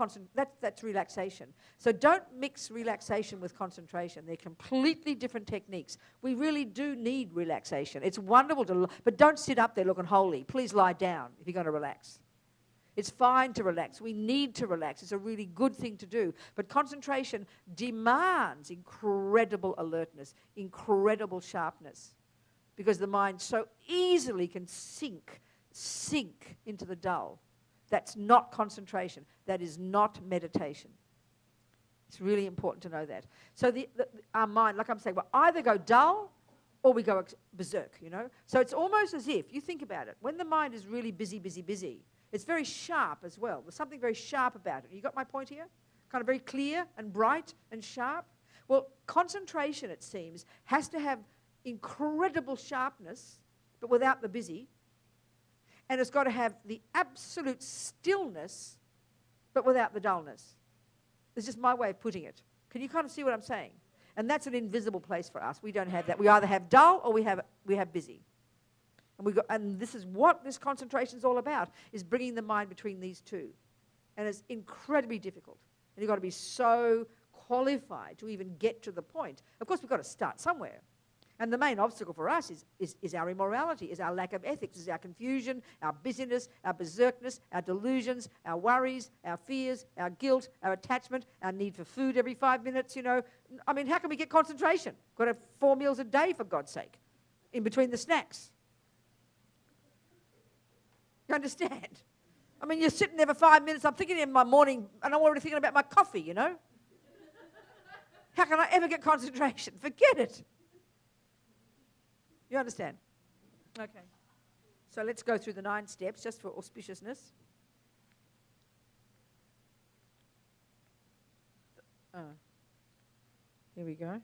that's relaxation. So don't mix relaxation with concentration. They're completely different techniques. We really do need relaxation. It's wonderful but don't sit up there looking holy. Please lie down if you're going to relax. It's fine to relax. We need to relax. It's a really good thing to do. But concentration demands incredible alertness, incredible sharpness, because the mind so easily can sink into the dull. That's not concentration. That is not meditation. It's really important to know that. So our mind, like I'm saying, will either go dull or we go berserk, So it's almost as if, you think about it, when the mind is really busy, it's very sharp as well. There's something very sharp about it. You got my point here? Kind of very clear and bright and sharp. Well, concentration, it seems, has to have incredible sharpness, but without the busy. And it's got to have the absolute stillness, but without the dullness. It's just my way of putting it. Can you kind of see what I'm saying? And that's an invisible place for us. We don't have that. We either have dull or we have busy. And this is what this concentration is all about, is bringing the mind between these two. And it's incredibly difficult. And you've got to be so qualified to even get to the point. Of course, we've got to start somewhere. And the main obstacle for us is our immorality, is our lack of ethics, is our confusion, our busyness, our berserkness, our delusions, our worries, our fears, our guilt, our attachment, our need for food every 5 minutes, you know. I mean, how can we get concentration? Got to have 4 meals a day, for God's sake, in between the snacks. You understand? I mean, you're sitting there for 5 minutes, I'm thinking in my morning, and I'm already thinking about my coffee, you know. How can I ever get concentration? Forget it. You understand? Okay. So let's go through the 9 steps just for auspiciousness. Here we go.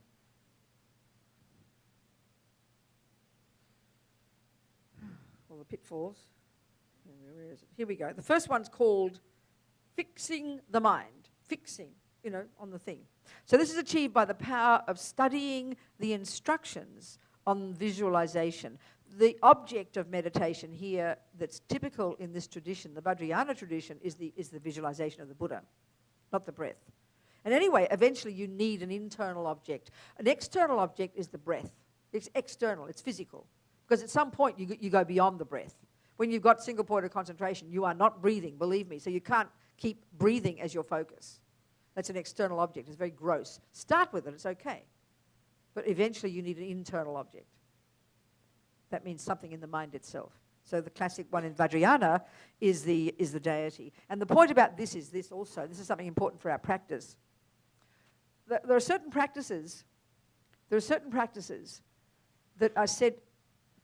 All the pitfalls. Where is it? Here we go. The first one's called fixing the mind. Fixing, you know, on the thing. So this is achieved by the power of studying the instructions on visualization. The object of meditation here that's typical in this tradition, the Vajrayana tradition, is the visualization of the Buddha, not the breath. And anyway, eventually you need an internal object. An external object is the breath. It's external, it's physical. Because at some point you go beyond the breath. When you've got single point of concentration, you are not breathing, believe me. So you can't keep breathing as your focus. That's an external object. It's very gross. Start with it, it's okay. But eventually you need an internal object. That means something in the mind itself. So the classic one in Vajrayana is the deity. And the point about this is this also. This is something important for our practice. There are certain practices that are said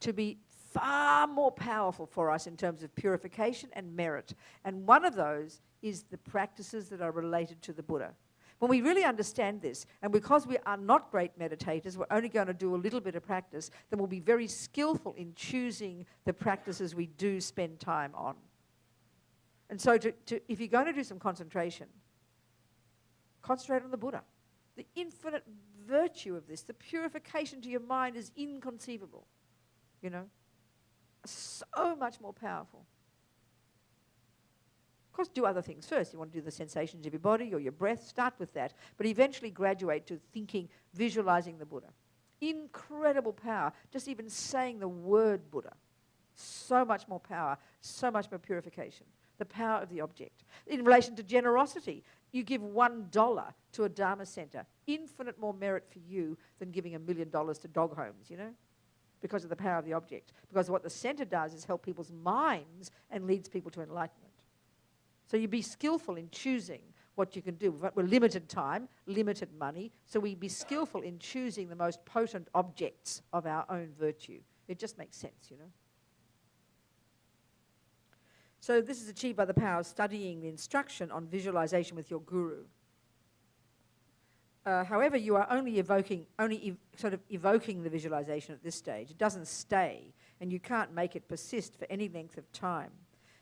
to be far more powerful for us in terms of purification and merit. And one of those is the practices that are related to the Buddha. When we really understand this, and because we are not great meditators, we're only going to do a little bit of practice, then we'll be very skillful in choosing the practices we do spend time on. And so if you're going to do some concentration, concentrate on the Buddha. The infinite virtue of this, the purification to your mind is inconceivable, you know. So much more powerful. Of course, do other things first. You want to do the sensations of your body or your breath, start with that. But eventually graduate to thinking, visualizing the Buddha. Incredible power, just even saying the word Buddha. So much more power, so much more purification. The power of the object. In relation to generosity, you give $1 to a Dharma center. Infinite more merit for you than giving $1 million to dog homes, you know? Because of the power of the object. Because what the center does is help people's minds and leads people to enlightenment. So you be skillful in choosing what you can do. We're limited time, limited money, so we be skillful in choosing the most potent objects of our own virtue. It just makes sense, you know. So this is achieved by the power of studying the instruction on visualization with your guru. However, you are only evoking the visualization at this stage. It doesn't stay, and you can't make it persist for any length of time.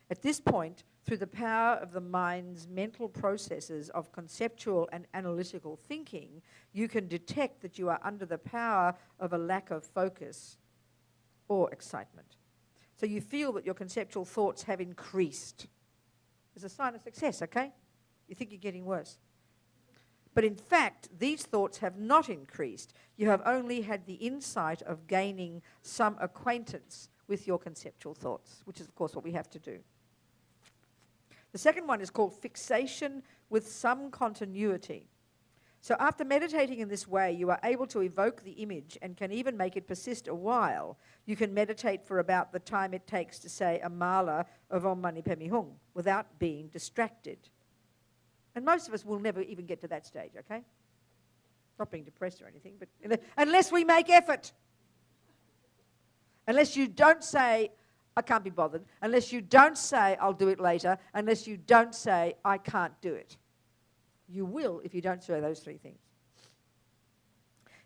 At this point, through the power of the mind's mental processes of conceptual and analytical thinking, you can detect that you are under the power of a lack of focus or excitement. So you feel that your conceptual thoughts have increased. It's a sign of success, okay? You think you're getting worse. But in fact, these thoughts have not increased. You have only had the insight of gaining some acquaintance with your conceptual thoughts, which is, of course, what we have to do. The second one is called fixation with some continuity. So after meditating in this way, you are able to evoke the image and can even make it persist a while. You can meditate for about the time it takes to say a mala of Om Mani Padme Hum without being distracted. And most of us will never even get to that stage, okay? Not being depressed or anything, but unless we make effort. Unless you don't say, I can't be bothered. Unless you don't say, I'll do it later. Unless you don't say, I can't do it. You will if you don't say those three things.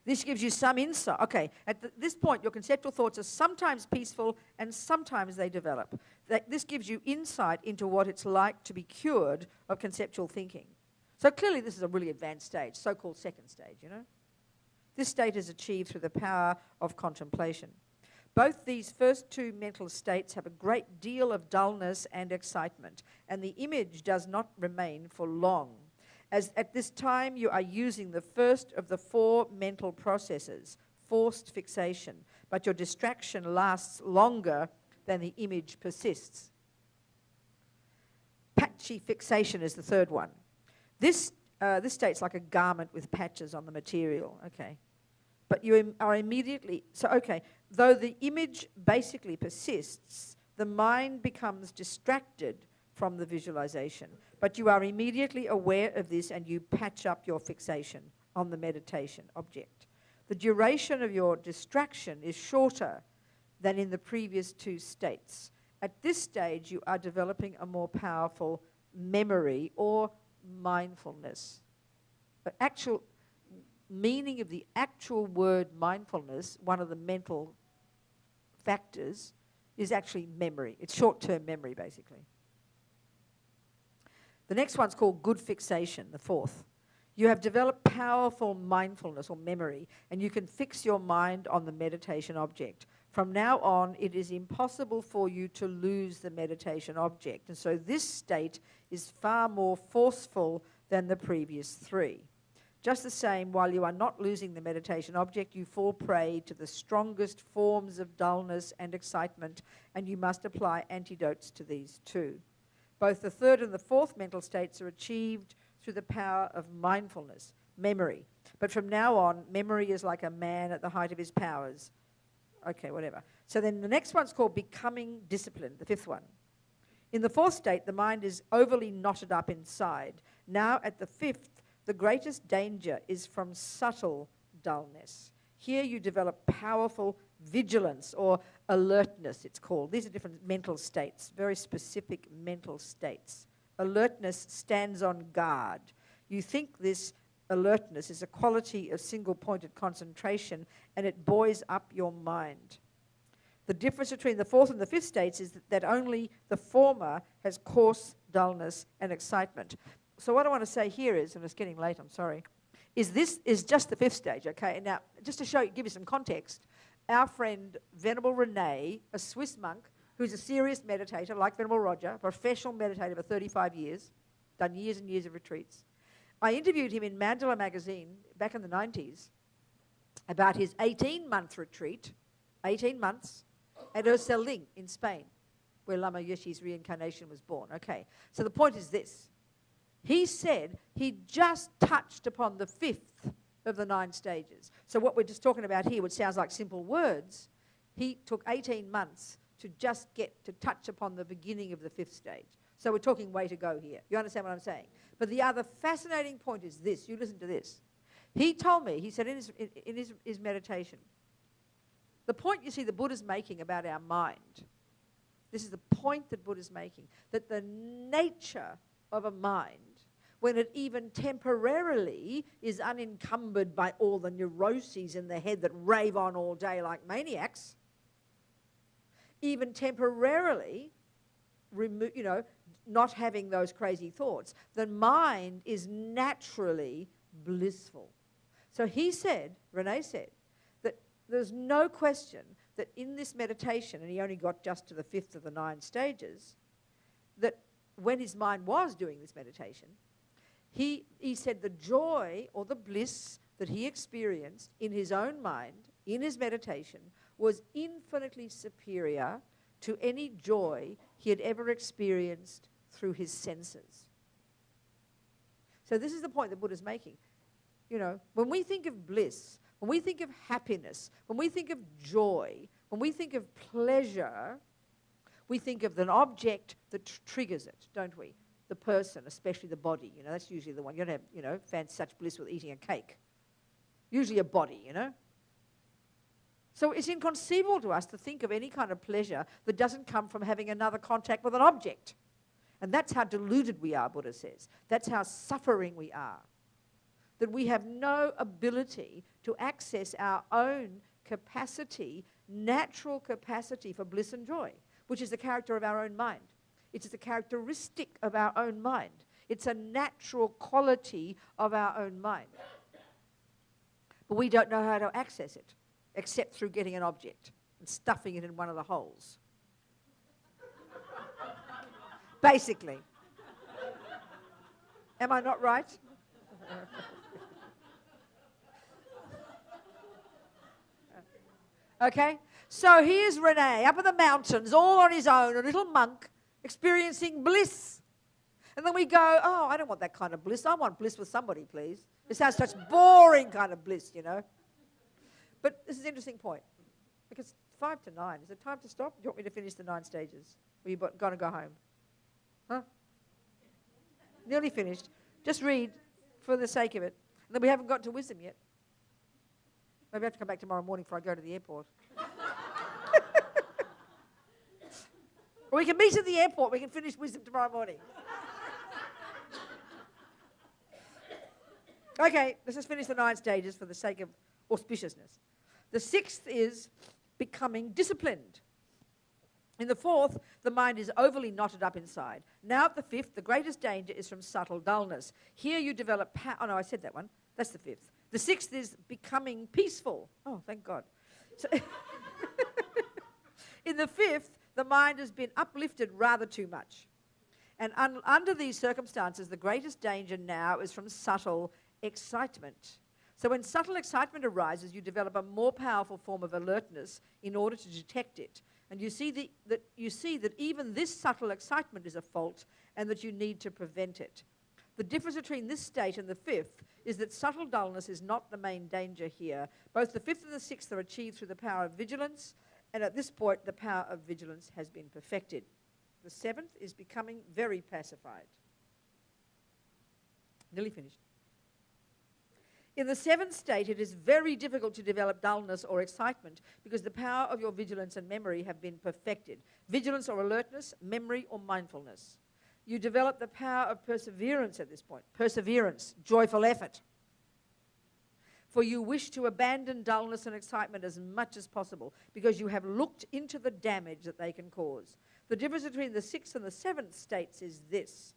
This gives you some insight. Okay, at this point, your conceptual thoughts are sometimes peaceful and sometimes they develop. This gives you insight into what it's like to be cured of conceptual thinking. So clearly this is a really advanced stage, so-called second stage, you know. This state is achieved through the power of contemplation. Both these first two mental states have a great deal of dullness and excitement, and the image does not remain for long. As at this time you are using the first of the four mental processes, forced fixation, but your distraction lasts longer than the image persists. Patchy fixation is the third one. This state's like a garment with patches on the material, okay. But you are immediately, though the image basically persists, the mind becomes distracted from the visualization. But you are immediately aware of this and you patch up your fixation on the meditation object. The duration of your distraction is shorter than in the previous two states. At this stage, you are developing a more powerful memory or mindfulness. The actual meaning of the actual word mindfulness, one of the mental factors, is actually memory. It's short-term memory, basically. The next one's called good fixation, the fourth. You have developed powerful mindfulness or memory, and you can fix your mind on the meditation object. From now on, it is impossible for you to lose the meditation object. And so this state is far more forceful than the previous three. Just the same, while you are not losing the meditation object, you fall prey to the strongest forms of dullness and excitement, and you must apply antidotes to these too. Both the third and the fourth mental states are achieved through the power of mindfulness, memory. But from now on, memory is like a man at the height of his powers. Okay, whatever. So then the next one's called becoming disciplined, the fifth one. In the fourth state, the mind is overly knotted up inside. Now at the fifth, the greatest danger is from subtle dullness. Here you develop powerful vigilance or alertness, it's called. These are different mental states, very specific mental states. Alertness stands on guard. You think this alertness is a quality of single-pointed concentration, and it buoys up your mind. The difference between the fourth and the fifth states is that only the former has coarse dullness and excitement. So what I want to say here is, and it's getting late, I'm sorry, is this is just the fifth stage, okay? And now, just to give you some context, our friend Venerable Rene, a Swiss monk, who's a serious meditator, like Venerable Roger, a professional meditator for 35 years, done years and years of retreats. I interviewed him in Mandala magazine back in the 90s about his 18-month retreat, 18 months, at Urselling in Spain, where Lama Yeshe's reincarnation was born. Okay, so the point is this. He said he just touched upon the fifth of the 9 stages. So what we're just talking about here, which sounds like simple words, he took 18 months to just get to touch upon the beginning of the fifth stage. So we're talking way to go here. You understand what I'm saying? But the other fascinating point is this. You listen to this. He told me, he said in his meditation, the point you see the Buddha's making about our mind, this is the point that Buddha's making, that the nature of a mind, when it even temporarily is unencumbered by all the neuroses in the head that rave on all day like maniacs, even temporarily, not having those crazy thoughts, the mind is naturally blissful. So he said, Rene said, that there's no question that in this meditation, and he only got just to the fifth of the 9 stages, that when his mind was doing this meditation, he said the joy or the bliss that he experienced in his own mind, in his meditation, was infinitely superior to any joy he had ever experienced through his senses. So this is the point that Buddha's making. You know, when we think of bliss, when we think of happiness, when we think of joy, when we think of pleasure, we think of an object that triggers it, don't we? The person, especially the body, that's usually the one. You don't have, fancy such bliss with eating a cake. Usually a body, So it's inconceivable to us to think of any kind of pleasure that doesn't come from having another contact with an object. And that's how deluded we are, Buddha says. That's how suffering we are. That we have no ability to access our own capacity, natural capacity for bliss and joy, which is the character of our own mind. It is a characteristic of our own mind. It's a natural quality of our own mind. But we don't know how to access it, except through getting an object. and stuffing it in one of the holes. Basically. Am I not right? Okay? So here's Rene up in the mountains, all on his own, a little monk, experiencing bliss. And then we go, oh, I don't want that kind of bliss. I want bliss with somebody, please. It sounds such boring kind of bliss, you know. But this is an interesting point. Because 5 to 9, is it time to stop? Do you want me to finish the 9 stages? Or are you going to go home? Huh? Nearly finished. Just read for the sake of it. And then we haven't got to wisdom yet. Maybe I have to come back tomorrow morning before I go to the airport. Or we can meet at the airport. We can finish wisdom tomorrow morning. Okay, let's just finish the 9 stages for the sake of auspiciousness. The 6th is becoming disciplined. In the 4th, the mind is overly knotted up inside. Now at the 5th, the greatest danger is from subtle dullness. Here you develop oh no, I said that one. That's the 5th. The 6th is becoming peaceful. Oh, thank God. So in the 5th, the mind has been uplifted rather too much. And under these circumstances, the greatest danger now is from subtle excitement. So when subtle excitement arises, you develop a more powerful form of alertness in order to detect it. And you see that even this subtle excitement is a fault and that you need to prevent it. The difference between this state and the 5th is that subtle dullness is not the main danger here. Both the 5th and the 6th are achieved through the power of vigilance, and at this point, the power of vigilance has been perfected. The 7th is becoming very pacified. Nearly finished. In the 7th state, it is very difficult to develop dullness or excitement because the power of your vigilance and memory have been perfected. Vigilance or alertness, memory or mindfulness. You develop the power of perseverance at this point. Perseverance, joyful effort. For you wish to abandon dullness and excitement as much as possible because you have looked into the damage that they can cause. The difference between the 6th and the 7th states is this.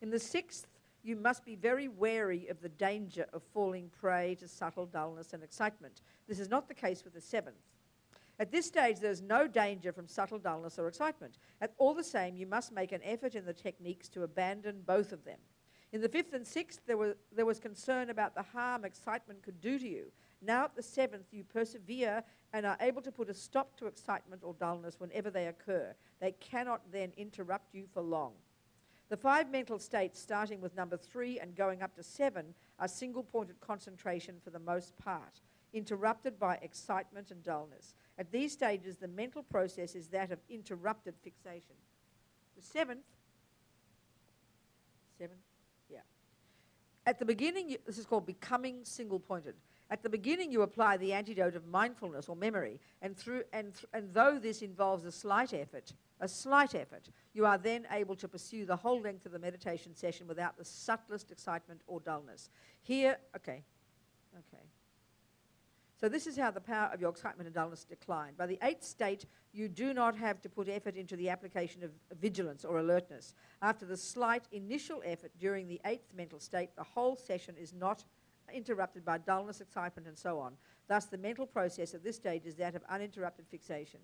In the 6th, you must be very wary of the danger of falling prey to subtle dullness and excitement. This is not the case with the 7th. At this stage, there's no danger from subtle dullness or excitement. All the same, you must make an effort in the techniques to abandon both of them. In the 5th and 6th, there was concern about the harm excitement could do to you. Now at the 7th, you persevere and are able to put a stop to excitement or dullness whenever they occur. They cannot then interrupt you for long. The 5 mental states, starting with number 3 and going up to 7, are single-pointed concentration for the most part, interrupted by excitement and dullness. At these stages, the mental process is that of interrupted fixation. The 7th, yeah. At the beginning, this is called becoming single-pointed. At the beginning, you apply the antidote of mindfulness or memory, and though this involves a slight effort, you are then able to pursue the whole length of the meditation session without the subtlest excitement or dullness. Okay. So this is how the power of your excitement and dullness decline. By the 8th state, you do not have to put effort into the application of vigilance or alertness. After the slight initial effort during the 8th mental state, the whole session is not interrupted by dullness, excitement, and so on. Thus, the mental process at this stage is that of uninterrupted fixation.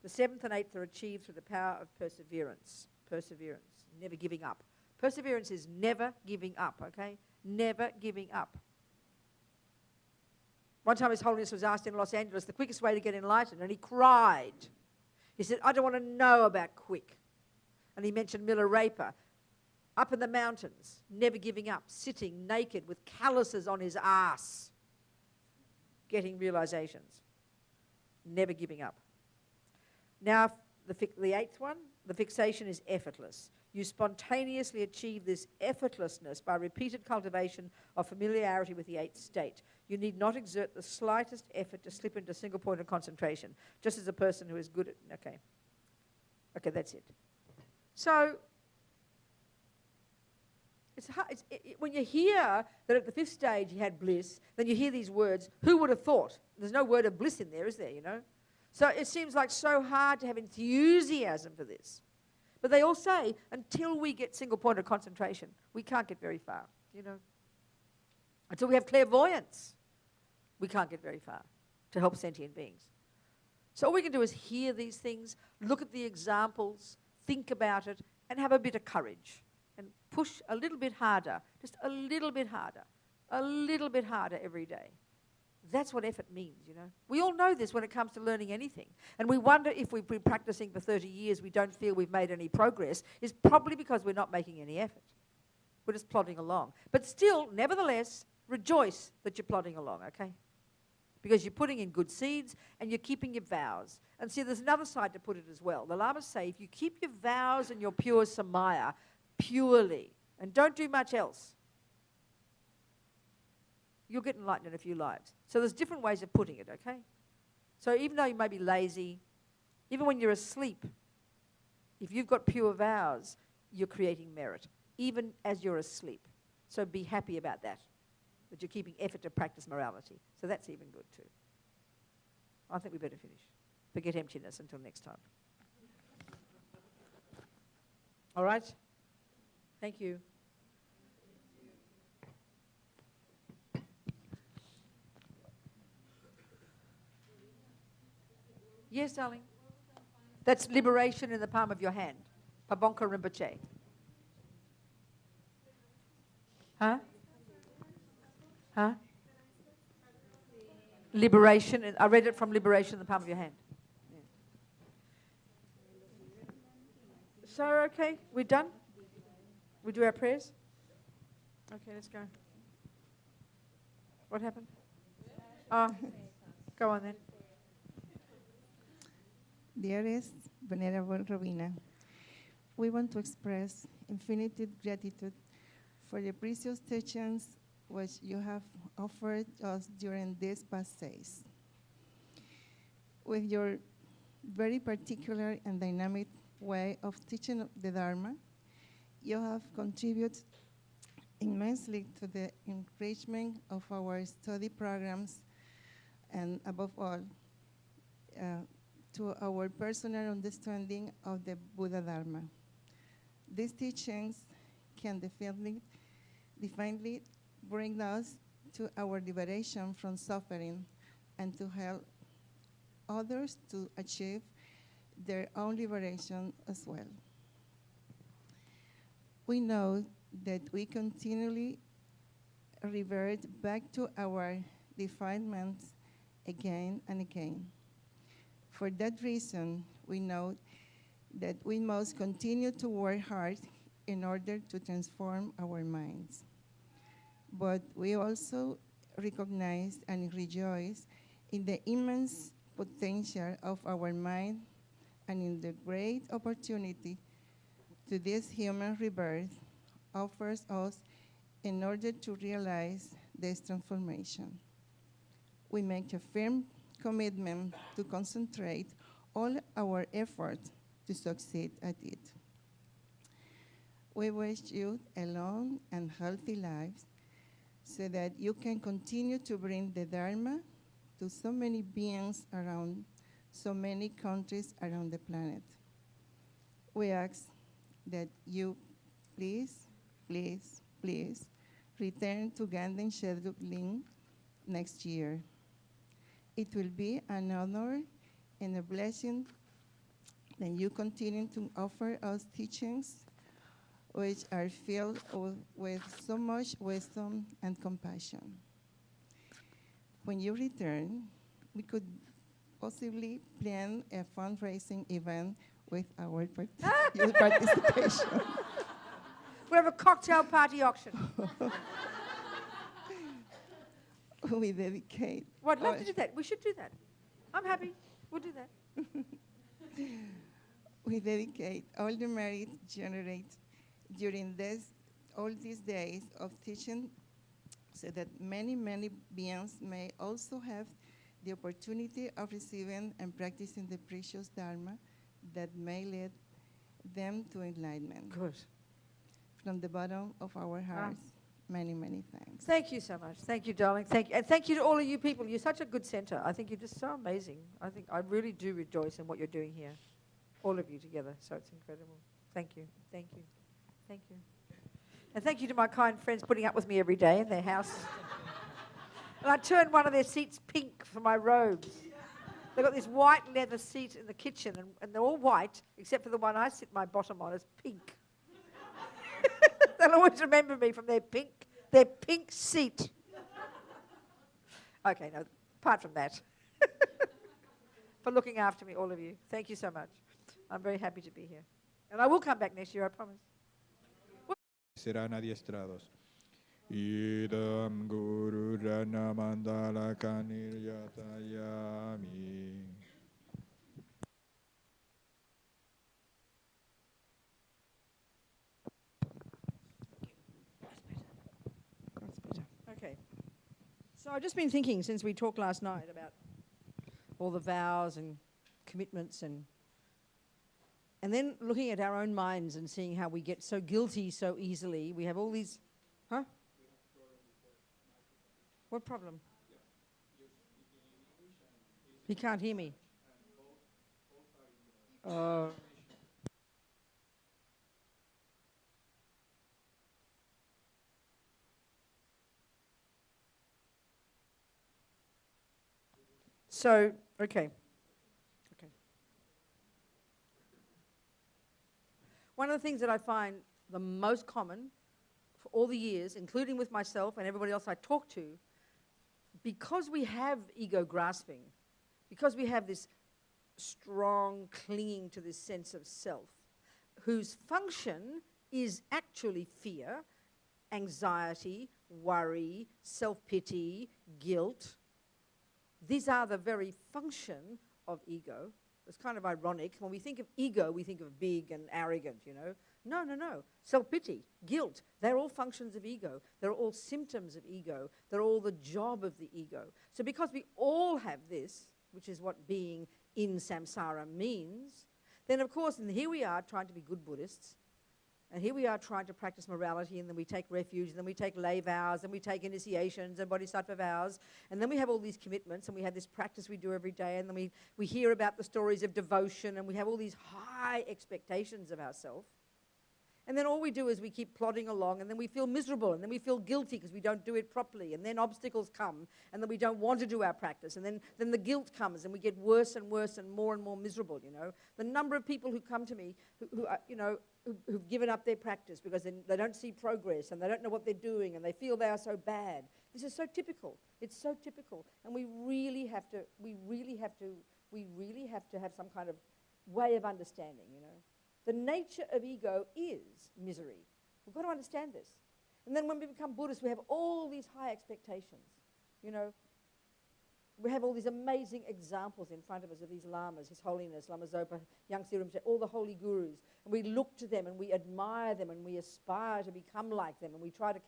The 7th and 8th are achieved through the power of perseverance. Perseverance, never giving up. Perseverance is never giving up, okay? Never giving up. One time His Holiness was asked in Los Angeles the quickest way to get enlightened, and he cried. He said, I don't want to know about quick. And he mentioned Milarepa, up in the mountains, never giving up, sitting naked with calluses on his ass, getting realizations, never giving up. Now, the 8th one, the fixation is effortless. You spontaneously achieve this effortlessness by repeated cultivation of familiarity with the 8th state. You need not exert the slightest effort to slip into single point of concentration, just as a person who is good at... Okay, that's it. So, it's hard, when you hear that at the 5th stage he had bliss, then you hear these words, who would have thought? There's no word of bliss in there, is there, you know? So it seems like so hard to have enthusiasm for this. But they all say, until we get single point of concentration, we can't get very far, you know. Until we have clairvoyance, we can't get very far to help sentient beings. So all we can do is hear these things, look at the examples, think about it, and have a bit of courage. And push a little bit harder, just a little bit harder every day. That's what effort means, you know. We all know this when it comes to learning anything. And we wonder if we've been practicing for 30 years, we don't feel we've made any progress. It's probably because we're not making any effort. We're just plodding along. But still, nevertheless, rejoice that you're plodding along, okay? Because you're putting in good seeds and you're keeping your vows. And see, there's another side to put it as well. The Lamas say if you keep your vows and your pure samaya purely and don't do much else, you'll get enlightened in a few lives. So there's different ways of putting it, okay? So even though you may be lazy, even when you're asleep, if you've got pure vows, you're creating merit, even as you're asleep. So be happy about that you're keeping effort to practice morality. So that's even good too. I think we better finish. Forget emptiness until next time. All right? Thank you. Yes, darling. That's liberation in the palm of your hand. Pabonka Rinpoche. Huh? Huh? Liberation. I read it from liberation in the palm of your hand. Yeah. So, okay, we're done? We do our prayers? Okay, let's go. What happened? Oh, go on then. Dearest Venerable Robina, we want to express infinite gratitude for the precious teachings which you have offered us during these past days. With your very particular and dynamic way of teaching the Dharma, you have contributed immensely to the enrichment of our study programs and, above all, to our personal understanding of the Buddha Dharma. These teachings can definitely bring us to our liberation from suffering and to help others to achieve their own liberation as well. We know that we continually revert back to our defilements again and again. For that reason, we know that we must continue to work hard in order to transform our minds. But we also recognize and rejoice in the immense potential of our mind and in the great opportunity to this human rebirth offers us in order to realize this transformation. We make a firm commitment to concentrate all our efforts to succeed at it. We wish you a long and healthy life so that you can continue to bring the Dharma to so many beings around so many countries around the planet. We ask that you please return to Ganden Shedruk Ling next year. It will be an honor and a blessing that you continue to offer us teachings which are filled with so much wisdom and compassion. When you return, we could possibly plan a fundraising event with our your participation. We have a cocktail party auction. We dedicate. Well, I'd love to do that. We should do that. I'm happy. We'll do that. We dedicate all the merit generated during all these days of teaching so that many, many beings may also have the opportunity of receiving and practicing the precious Dharma that may lead them to enlightenment. Good. From the bottom of our hearts, many, many thanks. Thank you so much. Thank you, darling. Thank you. And thank you to all of you people. You're such a good center. I think you're just so amazing. I really do rejoice in what you're doing here. All of you together. So it's incredible. Thank you. Thank you. Thank you. And thank you to my kind friends putting up with me every day in their house. And I turned one of their seats pink for my robes. They've got this white leather seat in the kitchen, and they're all white, except for the one I sit my bottom on is pink. They'll always remember me from their pink seat. Okay, no, apart from that. For looking after me, all of you. Thank you so much. I'm very happy to be here. And I will come back next year, I promise. Serán adiestrados. Idam Guru Rana Mandala Kaniryatayami. Okay. So I've just been thinking since we talked last night about all the vows and commitments and then looking at our own minds and seeing how we get so guilty so easily. We have all these, huh? What problem? He can't hear me. So, okay. One of the things that I find the most common for all the years, including with myself and everybody else I talk to, because we have ego grasping, because we have this strong clinging to this sense of self, whose function is actually fear, anxiety, worry, self-pity, guilt. These are the very function of ego. It's kind of ironic. When we think of ego, we think of big and arrogant, you know. No, no, no. Self-pity, guilt, they're all functions of ego. They're all symptoms of ego. They're all the job of the ego. So because we all have this, which is what being in samsara means, then of course, and here we are trying to be good Buddhists, and here we are trying to practice morality, and then we take refuge, and then we take lay vows, and we take initiations and bodhisattva vows, and then we have all these commitments, and we have this practice we do every day, and then we hear about the stories of devotion, and we have all these high expectations of ourselves. And then all we do is we keep plodding along, and then we feel miserable, and then we feel guilty because we don't do it properly, and then obstacles come, and then we don't want to do our practice, and then the guilt comes, and we get worse and worse and more miserable, you know. The number of people who come to me who are, you know, who've given up their practice because they don't see progress, and they don't know what they're doing, and they feel they are so bad. This is so typical. It's so typical, and we really have to have some kind of way of understanding, you know. The nature of ego is misery. We've got to understand this. And then when we become Buddhists, we have all these high expectations. You know, we have all these amazing examples in front of us of these lamas, His Holiness, Lama Zopa, Yangtze Rinpoche, all the holy gurus. And we look to them and we admire them and we aspire to become like them, and we try to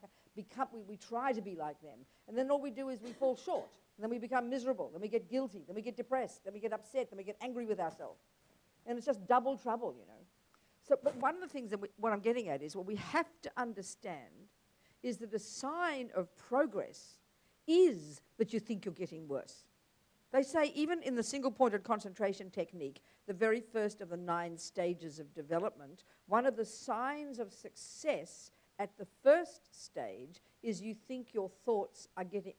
be like them. And then all we do is we fall short. And then we become miserable. Then we get guilty. Then we get depressed. Then we get upset. Then we get angry with ourselves. And it's just double trouble, you know. So, but one of the things that what I'm getting at is what we have to understand is that a sign of progress is that you think you're getting worse. They say even in the single-pointed concentration technique, the very first of the 9 stages of development, one of the signs of success at the first stage is you think your thoughts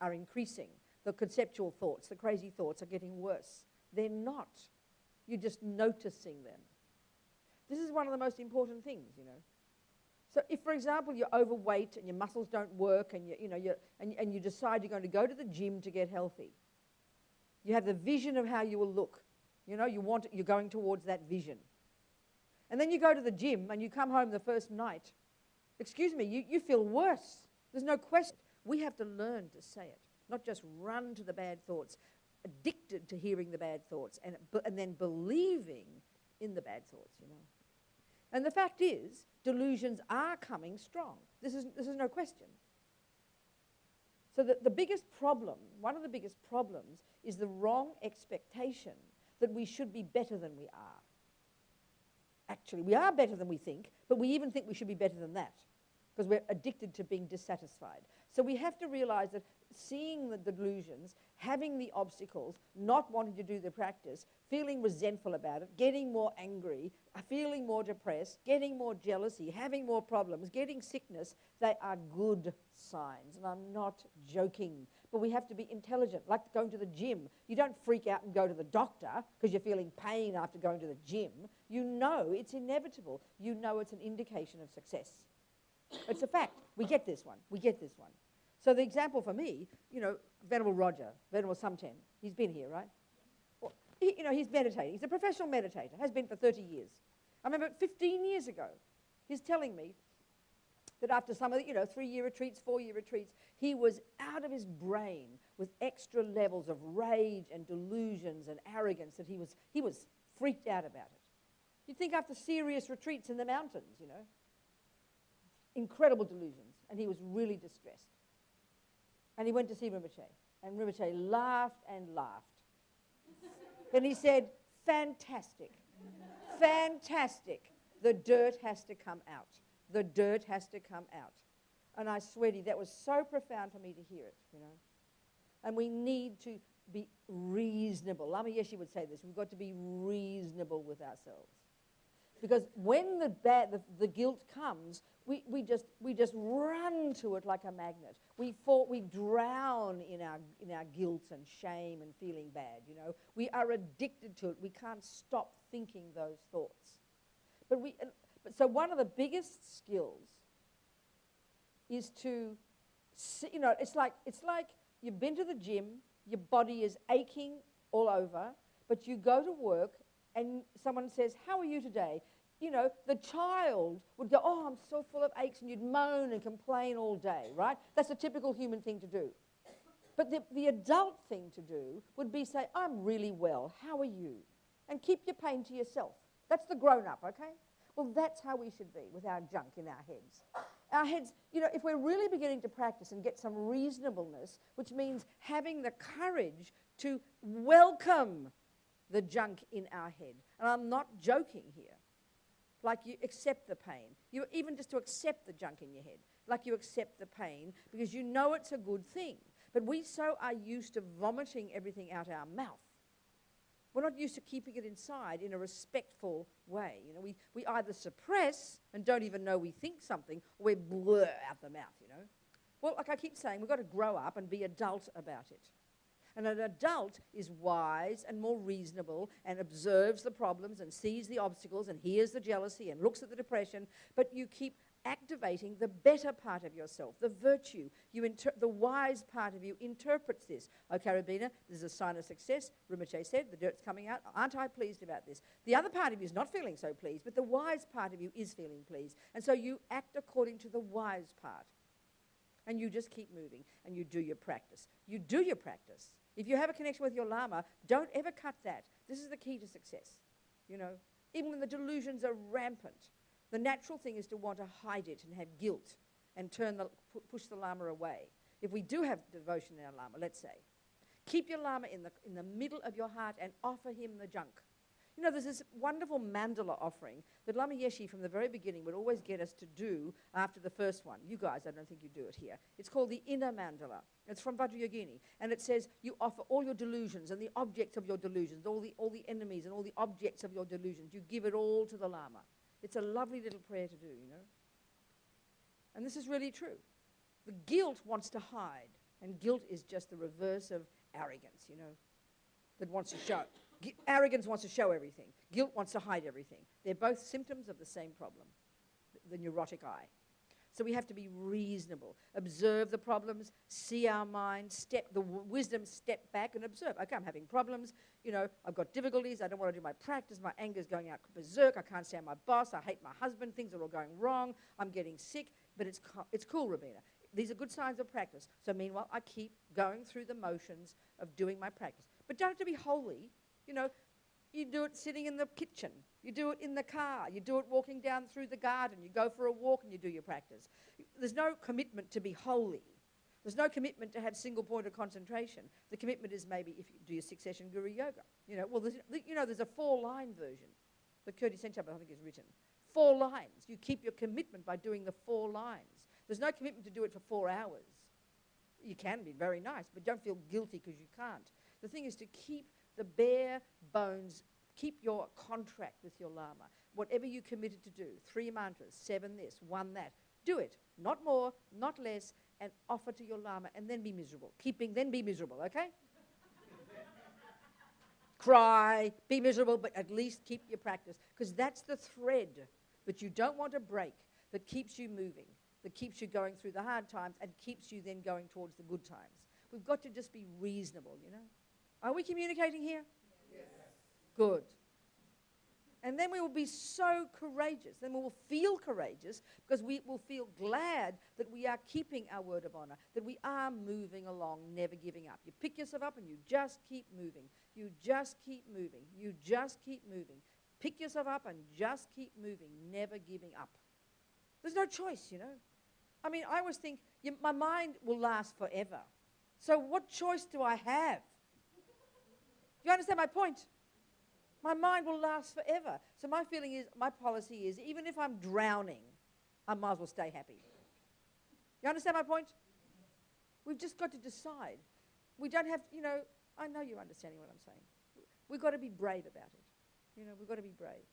are increasing. The conceptual thoughts, the crazy thoughts are getting worse. They're not. You're just noticing them. This is one of the most important things, you know. So if, for example, you're overweight and your muscles don't work, and you decide you're going to go to the gym to get healthy, you have the vision of how you will look. You know, you're going towards that vision. And then you go to the gym and you come home the first night. Excuse me, you feel worse. There's no question. We have to learn to say it, not just run to the bad thoughts, addicted to hearing the bad thoughts, and then believing in the bad thoughts, you know. And the fact is, delusions are coming strong. This is no question. So the biggest problem, one of the biggest problems, is the wrong expectation that we should be better than we are. Actually, we are better than we think, but we even think we should be better than that. because we're addicted to being dissatisfied. So we have to realize that seeing the delusions, having the obstacles, not wanting to do the practice, feeling resentful about it, getting more angry, feeling more depressed, getting more jealousy, having more problems, getting sickness, they are good signs. And I'm not joking. But we have to be intelligent, like going to the gym. You don't freak out and go to the doctor because you're feeling pain after going to the gym. You know it's inevitable. You know it's an indication of success. It's a fact. We get this one. We get this one. So the example for me, you know, Venerable Roger, Venerable Samten, he's been here, right? Well, you know, he's meditating. He's a professional meditator, has been for 30 years. I remember 15 years ago, he's telling me that after some of the, 3-year retreats, 4-year retreats, he was out of his brain with extra levels of rage and delusions and arrogance that he was freaked out about it. You'd think after serious retreats in the mountains, incredible delusions, and he was really distressed. And he went to see Rinpoche, and Rinpoche laughed and laughed. And he said, fantastic, fantastic, the dirt has to come out. The dirt has to come out. And I swear to you, that was so profound for me to hear it, And we need to be reasonable. Lama Yeshe would say this, we've got to be reasonable with ourselves. Because when the guilt comes, we just run to it like a magnet. We drown in our guilt and shame and feeling bad, We are addicted to it. We can't stop thinking those thoughts. So one of the biggest skills is to, it's like you've been to the gym, your body is aching all over, but you go to work and someone says, how are you today? The child would go, oh, I'm so full of aches, and you'd moan and complain all day, right? That's a typical human thing to do. But the adult thing to do would be say, I'm really well, how are you? And keep your pain to yourself. That's the grown-up, okay? Well, that's how we should be with our junk in our heads. Our heads, if we're really beginning to practice and get some reasonableness, which means having the courage to welcome the junk in our head. And I'm not joking here. Like you accept the pain. Even just to accept the junk in your head. Like you accept the pain because you know it's a good thing. But we so are used to vomiting everything out our mouth. We're not used to keeping it inside in a respectful way. We either suppress and don't even know we think something, or we blur out the mouth, Well, like I keep saying, we've got to grow up and be adult about it. And an adult is wise and more reasonable and observes the problems and sees the obstacles and hears the jealousy and looks at the depression, but you keep activating the better part of yourself, the virtue. The wise part of you interprets this. Okay, Rabina, this is a sign of success. Rinpoche said, the dirt's coming out. Aren't I pleased about this? The other part of you is not feeling so pleased, but the wise part of you is feeling pleased. And so you act according to the wise part. And you just keep moving, and you do your practice. You do your practice. If you have a connection with your Lama, don't ever cut that. This is the key to success. Even when the delusions are rampant, the natural thing is to want to hide it and have guilt and push the Lama away. If we do have devotion in our Lama, let's say, keep your Lama in the middle of your heart and offer him the junk. There's this wonderful mandala offering that Lama Yeshe from the very beginning would always get us to do after the first one. You guys, I don't think you do it here. It's called the inner mandala. It's from Vajrayogini. And it says you offer all your delusions and the objects of your delusions, all the enemies and all the objects of your delusions. You give it all to the Lama. It's a lovely little prayer to do, And this is really true. The guilt wants to hide. And guilt is just the reverse of arrogance, that wants to show. Arrogance wants to show everything. Guilt wants to hide everything. They're both symptoms of the same problem, the neurotic eye. So we have to be reasonable. Observe the problems, see our mind, step back and observe. Okay, I'm having problems. I've got difficulties. I don't want to do my practice. My anger's going out berserk. I can't stand my boss. I hate my husband. Things are all going wrong. I'm getting sick. But it's cool, Rabina. These are good signs of practice. So meanwhile, I keep going through the motions of doing my practice. But don't have to be holy. You do it sitting in the kitchen. You do it in the car. You do it walking down through the garden. You go for a walk and you do your practice. There's no commitment to be holy. There's no commitment to have single point of concentration. The commitment is maybe if you do your six-session guru yoga. There's a 4-line version. The Kirti Senchapa, I think, is written. 4 lines. You keep your commitment by doing the 4 lines. There's no commitment to do it for 4 hours. You can be very nice, but don't feel guilty because you can't. The thing is to keep the bare bones, keep your contract with your Lama. Whatever you committed to do, 3 mantras, 7 this, 1 that, do it. Not more, not less, and offer to your Lama, and then be miserable. Then be miserable, okay? Cry, be miserable, but at least keep your practice, because that's the thread that you don't want to break, that keeps you moving, that keeps you going through the hard times and keeps you then going towards the good times. We've got to just be reasonable, you know. Are we communicating here? Yes. Good. And then we will be so courageous. Then we will feel courageous because we will feel glad that we are keeping our word of honor, that we are moving along, never giving up. You pick yourself up and you just keep moving. You just keep moving. You just keep moving. Pick yourself up and just keep moving, never giving up. There's no choice, you know. I mean, I always think my mind will last forever. So what choice do I have? You understand my point? My mind will last forever. So my feeling is, my policy is, even if I'm drowning, I might as well stay happy. You understand my point? We've just got to decide. We don't have, you know, I know you're understanding what I'm saying. We've got to be brave about it. You know, we've got to be brave.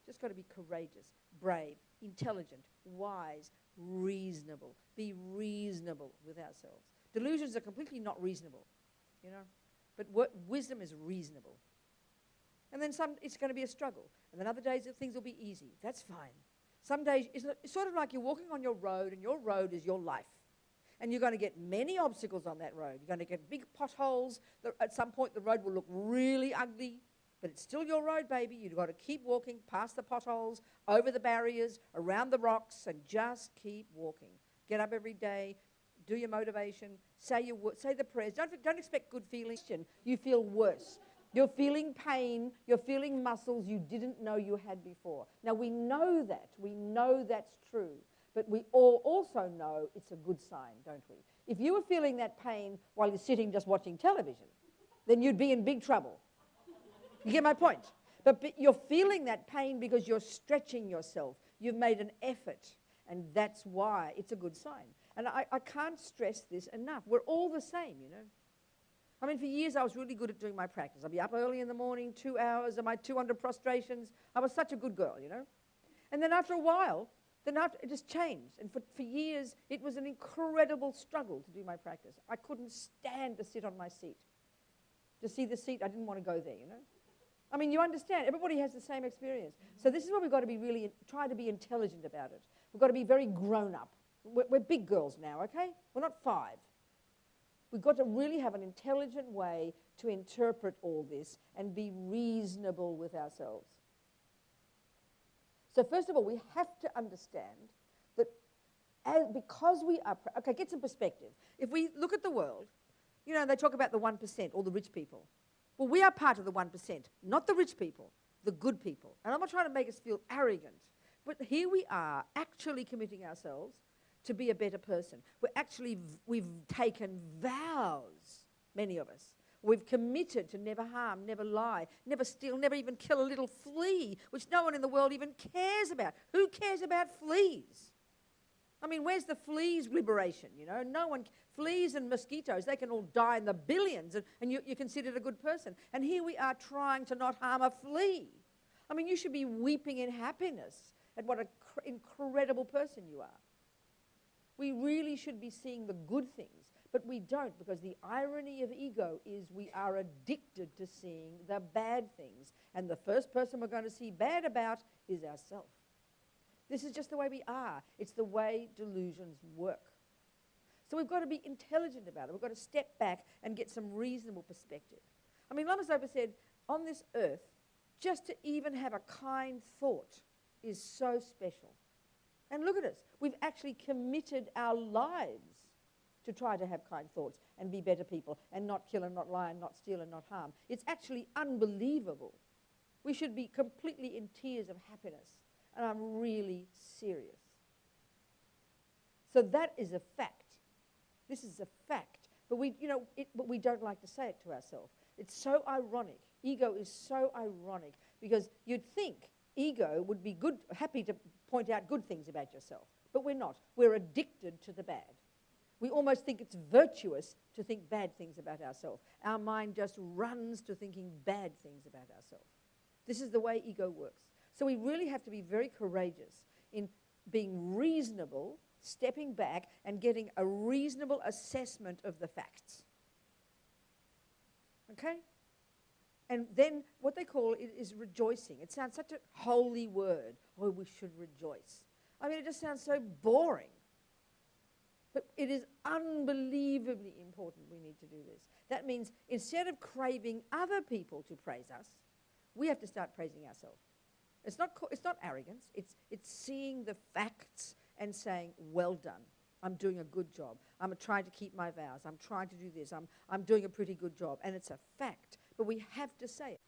Just got to be courageous, brave, intelligent, wise, reasonable. Be reasonable with ourselves. Delusions are completely not reasonable, you know. But wisdom is reasonable. And then it's going to be a struggle. And then other days things will be easy. That's fine. Some days it's sort of like you're walking on your road, and your road is your life. And you're going to get many obstacles on that road. You're going to get big potholes. At some point the road will look really ugly, but it's still your road, baby. You've got to keep walking past the potholes, over the barriers, around the rocks, and just keep walking. Get up every day. Do your motivation. Say the prayers. Don't expect good feelings. You feel worse. You're feeling pain, you're feeling muscles you didn't know you had before. Now we know that, we know that's true, but we all also know it's a good sign, don't we? If you were feeling that pain while you're sitting just watching television, then you'd be in big trouble. You get my point? But you're feeling that pain because you're stretching yourself. You've made an effort, and that's why it's a good sign. And I can't stress this enough. We're all the same, you know. I mean, for years I was really good at doing my practice. I'd be up early in the morning, 2 hours, and my 200 prostrations. I was such a good girl, you know. And then after a while, it just changed. And for years, it was an incredible struggle to do my practice. I couldn't stand to sit on my seat. To see the seat, I didn't want to go there, you know. I mean, you understand. Everybody has the same experience. So this is where we've got to be really, try to be intelligent about it. We've got to be very grown up. We're big girls now, okay? We're not 5. We've got to really have an intelligent way to interpret all this and be reasonable with ourselves. So first of all, we have to understand that because we are... Okay, get some perspective. If we look at the world, you know, they talk about the 1%, all the rich people. Well, we are part of the 1%, not the rich people, the good people. And I'm not trying to make us feel arrogant, but here we are actually committing ourselves to be a better person. We've taken vows, many of us. We've committed to never harm, never lie, never steal, never even kill a little flea, which no one in the world even cares about. Who cares about fleas? I mean, where's the fleas liberation, you know? No one, fleas and mosquitoes, they can all die in the billions, and you're considered a good person. And here we are trying to not harm a flea. I mean, you should be weeping in happiness at what an incredible person you are. We really should be seeing the good things, but we don't, because the irony of ego is we are addicted to seeing the bad things, and the first person we're going to see bad about is ourselves. This is just the way we are. It's the way delusions work. So we've got to be intelligent about it. We've got to step back and get some reasonable perspective. I mean, Lama Zopa said, on this earth, just to even have a kind thought is so special. And look at us. We've actually committed our lives to try to have kind thoughts and be better people and not kill and not lie and not steal and not harm. It's actually unbelievable. We should be completely in tears of happiness. And I'm really serious. So that is a fact. This is a fact. But we don't like to say it to ourselves. It's so ironic. Ego is so ironic because you'd think ego would be happy to point out good things about yourself. But we're not. We're addicted to the bad. We almost think it's virtuous to think bad things about ourselves. Our mind just runs to thinking bad things about ourselves. This is the way ego works. So we really have to be very courageous in being reasonable, stepping back and getting a reasonable assessment of the facts. Okay? And then what they call it is rejoicing. It sounds such a holy word. Oh, we should rejoice. I mean, it just sounds so boring. But it is unbelievably important we need to do this. That means instead of craving other people to praise us, we have to start praising ourselves. It's not arrogance. It's seeing the facts and saying, well done. I'm doing a good job. I'm trying to keep my vows. I'm trying to do this. I'm doing a pretty good job. And it's a fact. But we have to say it.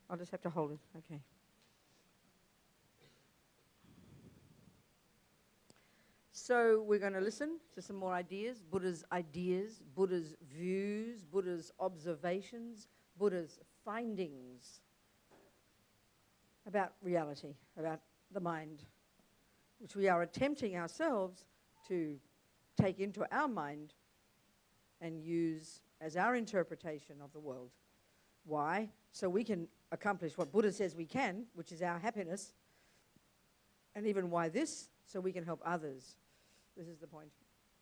I'll just have to hold it. Okay. So we're going to listen to some more ideas, Buddha's views, Buddha's observations, Buddha's findings about reality, about the mind, which we are attempting ourselves to take into our mind and use as our interpretation of the world. Why? So we can accomplish what Buddha says we can, which is our happiness. And even why this? So we can help others. This is the point.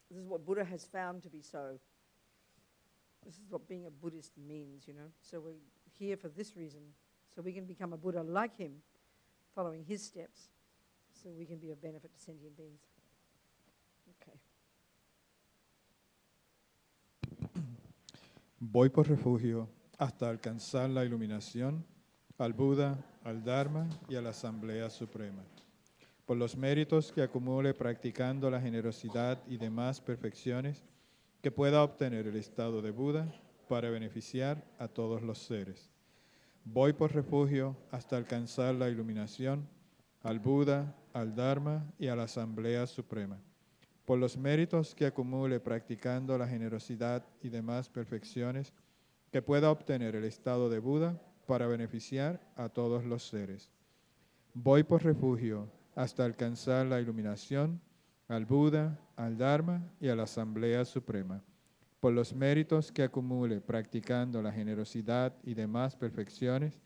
This is what Buddha has found to be so. This is what being a Buddhist means, you know. So we're here for this reason, so we can become a Buddha like him, following his steps, so we can be of benefit to sentient beings. Okay. Voy por refugio hasta alcanzar la iluminación, al Buda, al Dharma y a la Asamblea Suprema. Por los méritos que acumule practicando la generosidad y demás perfecciones, que pueda obtener el estado de Buda para beneficiar a todos los seres. Voy por refugio hasta alcanzar la iluminación, al Buda, al Dharma y a la Asamblea Suprema. Por los méritos que acumule practicando la generosidad y demás perfecciones, que pueda obtener el estado de Buda para beneficiar a todos los seres. Voy por refugio hasta alcanzar la iluminación, al Buda, al Dharma y a la Asamblea Suprema. Por los méritos que acumule practicando la generosidad y demás perfecciones,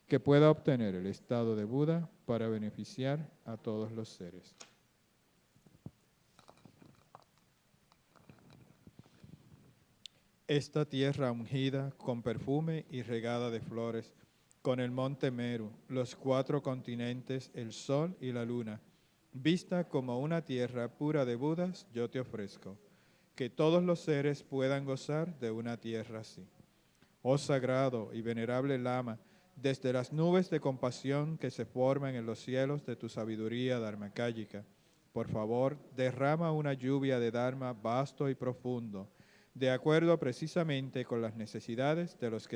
que pueda obtener el estado de Buda para beneficiar a todos los seres. Esta tierra ungida con perfume y regada de flores, con el monte Meru, los 4 continentes, el sol y la luna, vista como una tierra pura de Budas, yo te ofrezco, que todos los seres puedan gozar de una tierra así. Oh sagrado y venerable Lama, desde las nubes de compasión que se forman en los cielos de tu sabiduría dharmakāyika, por favor, derrama una lluvia de Dharma vasto y profundo, de acuerdo precisamente con las necesidades de los que